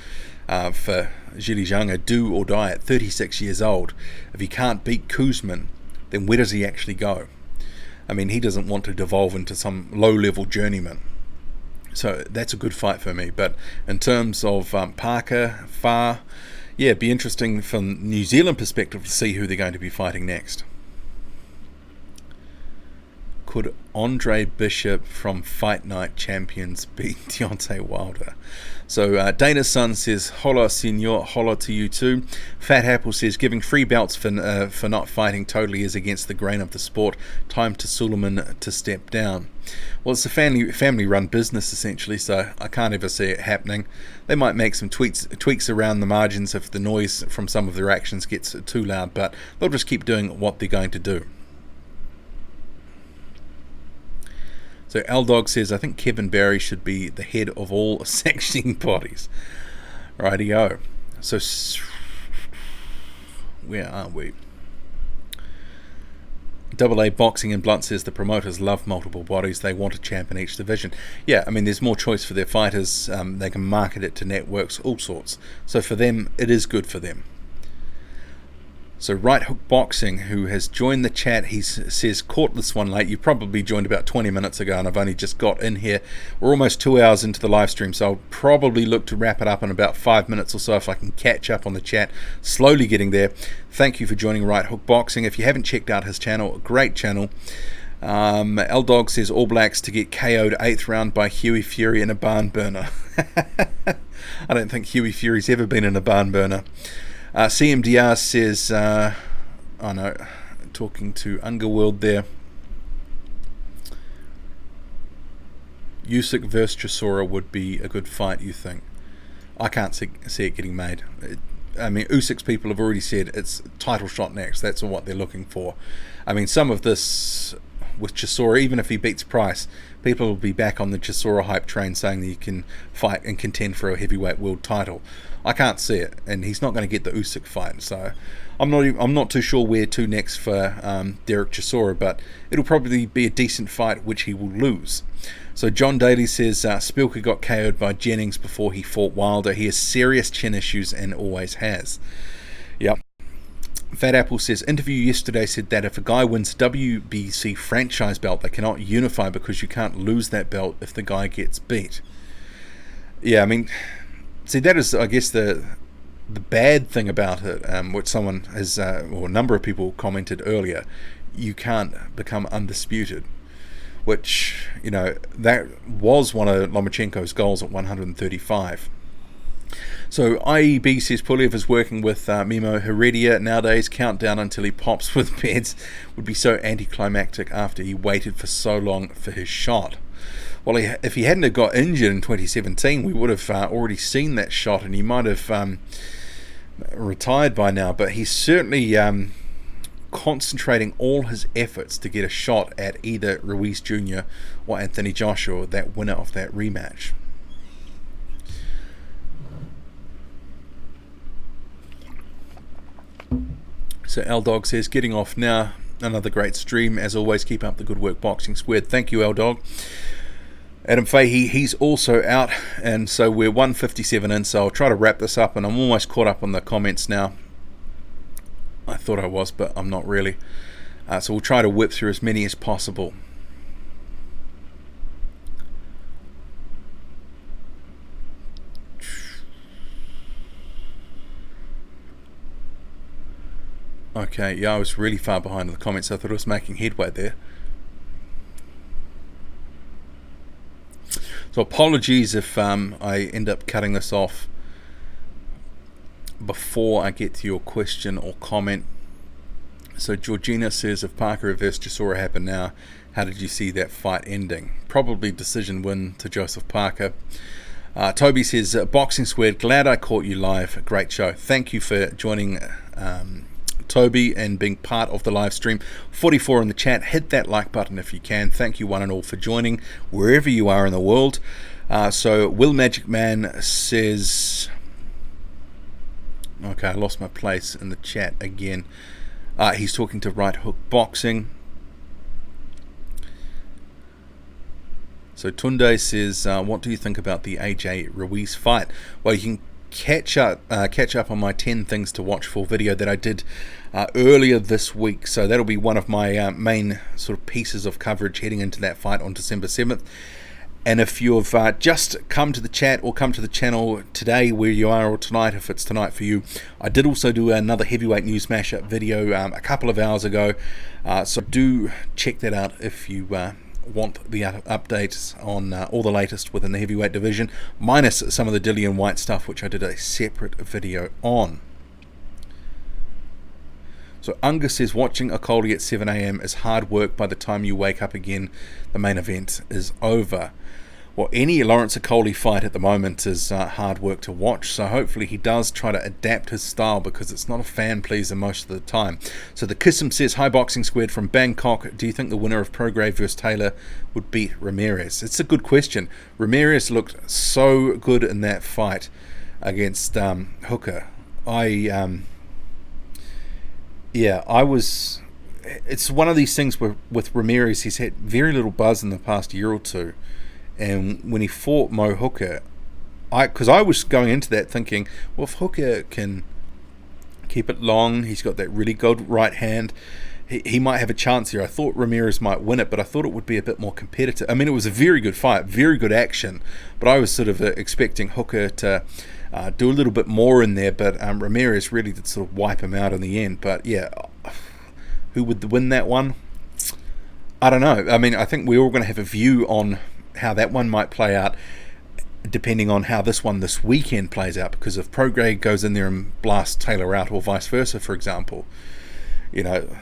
Zhili Zhang a do or die at 36 years old. If he can't beat Kuzmin, then where does he actually go? I mean, he doesn't want to devolve into some low-level journeyman. So that's a good fight for me. But in terms of Parker, Farr, yeah, it'd be interesting from New Zealand perspective to see who they're going to be fighting next. Could Andre Bishop from Fight Night Champions beat Deontay Wilder? So Dana's son says, hola senor, hola to you too. Fat Apple says, giving free belts for not fighting totally is against the grain of the sport. Time to Suleiman to step down. Well, it's a family run business essentially, so I can't ever see it happening. They might make some tweaks around the margins if the noise from some of their actions gets too loud, but they'll just keep doing what they're going to do. So L-Dog says, I think Kevin Barry should be the head of all sanctioning bodies. Rightio. So, where are we? Double A Boxing and Blunt says the promoters love multiple bodies. They want a champ in each division. Yeah, I mean, there's more choice for their fighters. They can market it to networks, all sorts. So for them, it is good for them. So Right Hook Boxing, who has joined the chat, he says, caught this one late. You probably joined about 20 minutes ago, and I've only just got in here. We're almost 2 hours into the live stream, so I'll probably look to wrap it up in about 5 minutes or so if I can catch up on the chat. Slowly getting there. Thank you for joining Right Hook Boxing. If you haven't checked out his channel, great channel. L-Dog says All Blacks to get KO'd 8th round by Huey Fury in a barn burner. I don't think Huey Fury's ever been in a barn burner. CMDR says, talking to Underworld there. Usyk versus Chisora would be a good fight, you think? I can't see it getting made. I mean, Usyk's people have already said it's title shot next. That's what they're looking for. I mean, some of this with Chisora, even if he beats Price, people will be back on the Chisora hype train saying that he can fight and contend for a heavyweight world title. I can't see it, and he's not going to get the Usyk fight. So I'm not too sure where to next for Derek Chisora, but it'll probably be a decent fight, which he will lose. So John Daly says Spilker got KO'd by Jennings before he fought Wilder. He has serious chin issues and always has. Yep. Fat Apple says, interview yesterday said that if a guy wins WBC franchise belt, they cannot unify because you can't lose that belt if the guy gets beat. Yeah, I mean, see, that is, I guess, the bad thing about it, which someone has, or a number of people commented earlier. You can't become undisputed, which, you know, that was one of Lomachenko's goals at 135. So IEB says Puliev is working with Mimo Heredia nowadays. Countdown until he pops with beds would be so anticlimactic after he waited for so long for his shot. Well, if he hadn't have got injured in 2017, we would have already seen that shot, and he might have retired by now. But he's certainly concentrating all his efforts to get a shot at either Ruiz Jr. or Anthony Joshua, that winner of that rematch. So L-Dog says, getting off now. Another great stream. As always, keep up the good work, Boxing Squared. Thank you, L-Dog. Adam Fahey, he's also out, and so we're 157 in, so I'll try to wrap this up, and I'm almost caught up on the comments now. I thought I was, but I'm not really. So we'll try to whip through as many as possible. Okay, yeah, I was really far behind in the comments. I thought I was making headway there. So apologies if I end up cutting this off before I get to your question or comment. So Georgina says, if Parker versus Chisora happened now, how did you see that fight ending? Probably decision win to Joseph Parker. Toby says, Boxing Squared, glad I caught you live. Great show. Thank you for joining Toby, and being part of the live stream. 44 in the chat. Hit that like button if you can. Thank you one and all for joining wherever you are in the world. So Will Magic Man says, okay, I lost my place in the chat again. He's talking to Right Hook Boxing. So Tunde says, what do you think about the AJ Ruiz fight? Well, you can catch up on my 10 things to watch for video that I did earlier this week. So that'll be one of my main sort of pieces of coverage heading into that fight on December 7th. And if you've just come to the chat or come to the channel today, where you are, or tonight if it's tonight for you, I did also do another heavyweight news mashup video a couple of hours ago. So do check that out if you want the updates on all the latest within the heavyweight division, minus some of the Dillian White stuff, which I did a separate video on. So Unga says, watching Okoli at 7 AM is hard work. By the time you wake up again, the main event is over. Well, any Lawrence Okoli fight at the moment is hard work to watch, so hopefully he does try to adapt his style, because it's not a fan pleaser most of the time. So the Kissim says, hi Boxing Squared from Bangkok, do you think the winner of Prograis vs Taylor would beat Ramirez? It's a good question. Ramirez looked so good in that fight against Hooker. It's one of these things where with Ramirez, he's had very little buzz in the past year or two. And when he fought Mo Hooker, because I was going into that thinking, well, if Hooker can keep it long, he's got that really good right hand, he might have a chance here. I thought Ramirez might win it, but I thought it would be a bit more competitive. I mean, it was a very good fight, very good action, but I was sort of expecting Hooker to do a little bit more in there, but Ramirez really did sort of wipe him out in the end. But yeah, who would win that one? I don't know. I mean, I think we're all going to have a view on how that one might play out, depending on how this one this weekend plays out, because if Prograis goes in there and blasts Taylor out, or vice versa, for example, you know,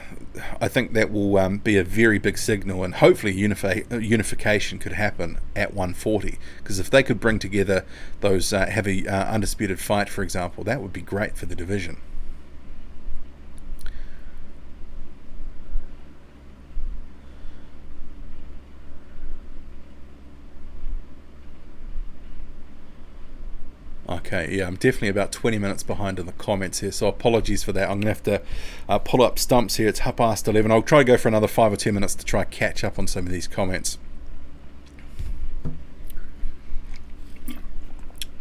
I think that will be a very big signal, and hopefully unification could happen at 140, because if they could bring together those heavy undisputed fight, for example, that would be great for the division. Okay, yeah, I'm definitely about 20 minutes behind in the comments here, so apologies for that. I'm going to have to pull up stumps here. It's 11:30. I'll try to go for another 5 or 10 minutes to try catch up on some of these comments.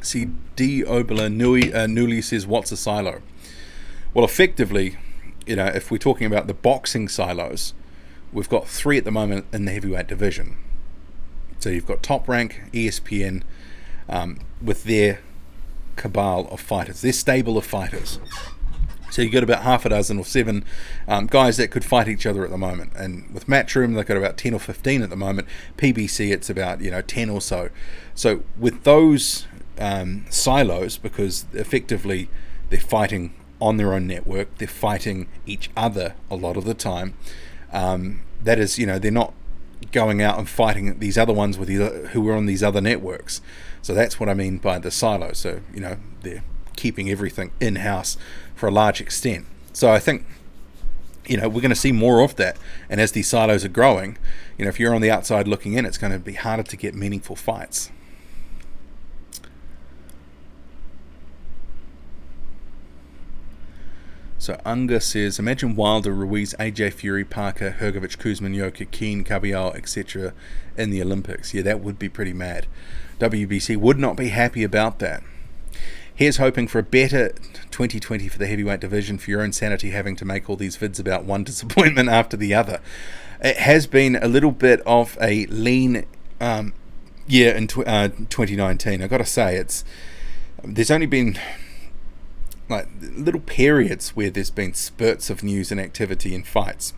See, D. Oberla Newly says, what's a silo? Well, effectively, you know, if we're talking about the boxing silos, we've got 3 at the moment in the heavyweight division. So you've got Top Rank, ESPN, with their cabal of fighters, their stable of fighters. So you've got about half a dozen or 7 guys that could fight each other at the moment, and with Matchroom they've got about 10 or 15 at the moment. PBC, it's about 10 or so. So with those silos, because effectively they're fighting on their own network, they're fighting each other a lot of the time, that is, they're not going out and fighting these other ones with who are on these other networks. So that's what I mean by the silo. So they're keeping everything in-house for a large extent. So I think we're going to see more of that, and as these silos are growing, if you're on the outside looking in, it's going to be harder to get meaningful fights. So Unga says, imagine Wilder, Ruiz, AJ Fury, Parker, Hrgovic, Kuzman, Yoka, Keane, Cabial, etc. in the Olympics. Yeah, that would be pretty mad. WBC would not be happy about that. Here's hoping for a better 2020 for the heavyweight division, for your own sanity having to make all these vids about one disappointment after the other. It has been a little bit of a lean year in 2019. I've got to say, there's only been like little periods where there's been spurts of news and activity in fights.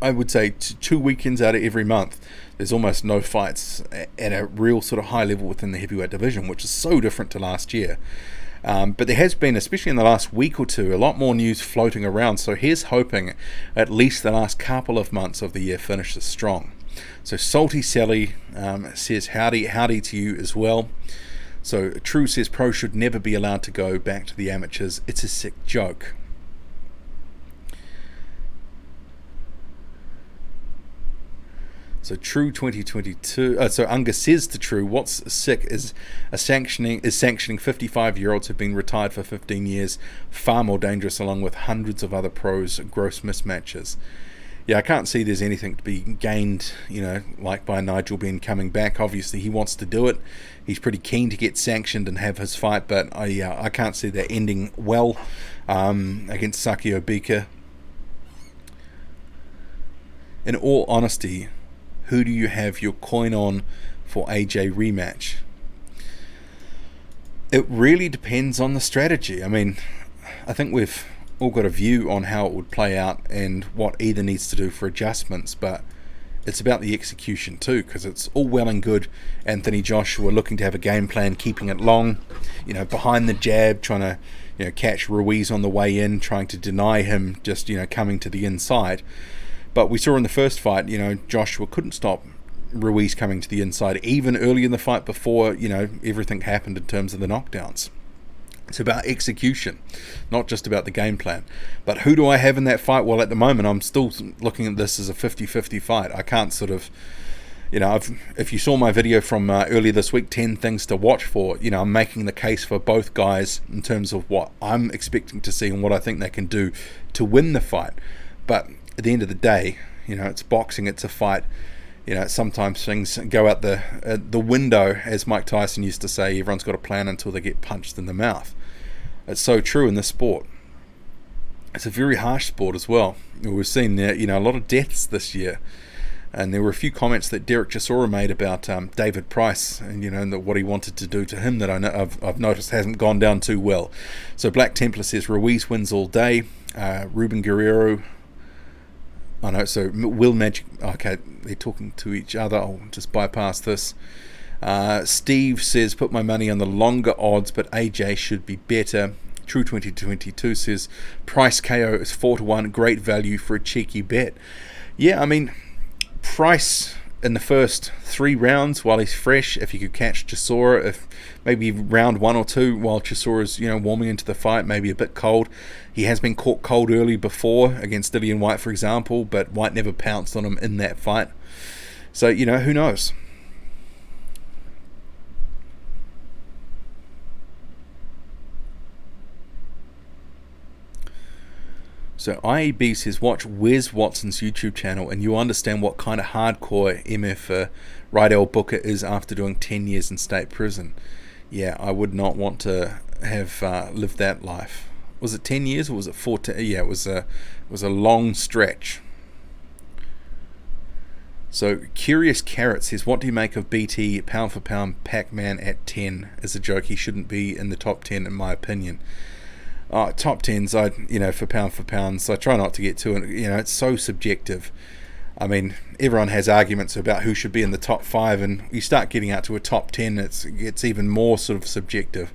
I would say 2 weekends out of every month, there's almost no fights at a real sort of high level within the heavyweight division, which is so different to last year. But there has been, especially in the last week or two, a lot more news floating around. So here's hoping at least the last couple of months of the year finishes strong. So Salty Sally says howdy to you as well. So True says pro should never be allowed to go back to the amateurs. It's a sick joke. So True 2022. So Unger says to True, what's sick is sanctioning 55-year-olds who've been retired for 15 years, far more dangerous, along with hundreds of other pros' gross mismatches. Yeah, I can't see there's anything to be gained, like by Nigel Benn coming back. Obviously, he wants to do it. He's pretty keen to get sanctioned and have his fight, but I can't see that ending well against Saki Obika. In all honesty, who do you have your coin on for AJ rematch? It really depends on the strategy. I mean, I think we've all got a view on how it would play out and what either needs to do for adjustments, but it's about the execution too, because it's all well and good Anthony Joshua looking to have a game plan, keeping it long, behind the jab, trying to catch Ruiz on the way in, trying to deny him just coming to the inside. But we saw in the first fight, Joshua couldn't stop Ruiz coming to the inside, even early in the fight before, everything happened in terms of the knockdowns. It's about execution, not just about the game plan. But who do I have in that fight? Well, at the moment, I'm still looking at this as a 50-50 fight. I can't sort of, if you saw my video from earlier this week, 10 things to watch for, I'm making the case for both guys in terms of what I'm expecting to see and what I think they can do to win the fight. But at the end of the day, it's boxing, it's a fight. Sometimes things go out the window, as Mike Tyson used to say. Everyone's got a plan until they get punched in the mouth. It's so true in this sport. It's a very harsh sport as well. We've seen a lot of deaths this year, and there were a few comments that Derek Chisora made about David Price and what he wanted to do to him that I've noticed hasn't gone down too well. So Black Templar says Ruiz wins all day. Ruben Guerrero. Oh no, so Will Magic, okay, they're talking to each other. I'll just bypass this. Steve says, put my money on the longer odds, but AJ should be better. True 2022 says, Price KO is 4-1, great value for a cheeky bet. Yeah, I mean, Price in the first 3 rounds while he's fresh, if he could catch Chisora, if maybe round 1 or 2 while Chisora's warming into the fight, maybe a bit cold. He has been caught cold early before against Dillian White, for example, but White never pounced on him in that fight. So who knows. So IEB says, watch Wes Watson's YouTube channel and you understand what kind of hardcore MF Rydell Booker is after doing 10 years in state prison. Yeah, I would not want to have lived that life. Was it 10 years or was it 14? Yeah, it was a long stretch. So Curious Carrot says, what do you make of BT pound for pound Pac-Man at 10? As a joke, he shouldn't be in the top 10 in my opinion. Top 10s, for pounds, I try not to get to it. It's so subjective. I mean, everyone has arguments about who should be in the top 5, and you start getting out to a top 10, it's even more sort of subjective.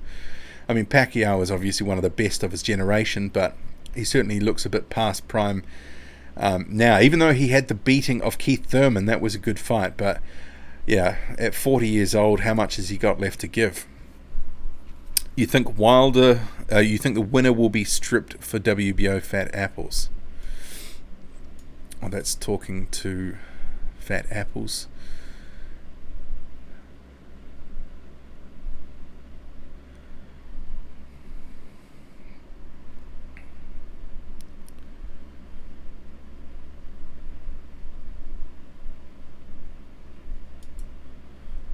I mean, Pacquiao is obviously one of the best of his generation, but he certainly looks a bit past prime now. Even though he had the beating of Keith Thurman, that was a good fight. But yeah, at 40 years old, how much has he got left to give? You think Wilder? You think the winner will be stripped for WBO Fat Apples? Oh, that's talking to Fat Apples.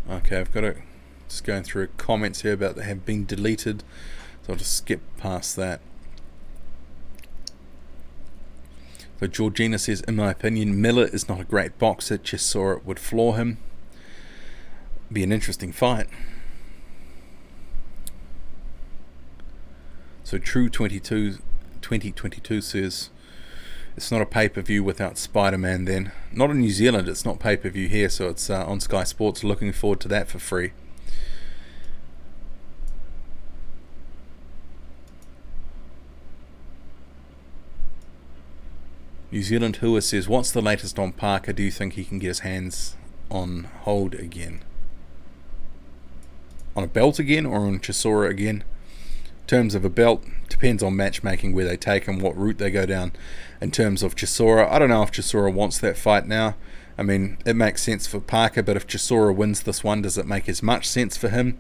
Okay, I've got to just going through comments here about that have been deleted, so I'll just skip past that. So Georgina says, in my opinion, Miller is not a great boxer. Chisora would floor him. Be an interesting fight. So True 2022 says, it's not a pay-per-view without Spider-Man then. Not in New Zealand, it's not pay-per-view here, so it's on Sky Sports. Looking forward to that for free. New Zealand Hua says, what's the latest on Parker? Do you think he can get his hands on hold again? On a belt again or on Chisora again? In terms of a belt, depends on matchmaking where they take him, what route they go down. In terms of Chisora, I don't know if Chisora wants that fight now. I mean, it makes sense for Parker, but if Chisora wins this one, does it make as much sense for him?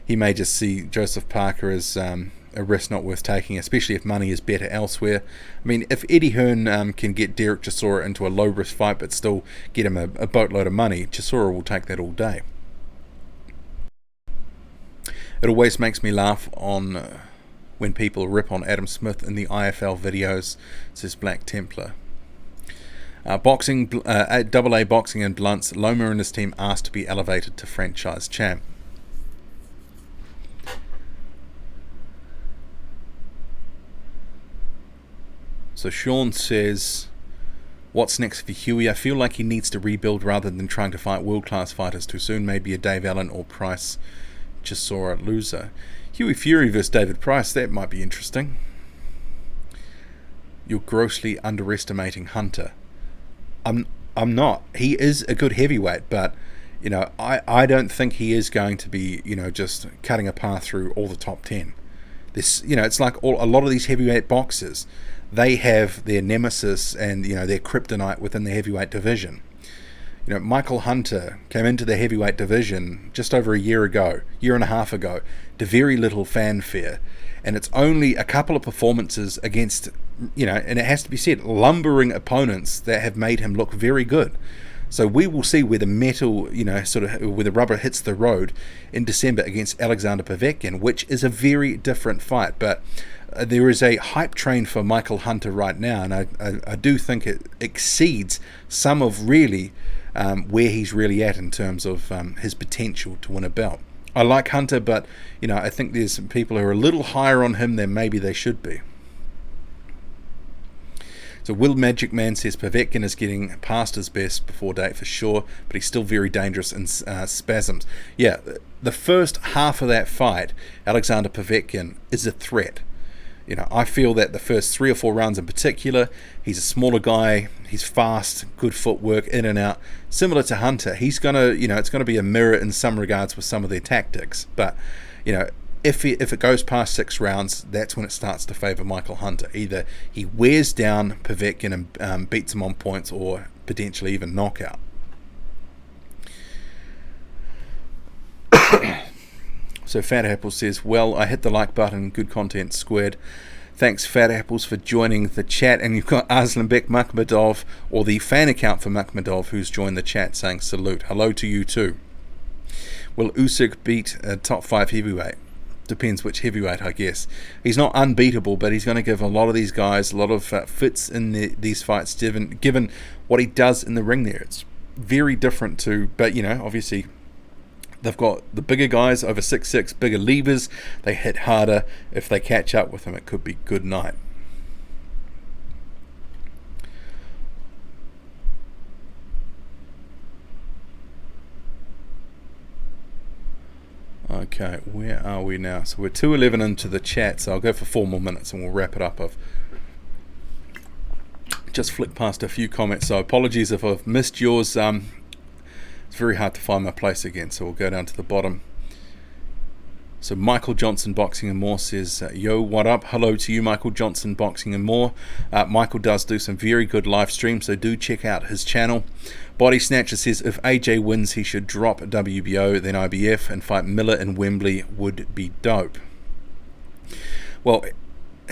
He may just see Joseph Parker as a risk not worth taking, especially if money is better elsewhere. I mean, if Eddie Hearn can get Derek Chisora into a low-risk fight but still get him a boatload of money, Chisora will take that all day. It always makes me laugh on when people rip on Adam Smith in the IFL videos, says Black Templar. Boxing, AA Boxing and Blunts, Loma and his team asked to be elevated to franchise champ. So Sean says, what's next for Huey? I feel like he needs to rebuild rather than trying to fight world-class fighters too soon. Maybe a Dave Allen or Price Chisora loser. Huey Fury versus David Price, that might be interesting. You're grossly underestimating Hunter. I'm not. He is a good heavyweight, but you know, I don't think he is going to be, you know, just cutting a path through all the top 10. This, you know, it's like a lot of these heavyweight boxers, they have their nemesis and, you know, their kryptonite within the heavyweight division. You know, Michael Hunter came into the heavyweight division just over a year and a half ago, to very little fanfare, and it's only a couple of performances against, you know, and it has to be said, lumbering opponents that have made him look very good. So we will see where the metal, you know, sort of where the rubber hits the road in December against Alexander Povetkin, which is a very different fight. But there is a hype train for Michael Hunter right now, and I do think it exceeds some of really where he's really at in terms of his potential to win a belt. I like Hunter, but you know, I think there's some people who are a little higher on him than maybe they should be. So Will Magic Man says Povetkin is getting past his best before date for sure, but he's still very dangerous in spasms. Yeah, the first half of that fight, Alexander Povetkin is a threat. You know, I feel that the first 3 or 4 rounds in particular, he's a smaller guy, he's fast, good footwork, in and out. Similar to Hunter, he's gonna, you know, it's gonna be a mirror in some regards with some of their tactics. But, you know, if it goes past 6 rounds, that's when it starts to favour Michael Hunter. Either he wears down Povetkin and beats him on points, or potentially even knockout. So Fat Apple says, well, I hit the like button, good content squared. Thanks, Fat Apples, for joining the chat. And you've got Aslanbek Makhmadov, or the fan account for Makhmadov, who's joined the chat saying salute. Hello to you too. Will Usyk beat a top 5 heavyweight? Depends which heavyweight, I guess. He's not unbeatable, but he's going to give a lot of these guys a lot of fits in these fights, given what he does in the ring there. It's very different to, but you know, obviously they've got the bigger guys over 6'6", bigger levers. They hit harder. If they catch up with him, it could be good night. Okay, where are we now? So we're 2:11 into the chat, so I'll go for 4 more minutes and we'll wrap it up. I've just flicked past a few comments, so apologies if I've missed yours. It's very hard to find my place again, so we'll go down to the bottom. So Michael Johnson Boxing and More says, yo, what up? Hello to you, Michael Johnson Boxing and More. Michael does do some very good live streams, so do check out his channel. Body Snatcher says, if AJ wins, he should drop WBO, then IBF, and fight Miller in Wembley would be dope. Well,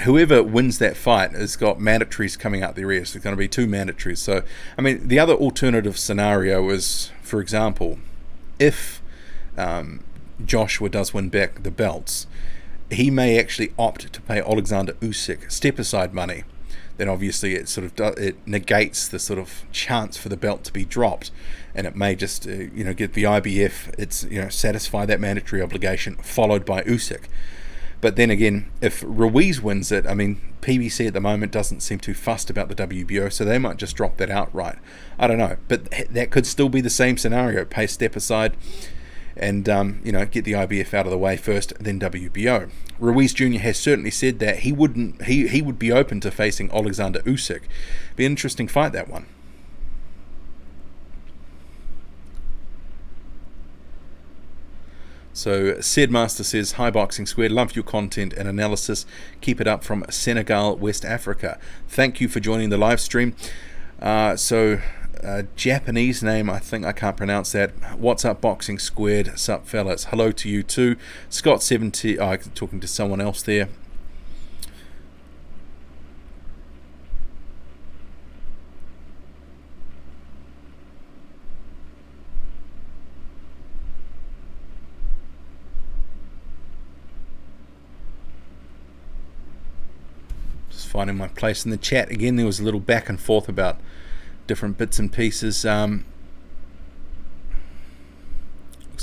whoever wins that fight has got mandatories coming out their ears. There's going to be 2 mandatories. So, I mean, the other alternative scenario is, for example, if Joshua does win back the belts, he may actually opt to pay Alexander Usyk step-aside money. Then obviously it sort of it negates the sort of chance for the belt to be dropped, and it may just you know, get the IBF, it's, you know, satisfy that mandatory obligation, followed by Usyk. But then again, if Ruiz wins it, I mean, PBC at the moment doesn't seem too fussed about the WBO, so they might just drop that outright. I don't know, but that could still be the same scenario. Pay step aside and you know, get the IBF out of the way first, then WBO. Ruiz Jr. has certainly said that he would be open to facing Alexander Usyk. Be an interesting fight, that one. So Master says, "Hi Boxing Squared, love your content and analysis. Keep it up from Senegal, West Africa. Thank you for joining the live stream." Japanese name, I think I can't pronounce that. What's up, Boxing Squared? Sup, fellas? Hello to you too. Scott70, talking to someone else there. Just finding my place in the chat. Again, there was a little back and forth about different bits and pieces. Looks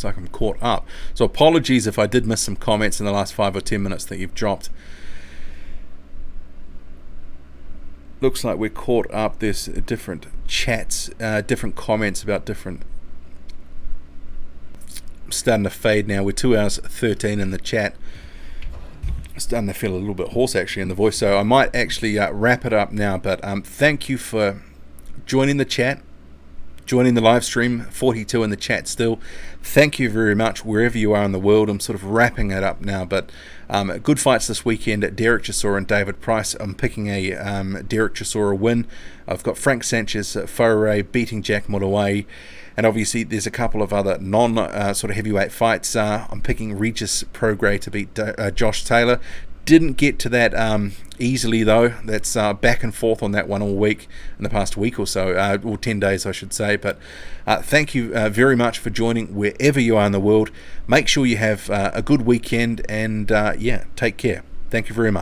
like I'm caught up. So apologies if I did miss some comments in the last 5 or 10 minutes that you've dropped. Looks like we're caught up. There's different chats, different comments about different... I'm starting to fade now. We're 2 hours 13 in the chat. Starting to feel a little bit hoarse actually in the voice, so I might actually wrap it up now. But thank you for joining the chat, joining the live stream. 42 in the chat still. Thank you very much wherever you are in the world. I'm sort of wrapping it up now, but good fights this weekend at Derek Chisora and David Price. I'm picking a Derek Chisora win. I've got Frank Sanchez Faure beating Jack Mulaway, and obviously there's a couple of other non sort of heavyweight fights. I'm picking Regis Prograis to beat Josh Taylor. Didn't get to that easily though. That's back and forth on that one all week in the past week or so, or 10 days I should say. But thank you very much for joining wherever you are in the world. Make sure you have a good weekend, and yeah, take care. Thank you very much.